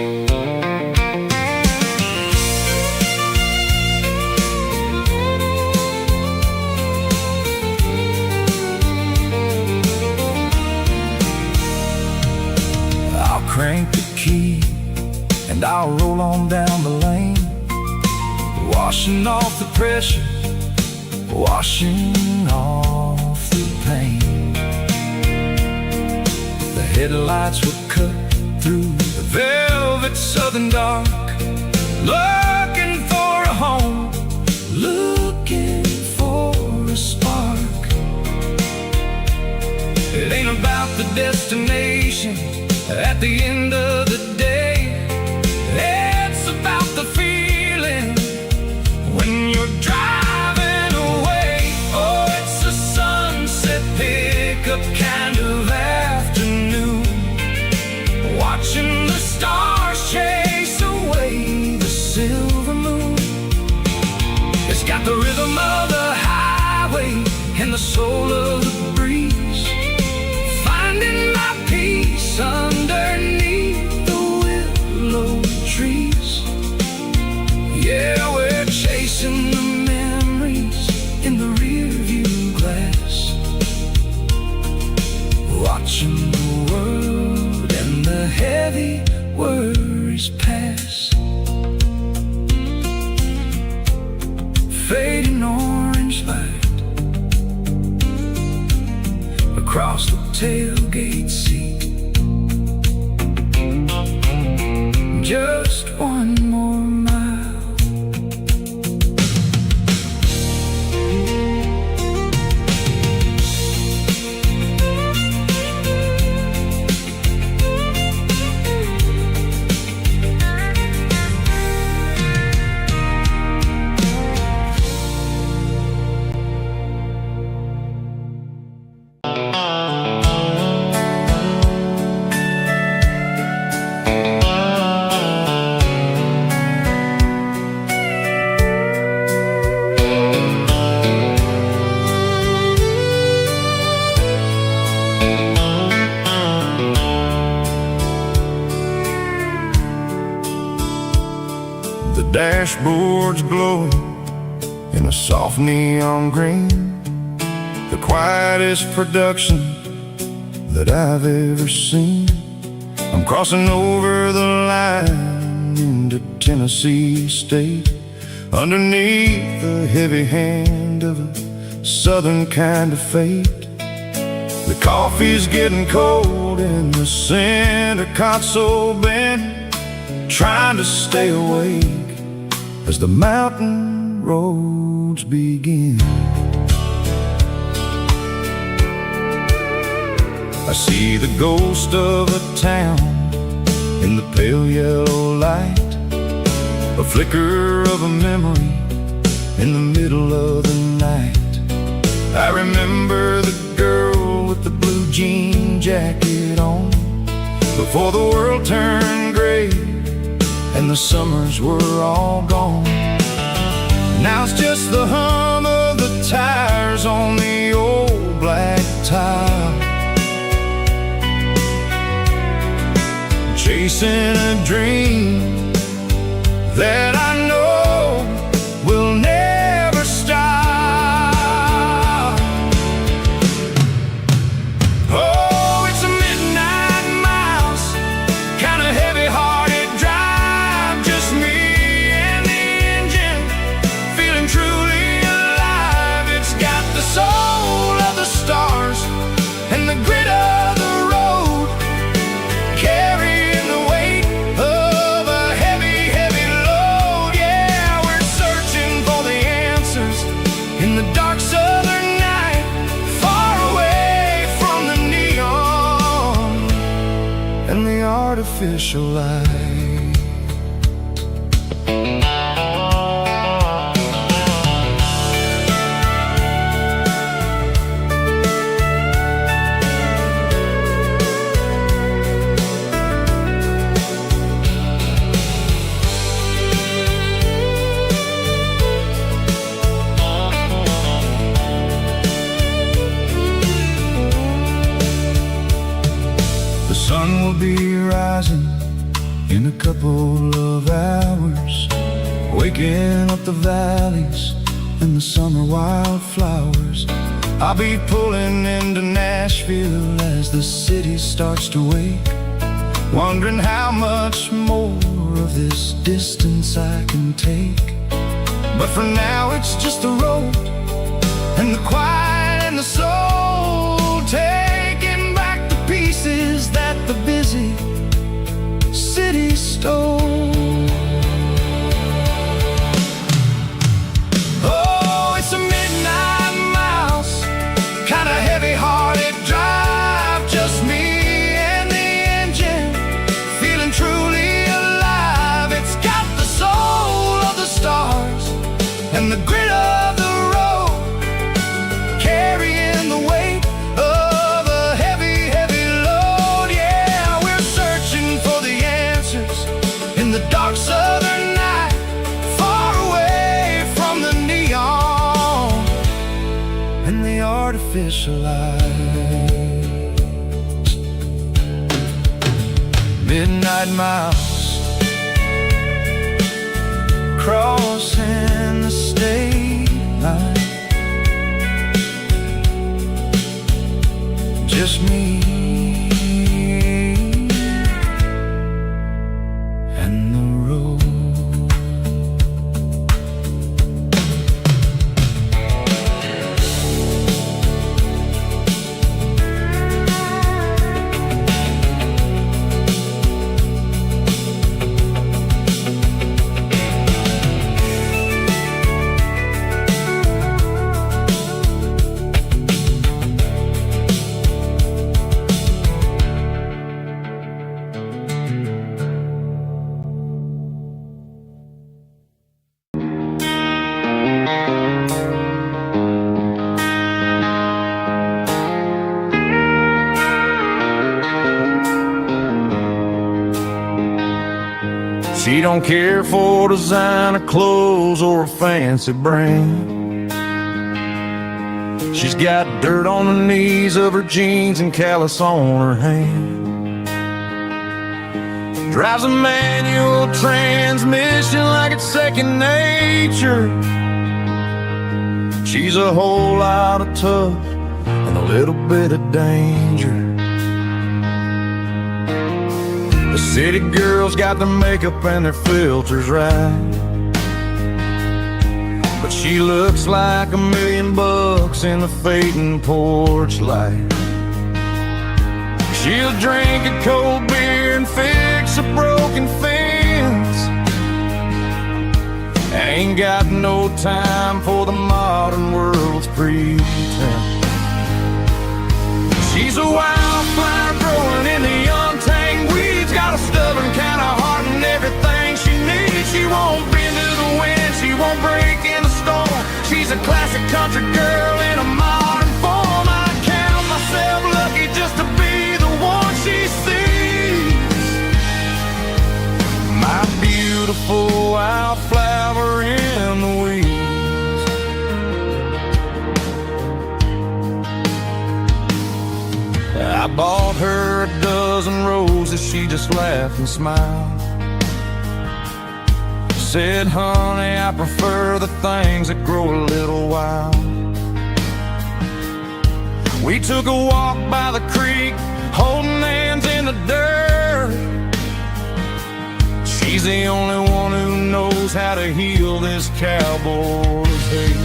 I'll crank the key and I'll roll on down the lane, washing off the pressure, washing off the pain. The headlights will cut through the velvet southern dark, looking for a home, looking for a spark. It ain't about the destination at the end of the day, it's about the feeling when you're driving away. Oh, it's a sunset pickup kind of afternoon, watching the stars chase away the silver moon. It's got the rhythm of the highway and the soul of the breeze, finding my peace underneath the willow trees. Yeah, we're chasing the memories in the rearview glass, watching the world and the heavy worries pass. Fading orange light across the tailgate seat, just one more mile. The dashboard's glowing in a soft neon green, the quietest production that I've ever seen. I'm crossing over the line into Tennessee State, underneath the heavy hand of a southern kind of fate. The coffee's getting cold in the center console bin, trying to stay awake as the mountain roads begin. I see the ghost of a town in the pale yellow light, a flicker of a memory in the middle of the night. I remember the girl with the blue jean jacket on, before the world turned gray and the summers were all gone. Now it's just the hum of the tires on the old black tile, chasing a dream that I know will never stop. Oh, it's a midnight miles, kind of heavy-hearted drive, just me and the engine, feeling truly alive. It's got the soul of the stars and the grit of the road, artificial light. The sun will be rising in a couple of hours, waking up the valleys and the summer wildflowers. I'll be pulling into Nashville as the city starts to wake, wondering how much more of this distance I can take. But for now it's just the road and the quiet and the soul, taking back the pieces that the busy city stole. Oh, it's a midnight mouse, kinda heavy-hearted drive, just me and the engine, feeling truly alive. It's got the soul of the stars and the grit of the road, carrying the weight of a heavy, heavy load. Yeah, we're searching for the answers in the dark southern night, far away from the neon and the artificial lights. Midnight mouse, crossing the state line, just me and the road. She don't care for designer clothes or a fancy brand. She's got dirt on the knees of her jeans and callus on her hand. Drives a manual transmission like it's second nature. She's a whole lot of tough and a little bit of danger. The city girls got their makeup and their filters right, but she looks like $1,000,000 in the fading porch light. She'll drink a cold beer and fix a broken fence, ain't got no time for the modern world's pretense. She's a wildflower growing in the untamed weeds, got a stubborn kind of heart and everything she needs. She won't bend to the wind, she won't break in the storm. She's a classic country girl in a modern form. I count myself lucky just to be the one she sees. My beautiful wildflower in the weeds. I bought her a dozen roses, she just laughed and smiled. Said, honey, I prefer the things that grow a little wild. We took a walk by the creek, holding hands in the dirt. She's the only one who knows how to heal this cowboy's hate.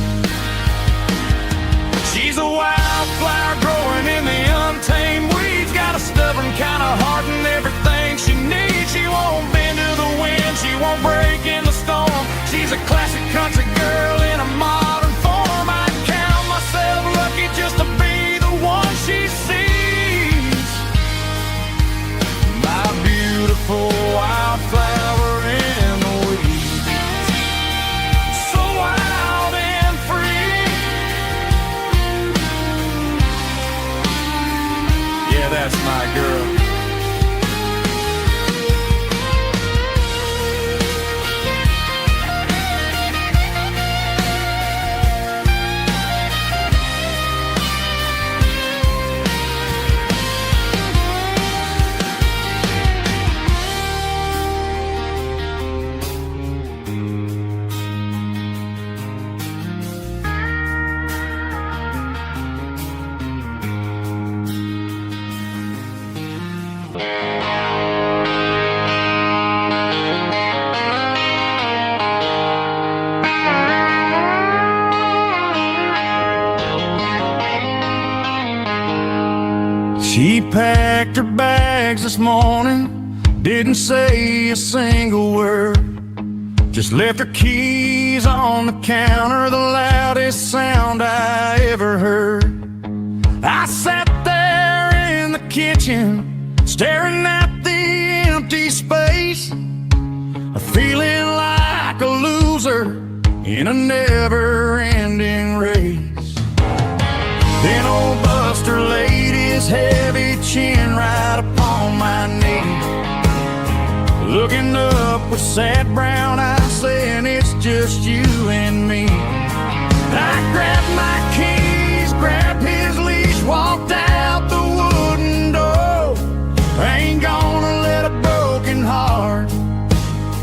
She's a wildflower growing in the untamed weeds, got a stubborn kind of heart and everything she needs. She won't bend to the wind, she won't break in the storm. She's a classic country girl in a modern form. I count myself lucky just to be the one she sees. My beautiful her bags this morning, didn't say a single word. Just left her keys on the counter, the loudest sound I ever heard. I sat there in the kitchen, staring at the empty space, feeling like a loser in a never-ending race. Then old Buster laid his heavy chin right upon my knee, looking up with sad brown eyes, saying it's just you and me. I grabbed my keys, grabbed his leash, walked out the wooden door. I ain't gonna let a broken heart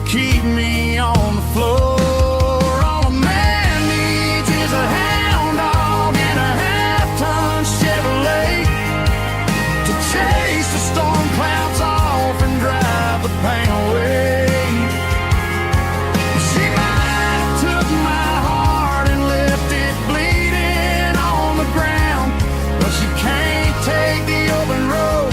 keep me on the floor. All a man needs is a hound dog and a half-ton Chevrolet to chase the storm clouds off and drive the pain away. She might have took my heart and left it bleeding on the ground, but she can't take the open road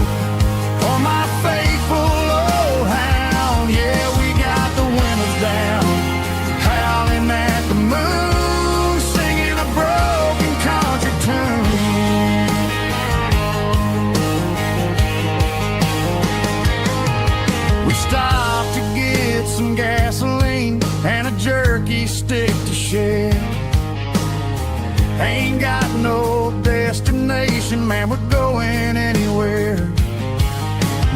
for my faithful old hound. Yeah, we got the windows down, howling at the moon, singing a broken country tune. We stopped to get some gasoline and a jerky stick to share. Ain't got no destination, man, we're going anywhere.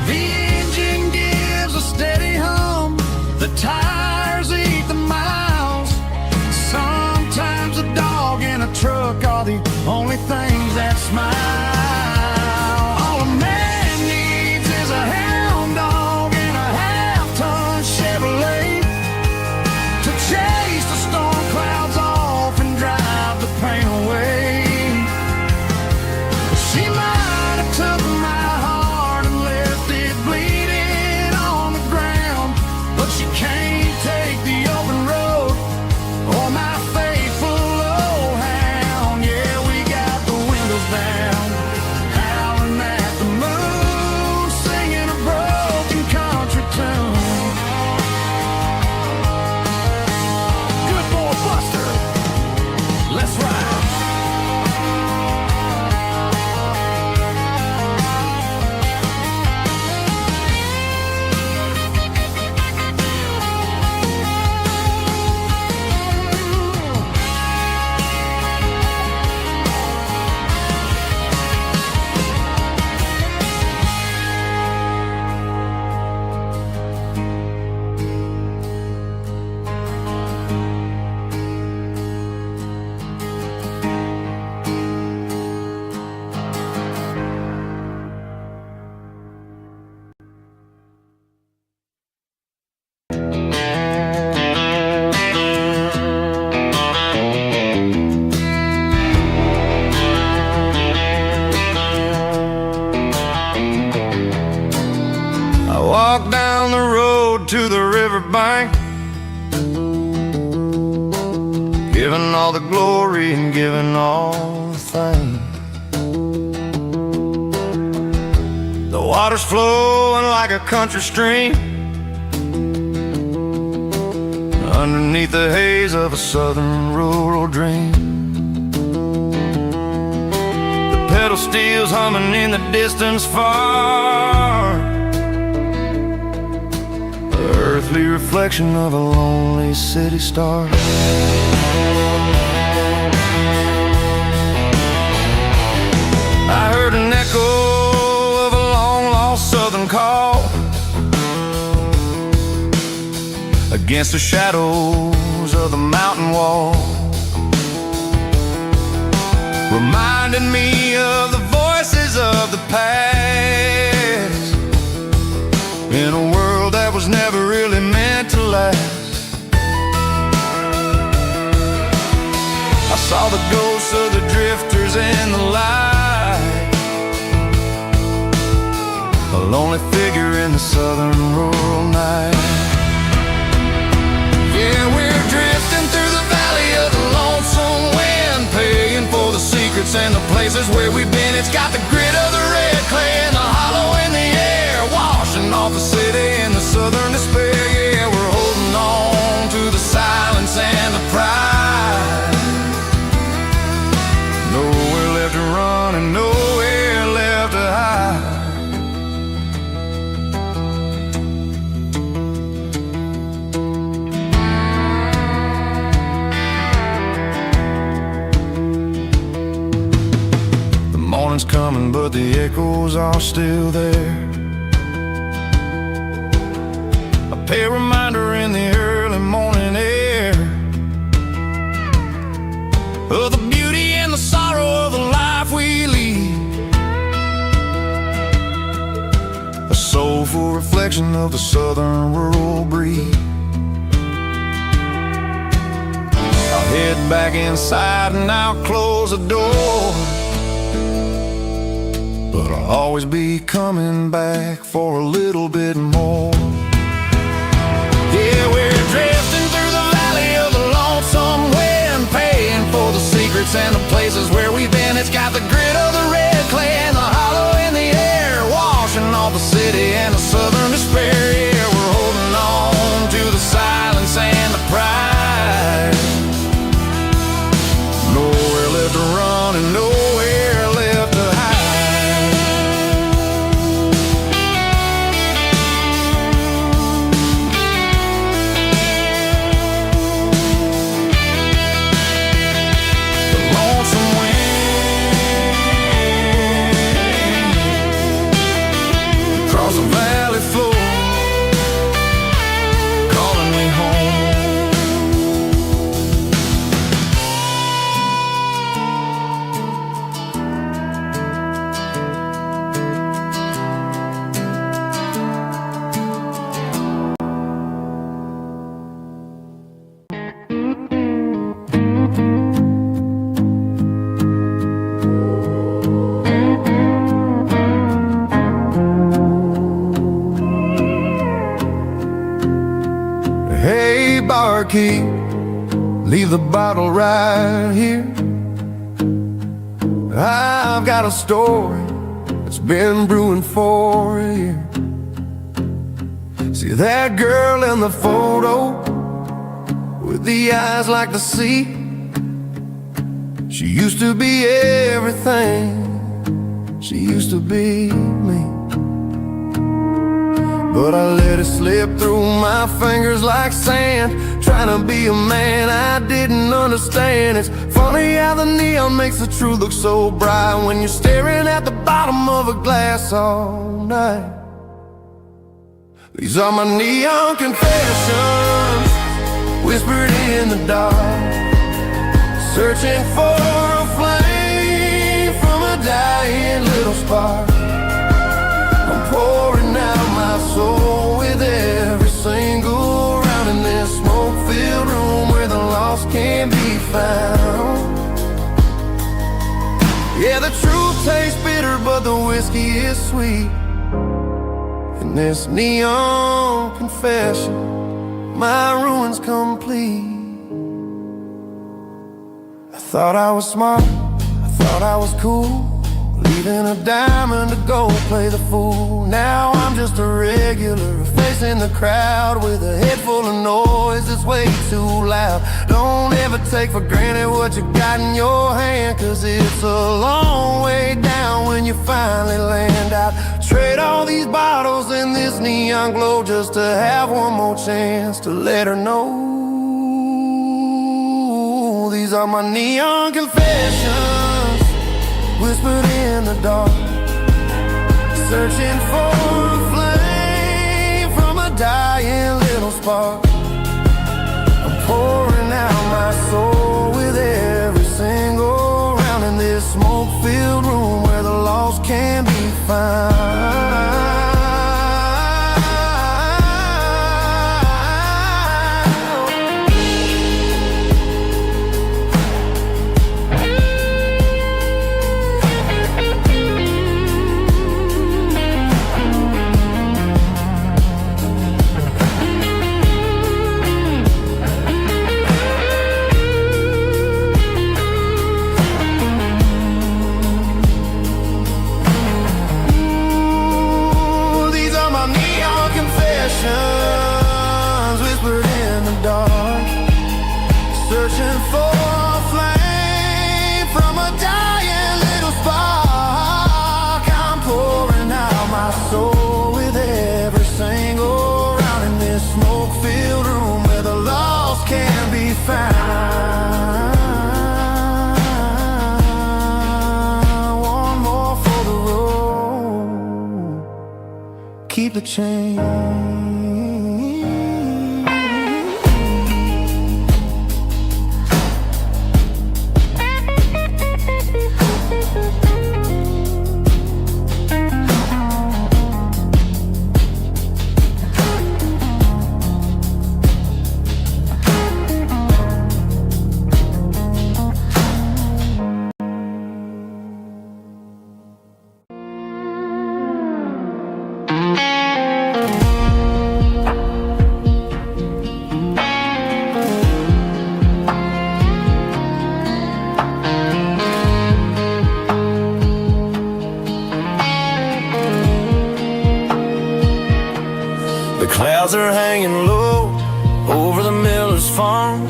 The engine gives a steady hum, the tires eat the miles. Sometimes a dog and a truck are the only things that smile. All a man needs is a hound dog and a half-ton Chevrolet to chase the storm clouds off and drive the pain away. She might have took my heart and left it bleeding on the ground, but she can't take the open road or my faithful old hound. Yeah, we got the windows down, howling at the moon, singing a broken country tune. Good boy Buster, let's ride. I walked down the road to the riverbank, giving all the glory and giving all the thanks. The water's flowing like a country stream underneath the haze of a southern rural dream. The pedal steel's humming in the distance far, the earthly reflection of a lonely city star. I heard an echo of a long-lost southern call against the shadows of the mountain wall, reminding me of the voices of the past in a world that was never really meant to last. I saw the ghosts of the drifters in the light, a lonely figure in the southern rural night. Yeah, we're drifting through the valley of the lonesome wind, paying for the secrets and the places where we've been. It's got the grit of the red clay and the hollow in the but the echoes are still there. A pale reminder in the early morning air of the beauty and the sorrow of the life we lead. A soulful reflection of the southern rural breed. I'll head back inside and I'll close the door, but I'll always be coming back for a little bit more. Yeah, we're drifting through the valley of the lonesome wind, paying for the secrets and the places where we've been. It's got the grit of the red clay and the hollow in the air, washing off the city and the southern despair. Yeah, we're holding on to the silence and the pride. Nowhere left to run and nowhere left to hide. The lonesome wind across the valley floor, calling me home. Hey, barkeep, leave the bottle right here. I've got a story that's been brewing for a year. See that girl in the photo with the eyes like the sea? She used to be everything, she used to be me. But I let it slip through my fingers like sand, trying to be a man I didn't understand. It's funny how the neon makes the truth look so bright when you're staring at the bottom of a glass all night. These are my neon confessions, whispered in the dark, searching for a flame from a dying little spark. I'm pouring out my soul with every single round in this smoke-filled room where the lost can't be found. Yeah, the truth tastes bitter, but the whiskey is sweet. In this neon confession, my ruin's complete. I thought I was smart, I thought I was cool, leaving a diamond to go play the fool. Now I'm just a regular facing the crowd with a head full of noise that's way too loud. Don't ever take for granted what you got in your hand, 'cause it's a long way down when you finally land out. Trade all these bottles and this neon glow just to have one more chance to let her know. These are my neon confessions, whispered in the dark, searching for a flame from a dying little spark. I'm pouring out my soul with every single round in this smoke-filled room where the lost can be found. keep the change. Clouds are hanging low over the miller's farm,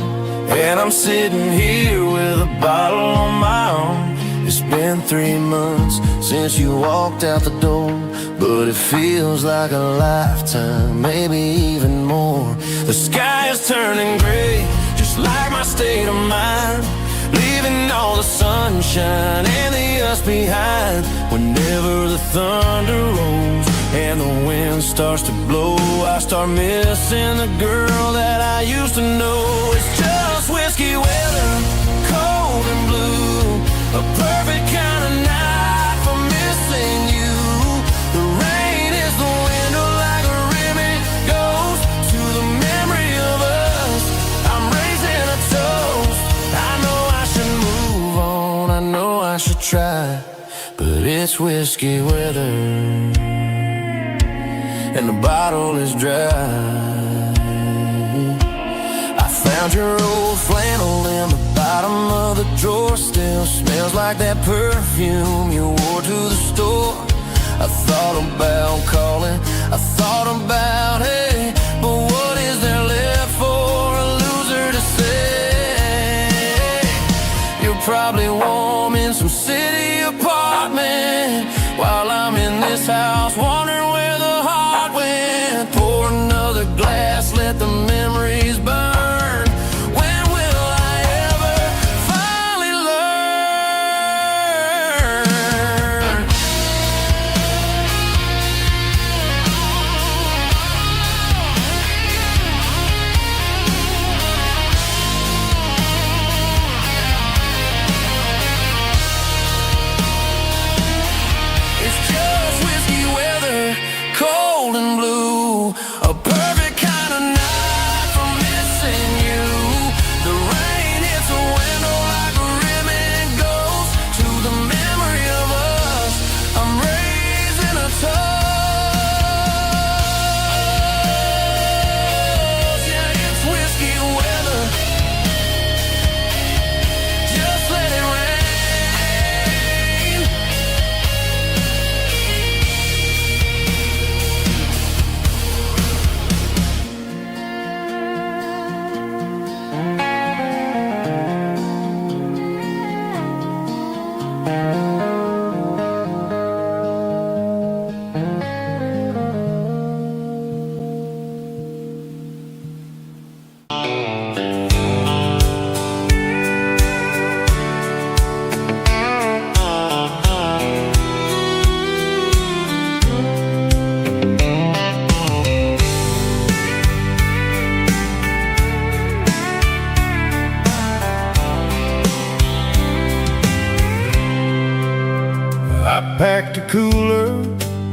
and I'm sitting here with a bottle on my arm. It's been 3 months since you walked out the door, but it feels like a lifetime, maybe even more. The sky is turning gray, just like my state of mind, leaving all the sunshine and the us behind. Whenever the thunder rolls and the wind starts to blow, I start missing the girl that I used to know. It's just whiskey weather, cold and blue, a perfect kind of night for missing you. The rain is the window like a ribbon goes to the memory of us. I'm raising a toast. I know I should move on, I know I should try, but it's whiskey weather and the bottle is dry. I found your old flannel in the bottom of the drawer, still smells like that perfume you wore to the store. I thought about calling, I thought about, hey, but what is there left for a loser to say? You're probably warm in some city apartment, while I'm in this house wondering where the heart went. Pour another glass, let the memories burn. When will I ever finally learn? It's just whiskey weather, cold and blue, a perfect kind of night for missing you. The rain hits a window like a ribbon goes to the memory of us. I'm raising a toast. Yeah, it's whiskey weather, just let it rain. I packed a cooler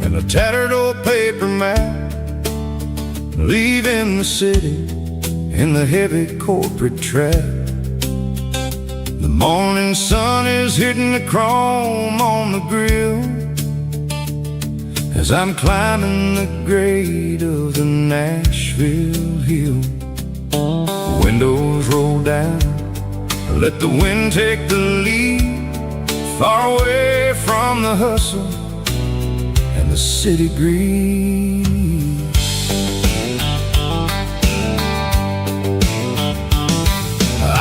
and a tattered old paper map, leaving the city in the heavy corporate trap. The morning sun is hitting the chrome on the grill as I'm climbing the grade of the Nashville hill. Windows roll down, let the wind take the lead, far away from the hustle and the city breeze.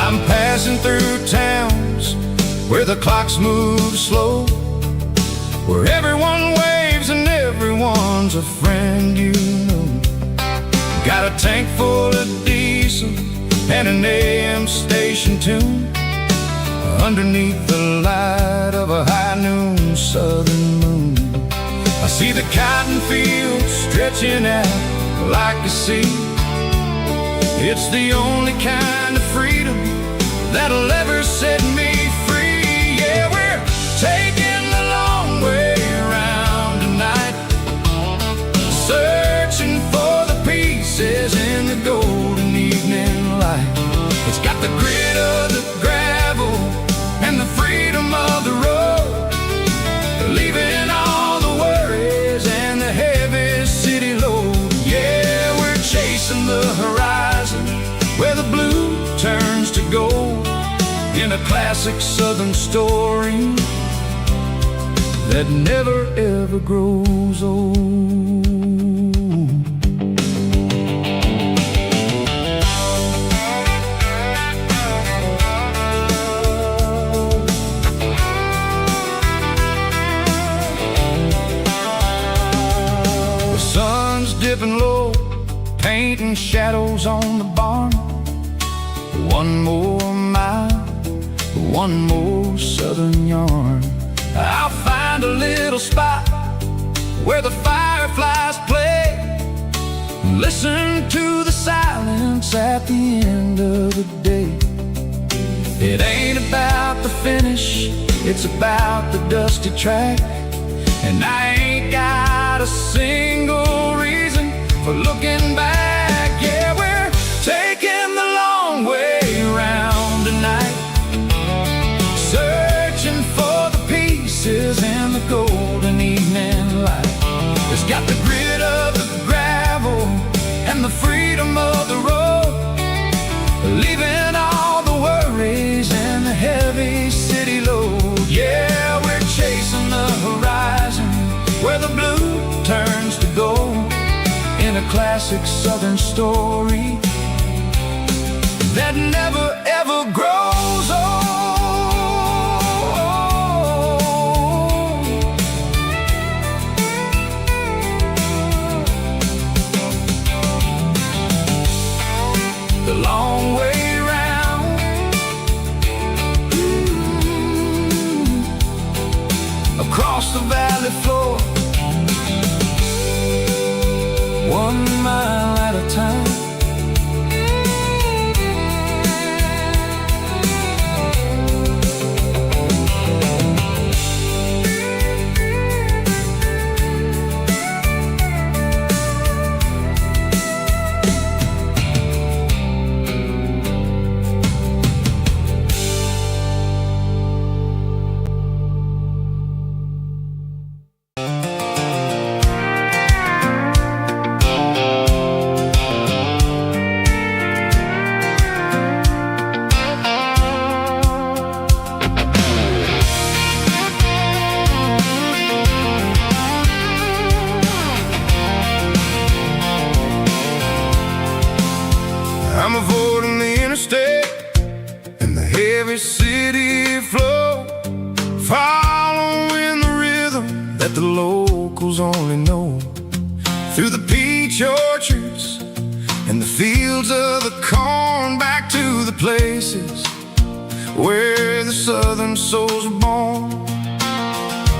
I'm passing through towns where the clocks move slow, where everyone waves and everyone's a friend you know. Got a tank full of diesel and an AM station tune underneath the light of a high noon southern moon. I see the cotton fields stretching out like a sea. It's the only kind of freedom that'll ever set me free. Yeah, we're taking the long way around tonight, searching for the pieces in the golden evening light. It's got the grit of the gravel and the freedom of the road, leaving all the worries and the heavy city load. Yeah, we're chasing the horizon where the blue turns to gold, in a classic southern story that never ever grows old. The sun's dipping low, painting shadows on the barn. One more mile, one more southern yarn. I'll find a little spot where the fireflies play, listen to the silence at the end of the day. It ain't about the finish, it's about the dusty track. And I ain't got a single reason for looking back. Yeah, we're taking the long way around tonight, searching for the pieces in the golden evening light. It's got the grit of the gravel and the freedom of the road, leaving all the worries and the heavy city load. Yeah, we're chasing the horizon where the blue turns to gold, in a classic southern story that never ever grows old. The long way round, across the valley floor, 1 mile at a time. I'm avoiding the interstate and the heavy city flow, following the rhythm that the locals only know, through the peach orchards and the fields of the corn, back to the places where the southern souls are born.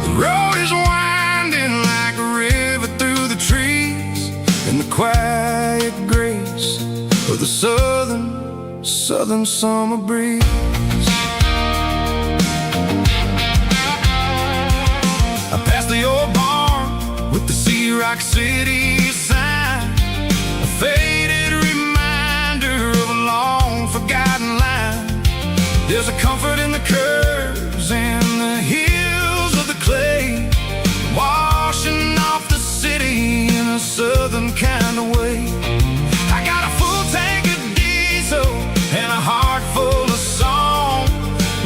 The road is winding like a river through the trees, and the quiet grace of the southern summer breeze. I passed the old barn with the Sea Rock City sign, a faded reminder of a long forgotten line. There's a comfort in the curves and the hills of the clay, washing off the city in a southern kind of way. I got a full tank of diesel and a heart full of song,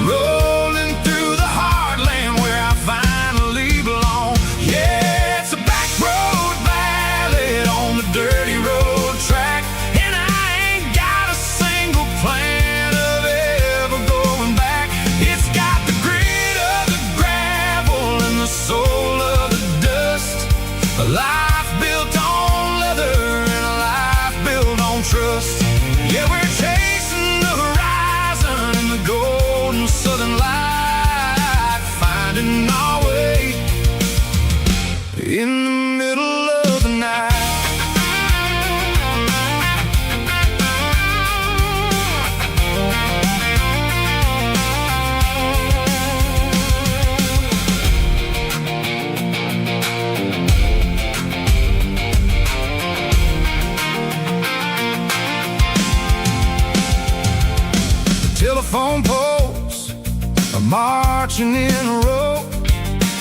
rolling through the heartland where I finally belong. Yeah, it's a back road ballad on the dirty road track, and I ain't got a single plan of ever going back. It's got the grit of the gravel and the soul of the dust, a life built on leather and a life telephone poles are marching in a row,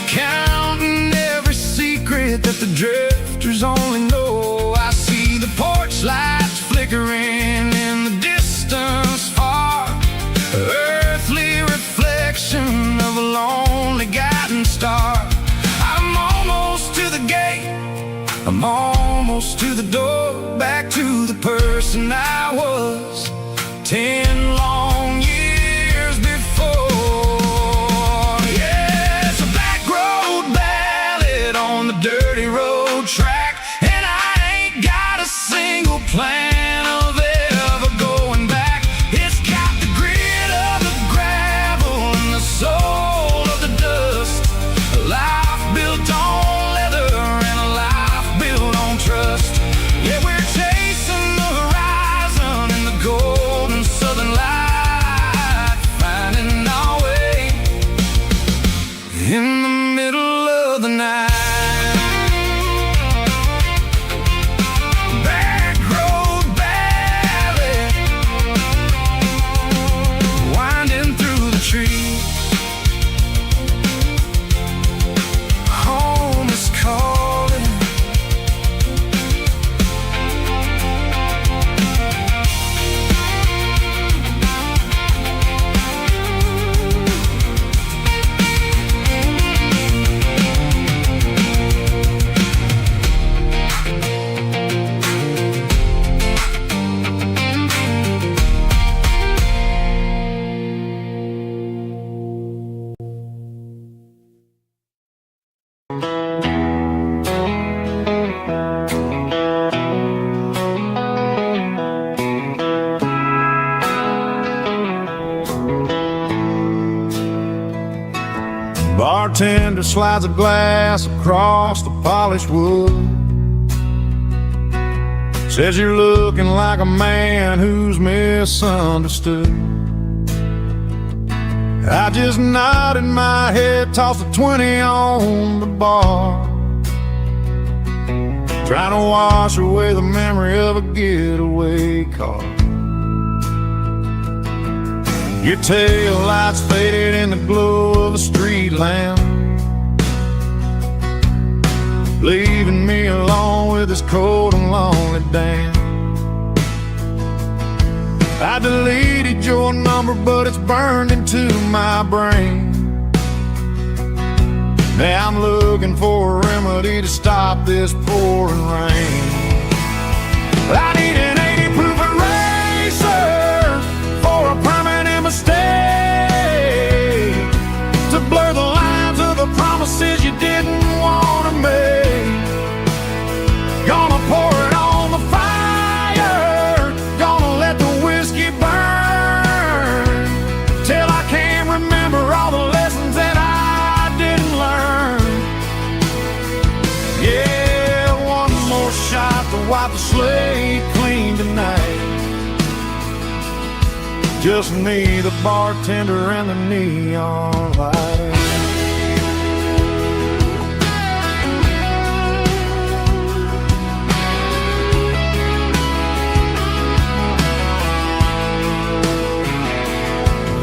counting every secret that the drifters only know. I see the porch lights flickering in the distance far, earthly reflection of a lonely guiding star. I'm almost to the gate, I'm almost to the door, back to the person I was 10 long years before. Yeah, it's a back road ballad on the dirty road track, and I ain't got a single plan of ever going back. It's got the grit of the gravel and the soul of the dust, a life built on leather and a life built on trust. Yeah, we're chasing the horizon in the golden southern light, finding our way in the middle of the night. Back road ballad, winding through the trees. Home is calling. Bartender slides a glass across the polished wood, says you're looking like a man who's misunderstood. I just nodded my head, tossed a 20 on the bar, trying to wash away the memory of a getaway car. Your tail lights faded in the glow of a street lamp, leaving me alone with this cold and lonely damn. I deleted your number, but it's burned into my brain. Now I'm looking for a remedy to stop this pouring rain. I need an 80 proof eraser for a permanent mistake, to blur the lines of the promises you didn't want to make. Gonna pour it on the fire, gonna let the whiskey burn, till I can't remember all the lessons that I didn't learn. Yeah, one more shot to wipe the slate clean tonight. Just me, the bartender, and the neon light.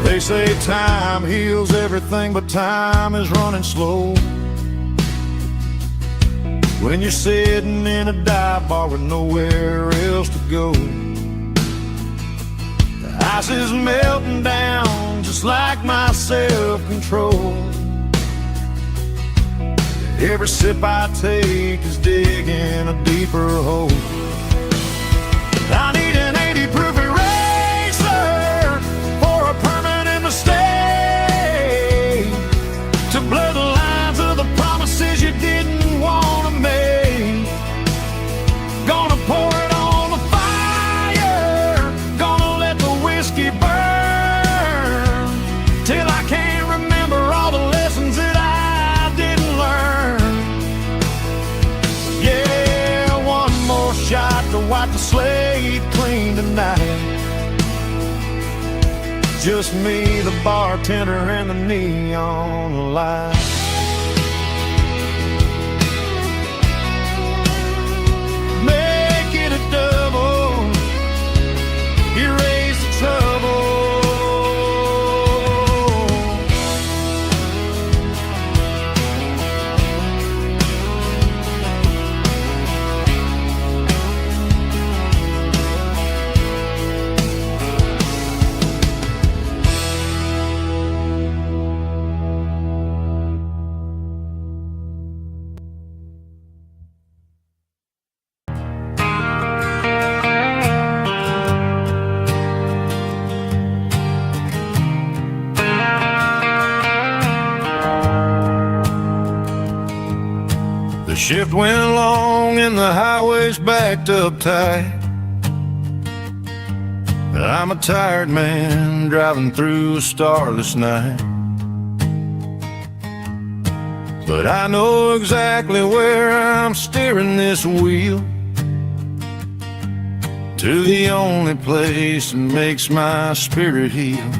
They say time heals everything, but time is running slow when you're sitting in a dive bar with nowhere else to go. The ice is melting down just like my self-control. Every sip I take is digging a deeper hole. I need an 80 proof eraser for a permanent mistake, to blur the lines of the promises you didn't want to make. Gonna pour it on the fire, gonna let the whiskey burn, till I can't remember all the lessons that I didn't learn. Yeah, one more shot to wipe the slate clean tonight. Just me, the bartender, and the neon light. Make it a double, erase the trouble. shift went long and the highway's backed up tight. I'm a tired man driving through a starless night, but I know exactly where I'm steering this wheel, to the only place that makes my spirit heal.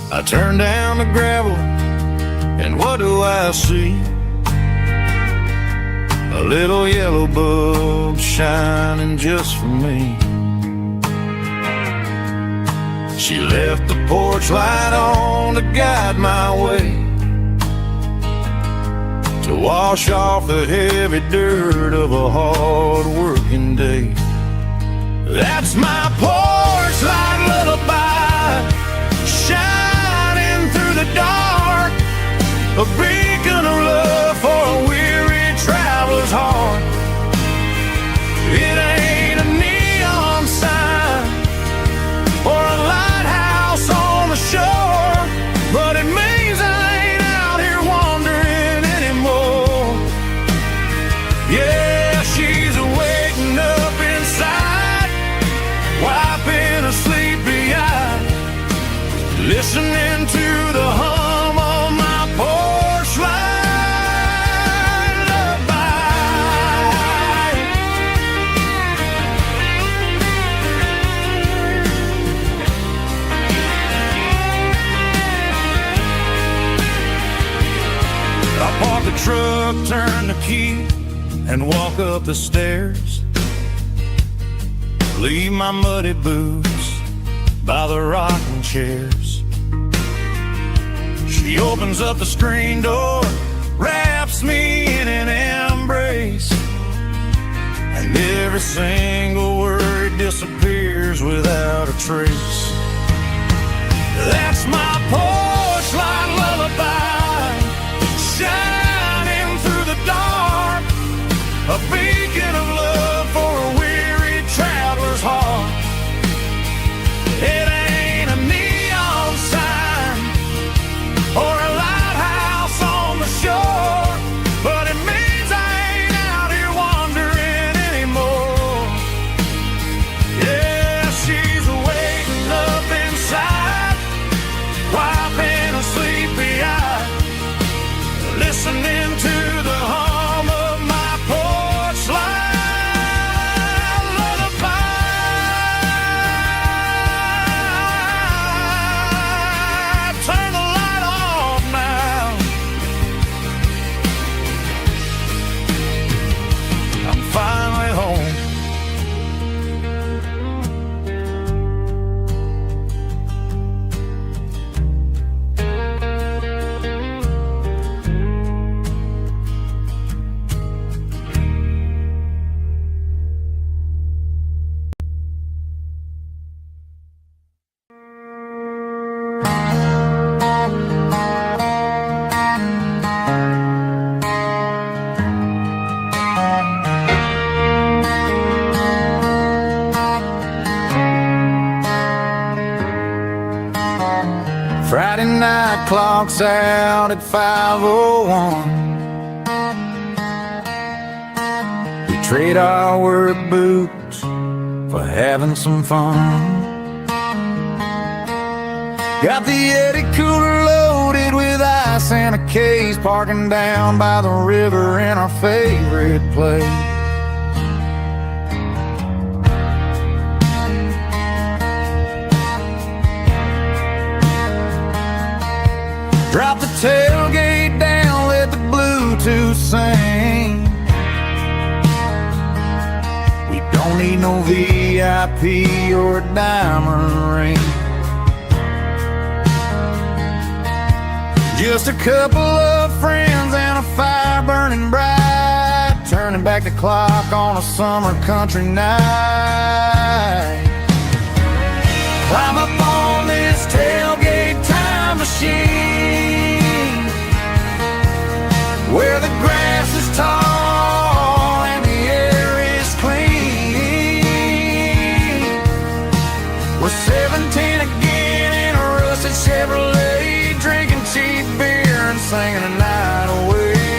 I turn down the gravel, and what do I see? A little yellow bulb shining just for me. She left the porch light on to guide my way, to wash off the heavy dirt of a hard-working day. That's my porch light lullaby, shining through the dark, a beacon of love for a weary traveler's heart. It ain't a neon sign or a lighthouse on the shore, but it means I ain't out here wandering anymore. Yeah, she's waking up inside, wiping a sleepy eye, listening to the hum of my porch light lullaby. I park the truck, turn the key, and walk up the stairs. Leave my muddy boots by the rocking chairs. She opens up the screen door, wraps me in an embrace, and every single word disappears without a trace. That's my porch light lullaby, shining through the dark, a beacon of love for a weary traveler's heart. It ain't a neon sign or a lighthouse on the shore, but it means I ain't out here wandering anymore. Yeah, she's waking up inside, wiping a sleepy eye, listening to the hum of my porch light lullaby. Turn the light off now. I'm finally home. Friday night clock's out at 5:01. We trade our work boots for having some fun. Got the Yeti cooler loaded with ice and a case, parking down by the river in our favorite place. Drop the tailgate down, let the Bluetooth sing. We don't need no VIP or a diamond ring. Just a couple of friends and a fire burning bright, turning back the clock on a summer country night. Climb up on this tailgate time machine, where the grass is tall and the air is clean. We're 17 again in a rusted Chevrolet, drinking cheap beer and singing the night away.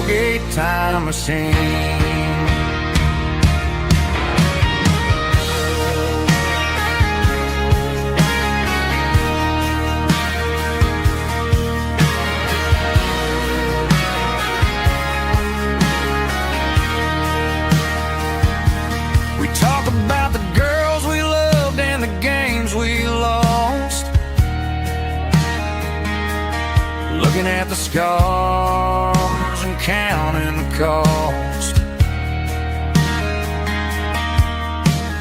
tailgate time machine. Talk about the girls we loved and the games we lost, looking at the scars and counting the cost.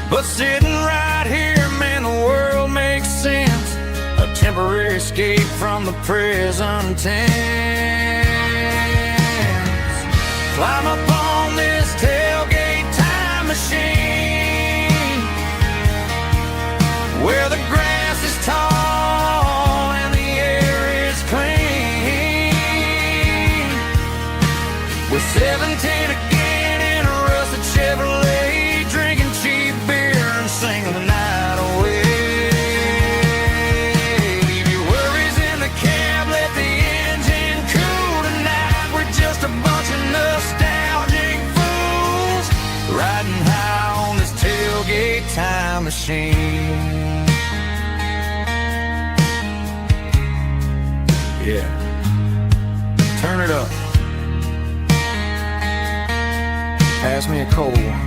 But sitting right here, man, the world makes sense. A temporary escape from the present tense. Climb up on this tailgate time machine, where the grass is tall and the air is clean. We're 17 again in a rusted Chevrolet, drinking cheap beer and singing the night away. Leave your worries in the cab, let the engine cool tonight. We're just a bunch of nostalgic fools riding high on this tailgate time machine. Yeah, turn it up. Pass me a cold one.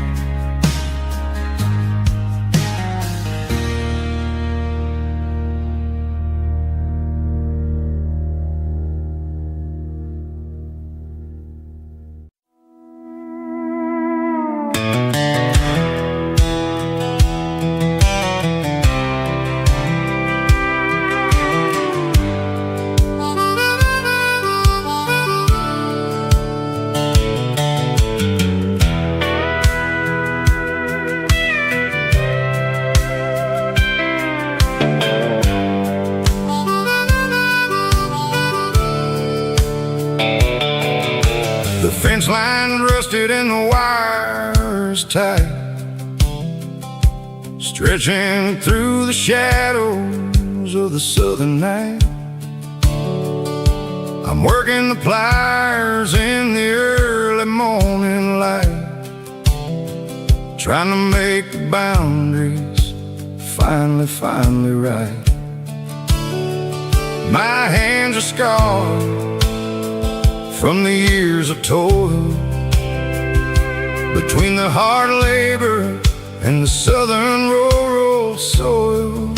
The fence line rusted and the wires tight, stretching through the shadows of the southern night. I'm working the pliers in the early morning light, trying to make the boundaries finally right. My hands are scarred from the years of toil, between the hard labor and the southern rural soil.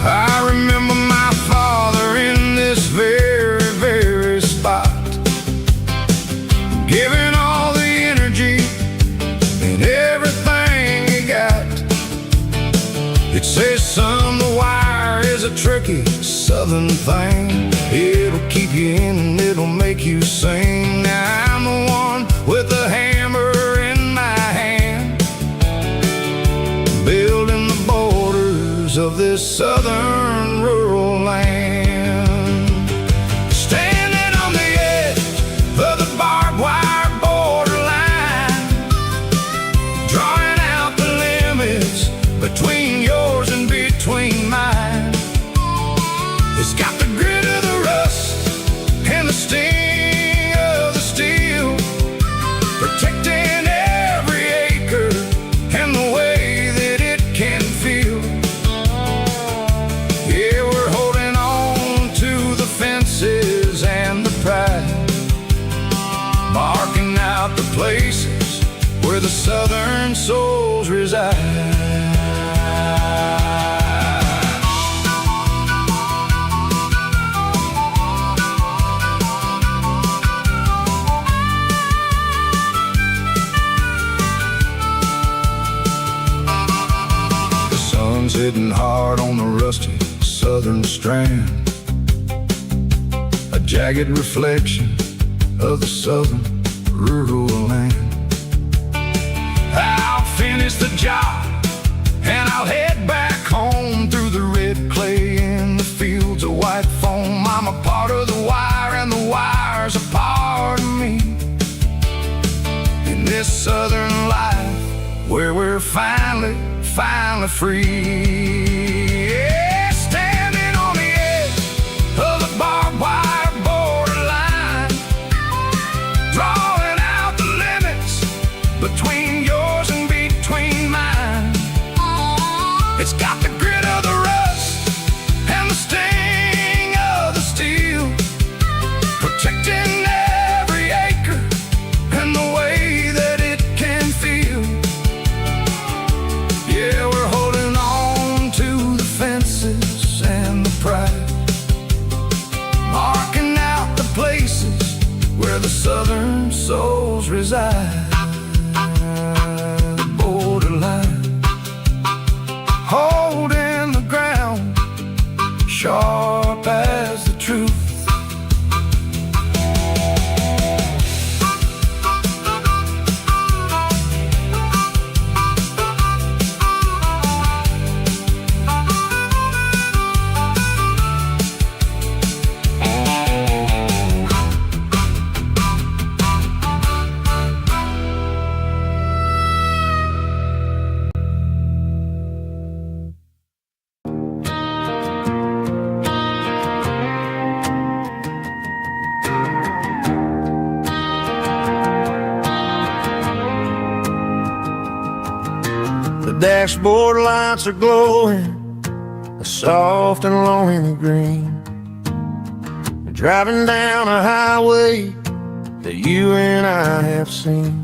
I remember my father in this very spot, giving all the energy and everything he got. It says, son, the wire is a tricky southern thing. It'll keep you in and it'll make you sing. Now I'm the one with the hammer in my hand, building the borders of this southern rural land. Standing on the edge of the barbed wire borderline, drawing out the limits between yours and between mine. It's got the grit of the rust and the sting of the steel, protecting every acre and the way that it can feel. Yeah, we're holding on to the fences and the pride, marking out the places where the southern souls reside. The sun's hitting hard on the rusty southern strand, a jagged reflection of the southern rural land. I'll finish the job and I'll head back home through the red clay in the fields of white foam. I'm a part of the wire and the wire's a part of me, in this southern life where we're finally free. Yeah. where the southern souls reside. The borderline, holding the ground, sharp as the truth. The dashboard lights are glowing a soft and lonely green. We're driving down a highway that you and I have seen.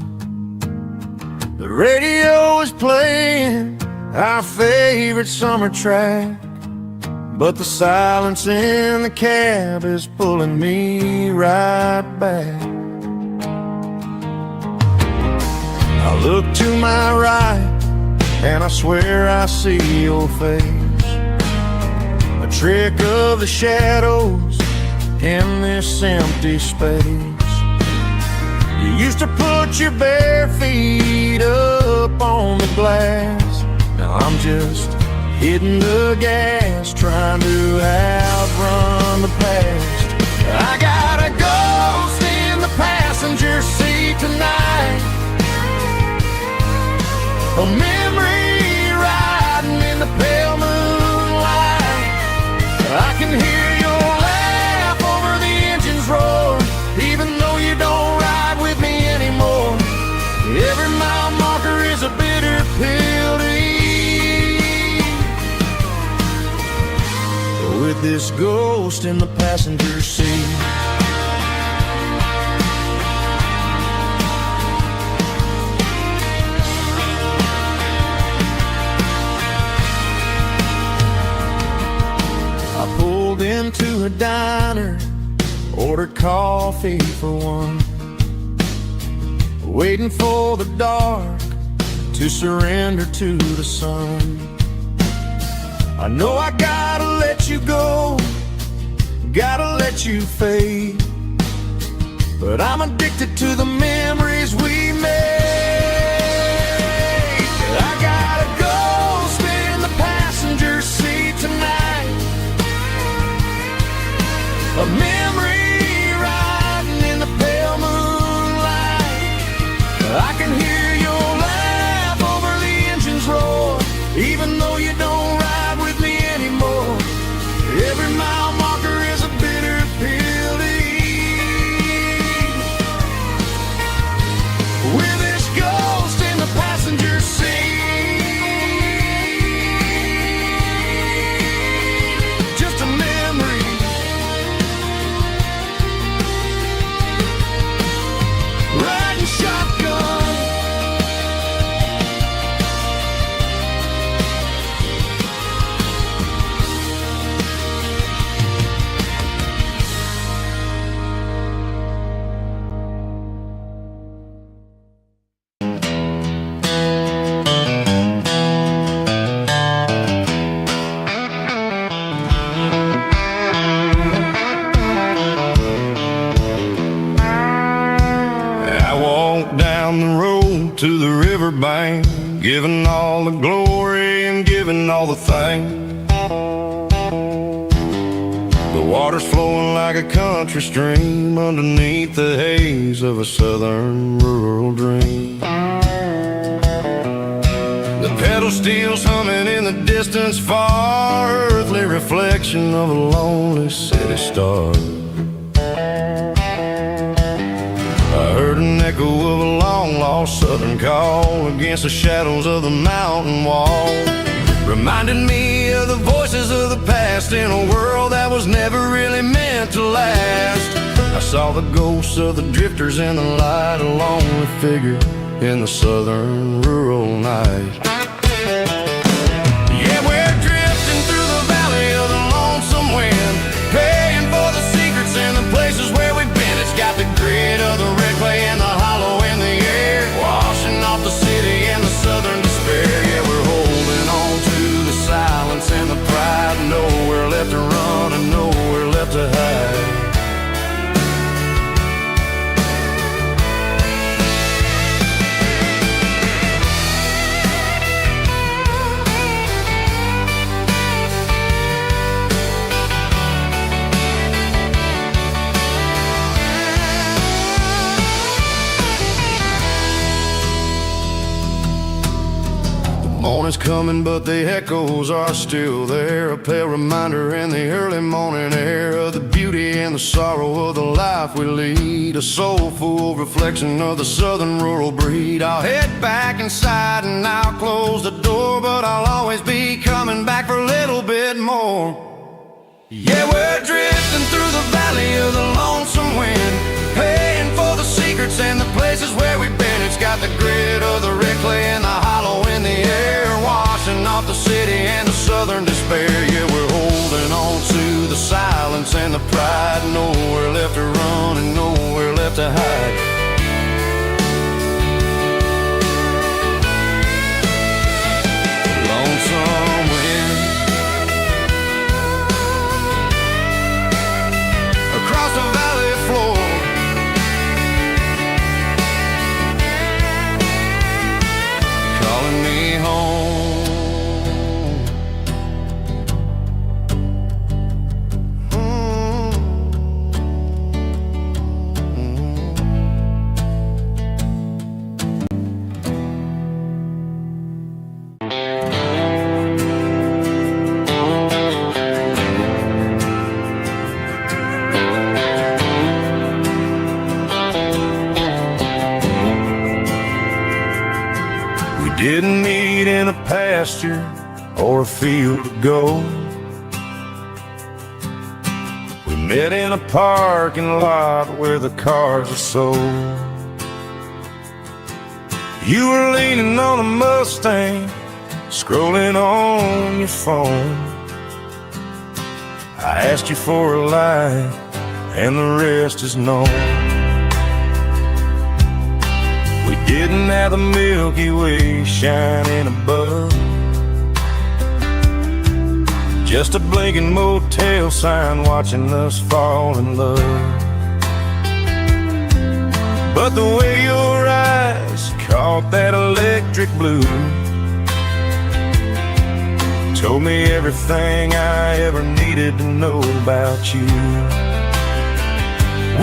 The radio is playing our favorite summer track, but the silence in the cab is pulling me right back. I look to my right and I swear I see your face, a trick of the shadows in this empty space. You used to put your bare feet up on the glass. Now I'm just hitting the gas, trying to outrun the past. I got a ghost in the passenger seat tonight, a memory riding in the pale moonlight. I can hear your laugh over the engine's roar, even though you don't ride with me anymore. Every mile marker is a bitter pill to eat, with this ghost in the passenger seat. I pulled into a diner, ordered coffee for one, waiting for the dark to surrender to the sun. I know I gotta let you go, gotta let you fade, but I'm addicted to the memories we made. I got a ghost in the passenger seat tonight, a memory riding in the pale moonlight. I can hear your laugh over the engine's roar, even though you don't ride with me anymore. Every mile marker is a bitter pill to eat, with this ghost in the passenger seat. Just a memory, riding shotgun. I walked down the road to the riverbank, giving all the glory and giving all the thanks. The water's flowing like a country stream underneath the haze of a southern rural dream. The pedal steel's humming in the distance far, earthly reflection of a lonely city star. I heard an echo of a long-lost southern call against the shadows of the mountain wall, reminded me of the voices of the past in a world that was never really meant to last. I saw the ghosts of the drifters in the light, a lonely figure in the southern rural night. Yeah, we're drifting through the valley of the lonesome wind, paying for the secrets and the places where we've been. It's got the grit is coming, but the echoes are still there. A pale reminder in the early morning air of the beauty and the sorrow of the life we lead. A soulful reflection of the southern rural breed. I'll head back inside and I'll close the door, but I'll always be coming back for a little bit more. Yeah, we're drifting through the valley of the lonesome wind, paying for the secrets and the places where we've been. It's got the grit of the red clay and the hollow in the air, washing off the city and the southern despair. Yeah, we're holding on to the silence and the pride. Nowhere left to run and nowhere left to hide. Lonesome wind across the valley floor, calling me home. Didn't meet in a pasture or a field of gold. We met in a parking lot where the cars are sold. You were leaning on a Mustang, scrolling on your phone. I asked you for a light, and the rest is known. We didn't have the Milky Way shining above, just a blinking motel sign watching us fall in love. But the way your eyes caught that electric blue told me everything I ever needed to know about you.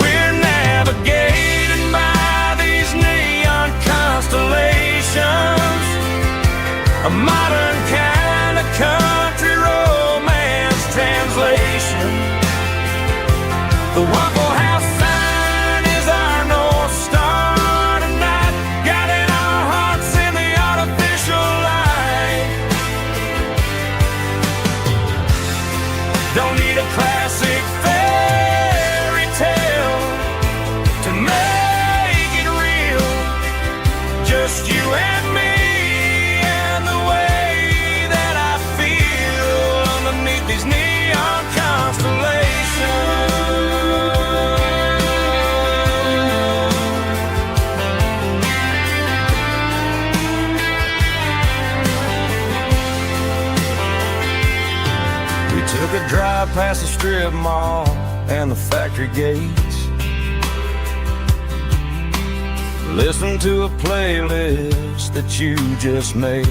We're navigating by these neon constellations, a modern kind of country romance translation. The Waffle House sign is our North Star tonight, guiding our hearts in the artificial light. Don't need a classic fairy tale to make it real, just you and me and the way that I feel underneath these neon constellations. We took a drive past the strip mall and the factory gates, listened to a playlist that you just made.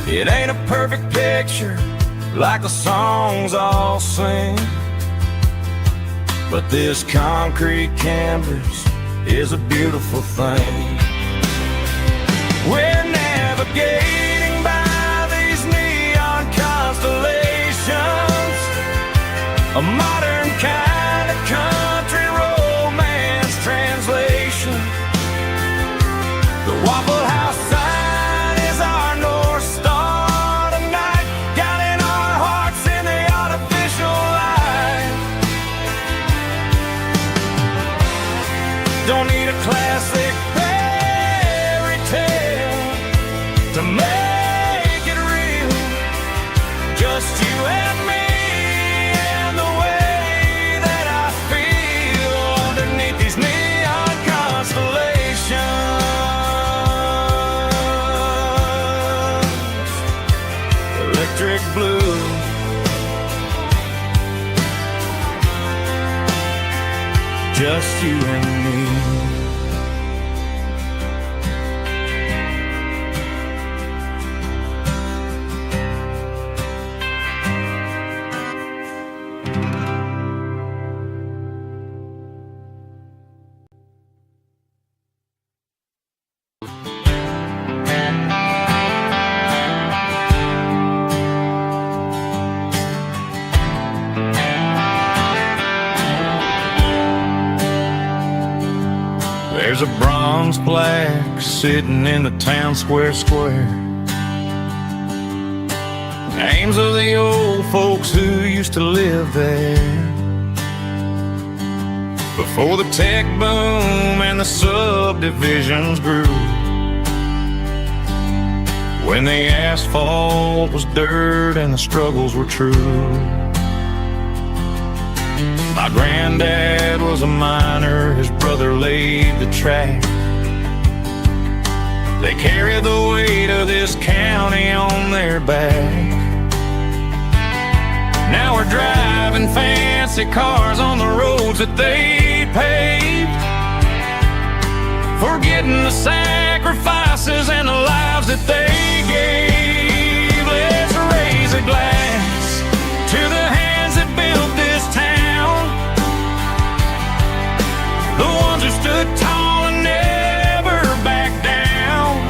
It ain't a perfect picture like the songs all sing, but this concrete canvas is a beautiful thing. We're navigating by these neon constellations, a modern kind of country romance translation. The Waffle House sign is our North Star tonight, guiding our hearts in the artificial light. Don't need a classic fairy tale to make it real, just you and me and the way that I feel underneath these neon constellations. Electric blue, just you and me. bronze plaque sitting in the town square. Names of the old folks who used to live there before the tech boom and the subdivisions grew, when the asphalt was dirt and the struggles were true. My granddad was a miner, his brother laid the track. They carried the weight of this county on their back. Now we're driving fancy cars on the roads that they paved, forgetting the sacrifices and the lives that they gave. Let's raise a glass to the hands that built this town, the ones who stood tall and never backed down.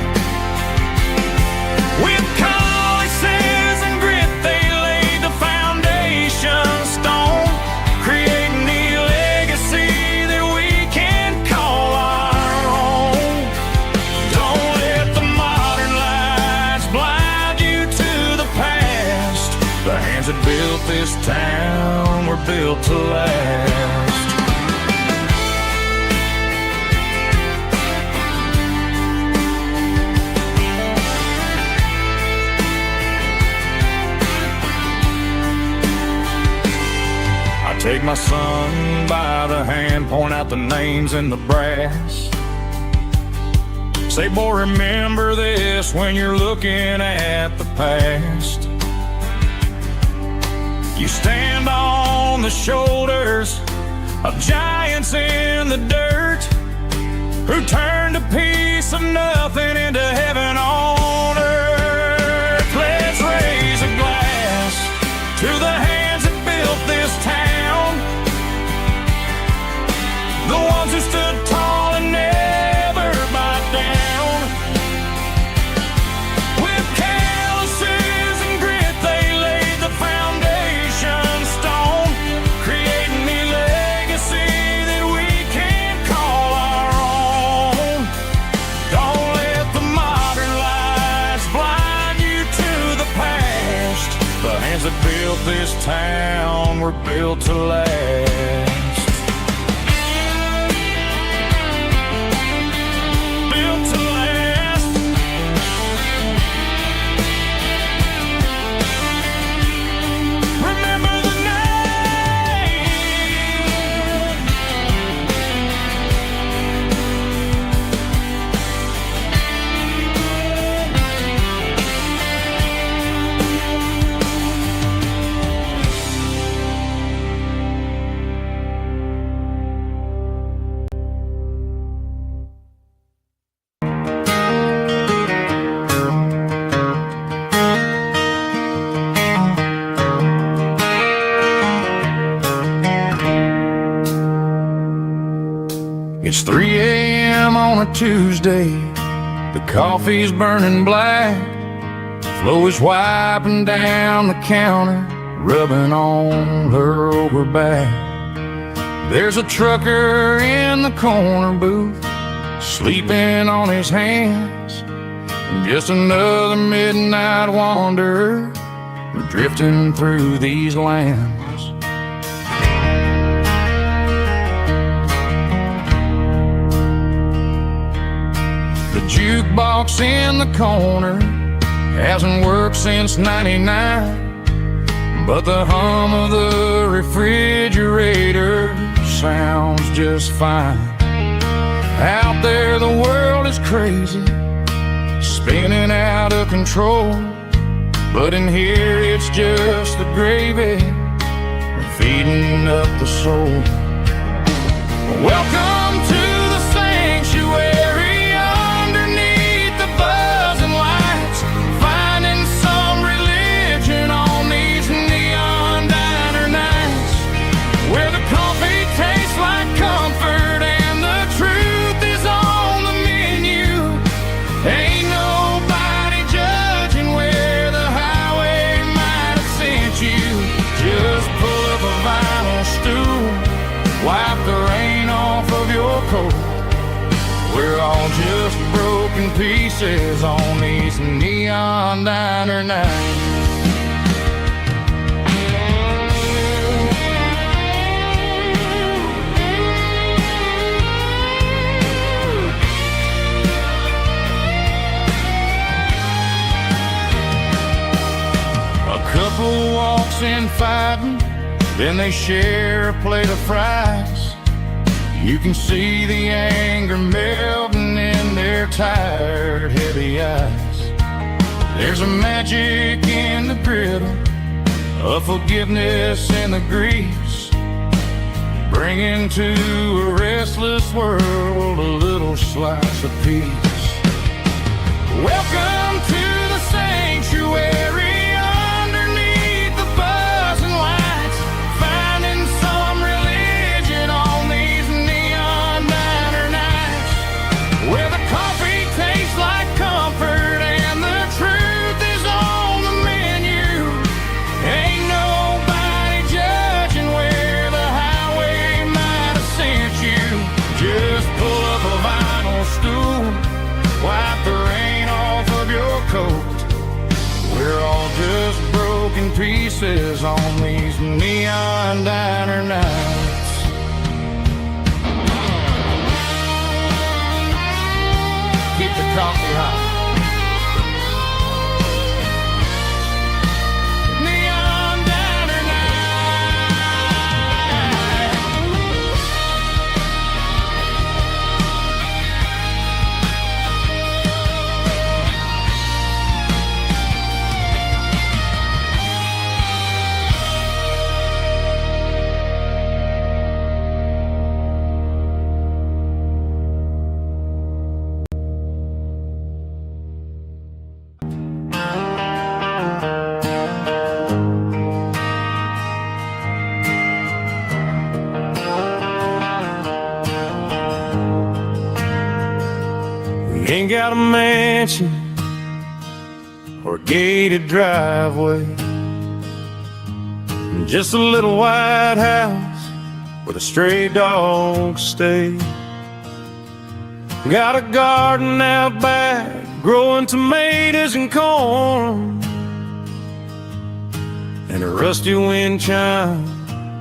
With calluses and grit they laid the foundation stone, creating the legacy that we can call our own. Don't let the modern lights blind you to the past. The hands that built this town were built to last. Take my son by the hand, point out the names in the brass. Say, boy, remember this when you're looking at the past. You stand on the shoulders of giants in the dirt, who turned a piece of nothing into heaven on earth. Let's raise a glass to the hands that built this town, the ones who stood tall and never backed down. With calluses and grit they laid the foundation stone, creating the legacy that we can call our own. Don't let the modern lights blind you to the past. The hands that built this town were built to last. It's 3 a.m. on a Tuesday, the coffee's burning black, Flo is wiping down the counter, rubbing on her over back. There's a trucker in the corner booth, sleeping on his hands, just another midnight wanderer drifting through these lands. Jukebox in the corner hasn't worked since '99, but the hum of the refrigerator sounds just fine. Out there the world is crazy, spinning out of control, but in here it's just the gravy feeding up the soul. Welcome to the sanctuary, buzzing lights, finding some religion on these neon diner nights, where the coffee tastes like comfort and the truth is on the menu. Ain't nobody judging where the highway might have sent you. Just pull up a vinyl stool, wipe the rain off of your coat, We're all just broken pieces on these neon diner nights. Couple walks in fighting, then they share a plate of fries. You can see the anger melting in their tired, heavy eyes. There's a magic in the griddle, a forgiveness in the grease, bringing to a restless world a little slice of peace. Welcome to the sanctuary. Pieces on these neon diner nights. Keep the coffee hot. Ain't got a mansion or a gated driveway, just a little white house where the stray dogs stay. Got a garden out back growing tomatoes and corn, and a rusty wind chime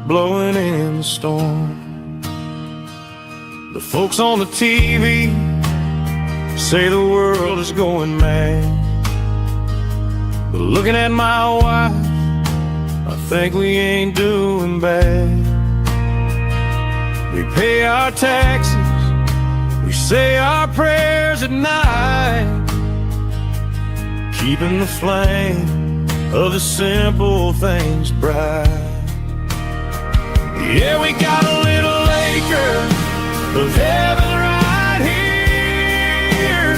blowing in the storm. The folks on the TV say the world is going mad, but looking at my wife, I think we ain't doing bad. We pay our taxes, we say our prayers at night, keeping the flame of the simple things bright. Yeah, we got a little acre of heaven right here,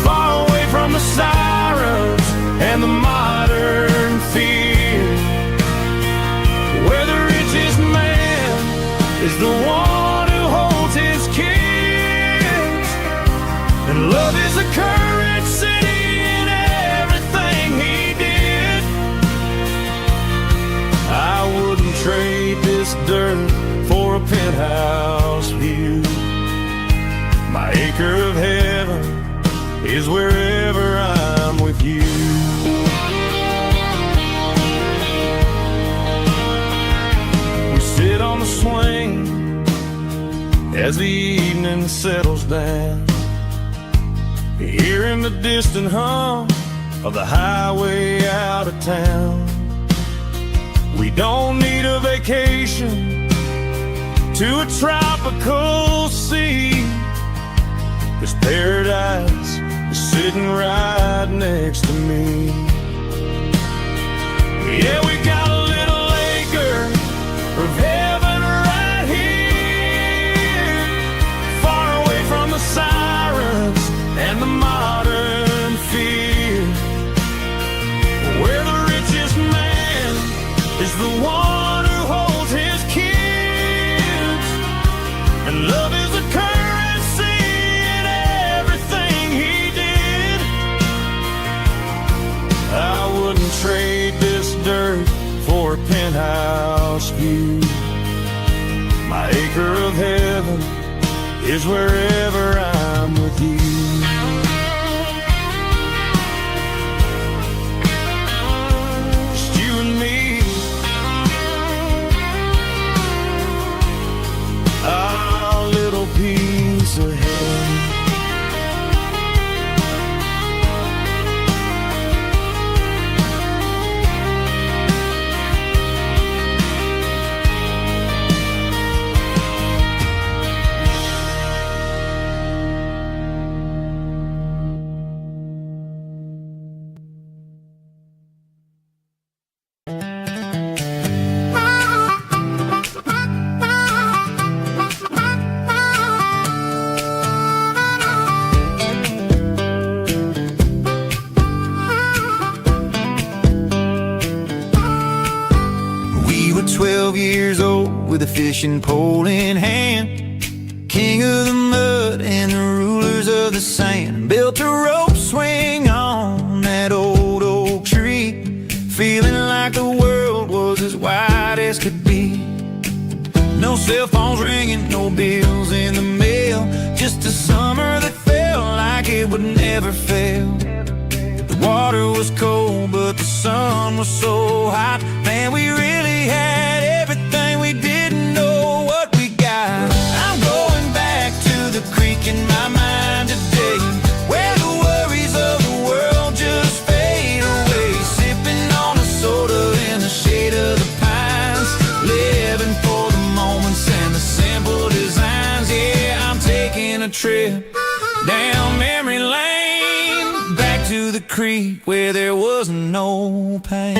far away from the sirens and the modern fear, where the richest man is the one who holds his kids, and love is the currency in everything he did. I wouldn't trade this dirt for a penthouse view. My acre of heaven is wherever I'm with you. We sit on the swing as the evening settles down, hearing the distant hum of the highway out of town. We don't need a vacation to a tropical sea, 'cause paradise is sitting right next to me. Yeah, we got a little acre of heaven right here, far away from the sirens and the modern fear, where the richest man is the one who holds his kids, and love is a currency in everything he did. I wouldn't trade this dirt for a penthouse view. My acre of heaven is wherever I'm I'm with you. Just you and me. Our little piece of heaven. We were 12 years old with a fishing pole in hand, king of the mud and the rulers of the sand. Built a rope swing on that old oak tree, feeling like the world was as wide as could be. No cell phones ringing, no bills in the mail, just a summer that felt like it would never fail. The water was cold, but the sun was so hot. Man, we really had everything, we didn't know what we got. I'm going back to the creek in my mind today, where the worries of the world just fade away. Sipping on a soda in the shade of the pines, living for the moments and the simple designs. Yeah, I'm taking a trip down memory lane, back to the creek where there was no pain.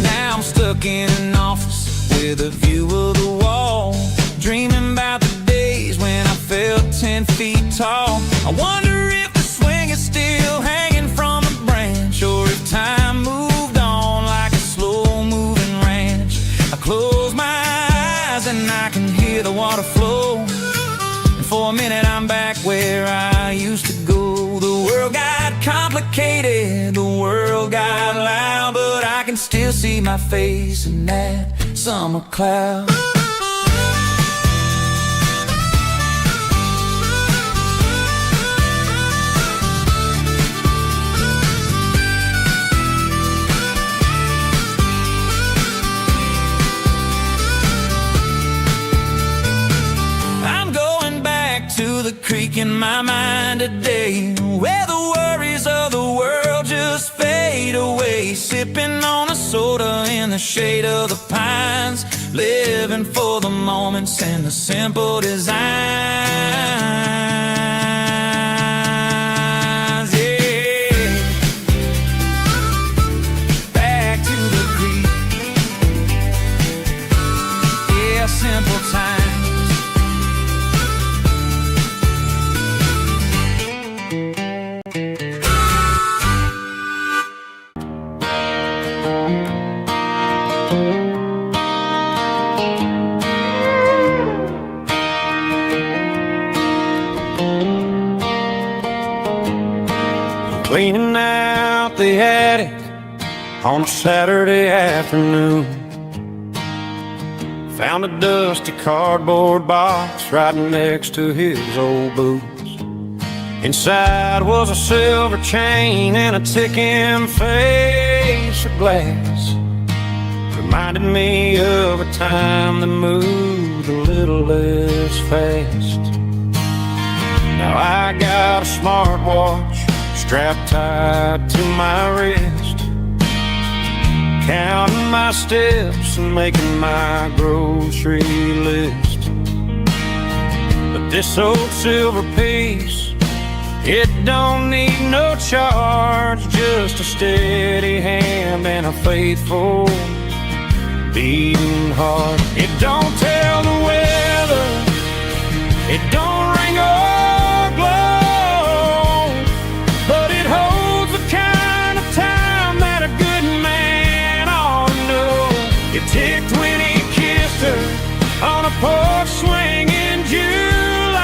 Now I'm stuck in an office with a view of the wall, dreaming about the days when I felt 10 feet tall. I wonder if the swing is still hanging from a branch, or if time moved on like a slow-moving ranch. I close my eyes and I can hear the water flow, and for a minute I'm back where I used to go. The world got complicated, the world got loud, but I can still see my face in that summer cloud. I'm going back to the creek in my mind today, where the worries of the world just fade away. Sipping on a soda in the shade of the pines, living for the moments and the simple designs. Yeah, back to the creek. Yeah, simple times. Cleaning out the attic on a Saturday afternoon, found a dusty cardboard box right next to his old boots. Inside was a silver chain and a ticking face of glass. Reminded me of a time that moved a little less fast. Now I got a smartwatch strapped tight to my wrist, counting my steps and making my grocery list. But this old silver piece, it don't need no charge, just a steady hand and a faithful beating heart. It don't tell the weather, it don't ring or glow, but it holds the kind of time that a good man ought to know. It ticked when he kissed her on a porch swing in July.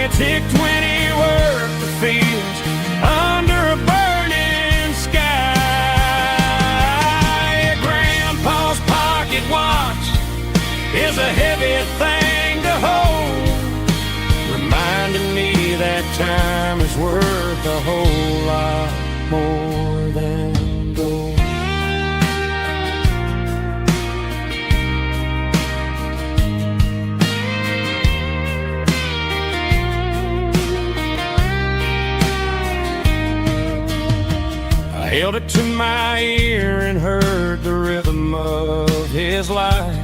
It ticked when he worked the fields under a burning sky. Grandpa's pocket watch is a heavy thing to hold, reminding me that time is worth a whole lot more than gold. I held it to my ear and heard the rhythm of his life,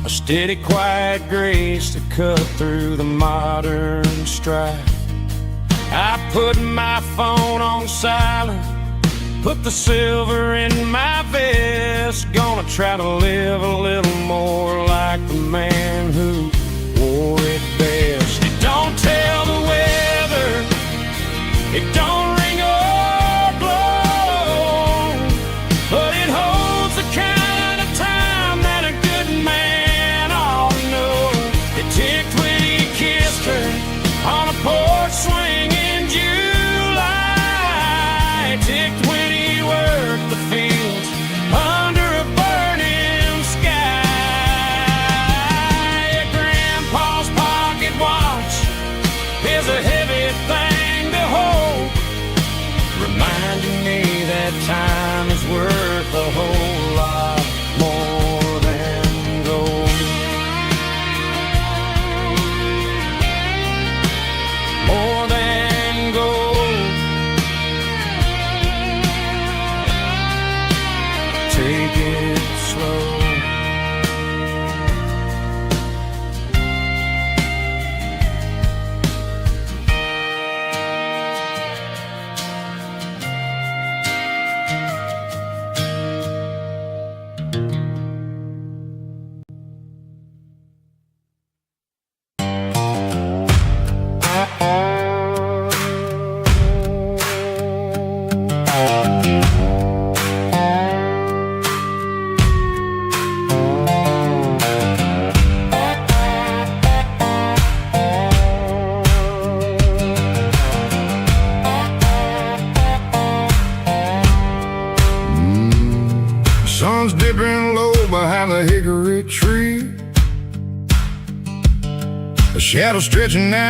a steady, quiet grace that cut through the modern strife. I put my phone on silent, put the silver in my vest, gonna try to live a little more like the man who wore it best. It don't tell the weather, it don't ring or blow, but it holds the kind of time that a good man ought to know. It ticked when he kissed her on a porch swing in July. It ticked when he worked the fields under a burning sky. Yeah, Grandpa's pocket watch is a heavy thing to hold, reminding me that time is worth a whole lot more than gold. More than gold. Take it slow. Sun's dipping low behind the hickory tree, a shadow stretching out.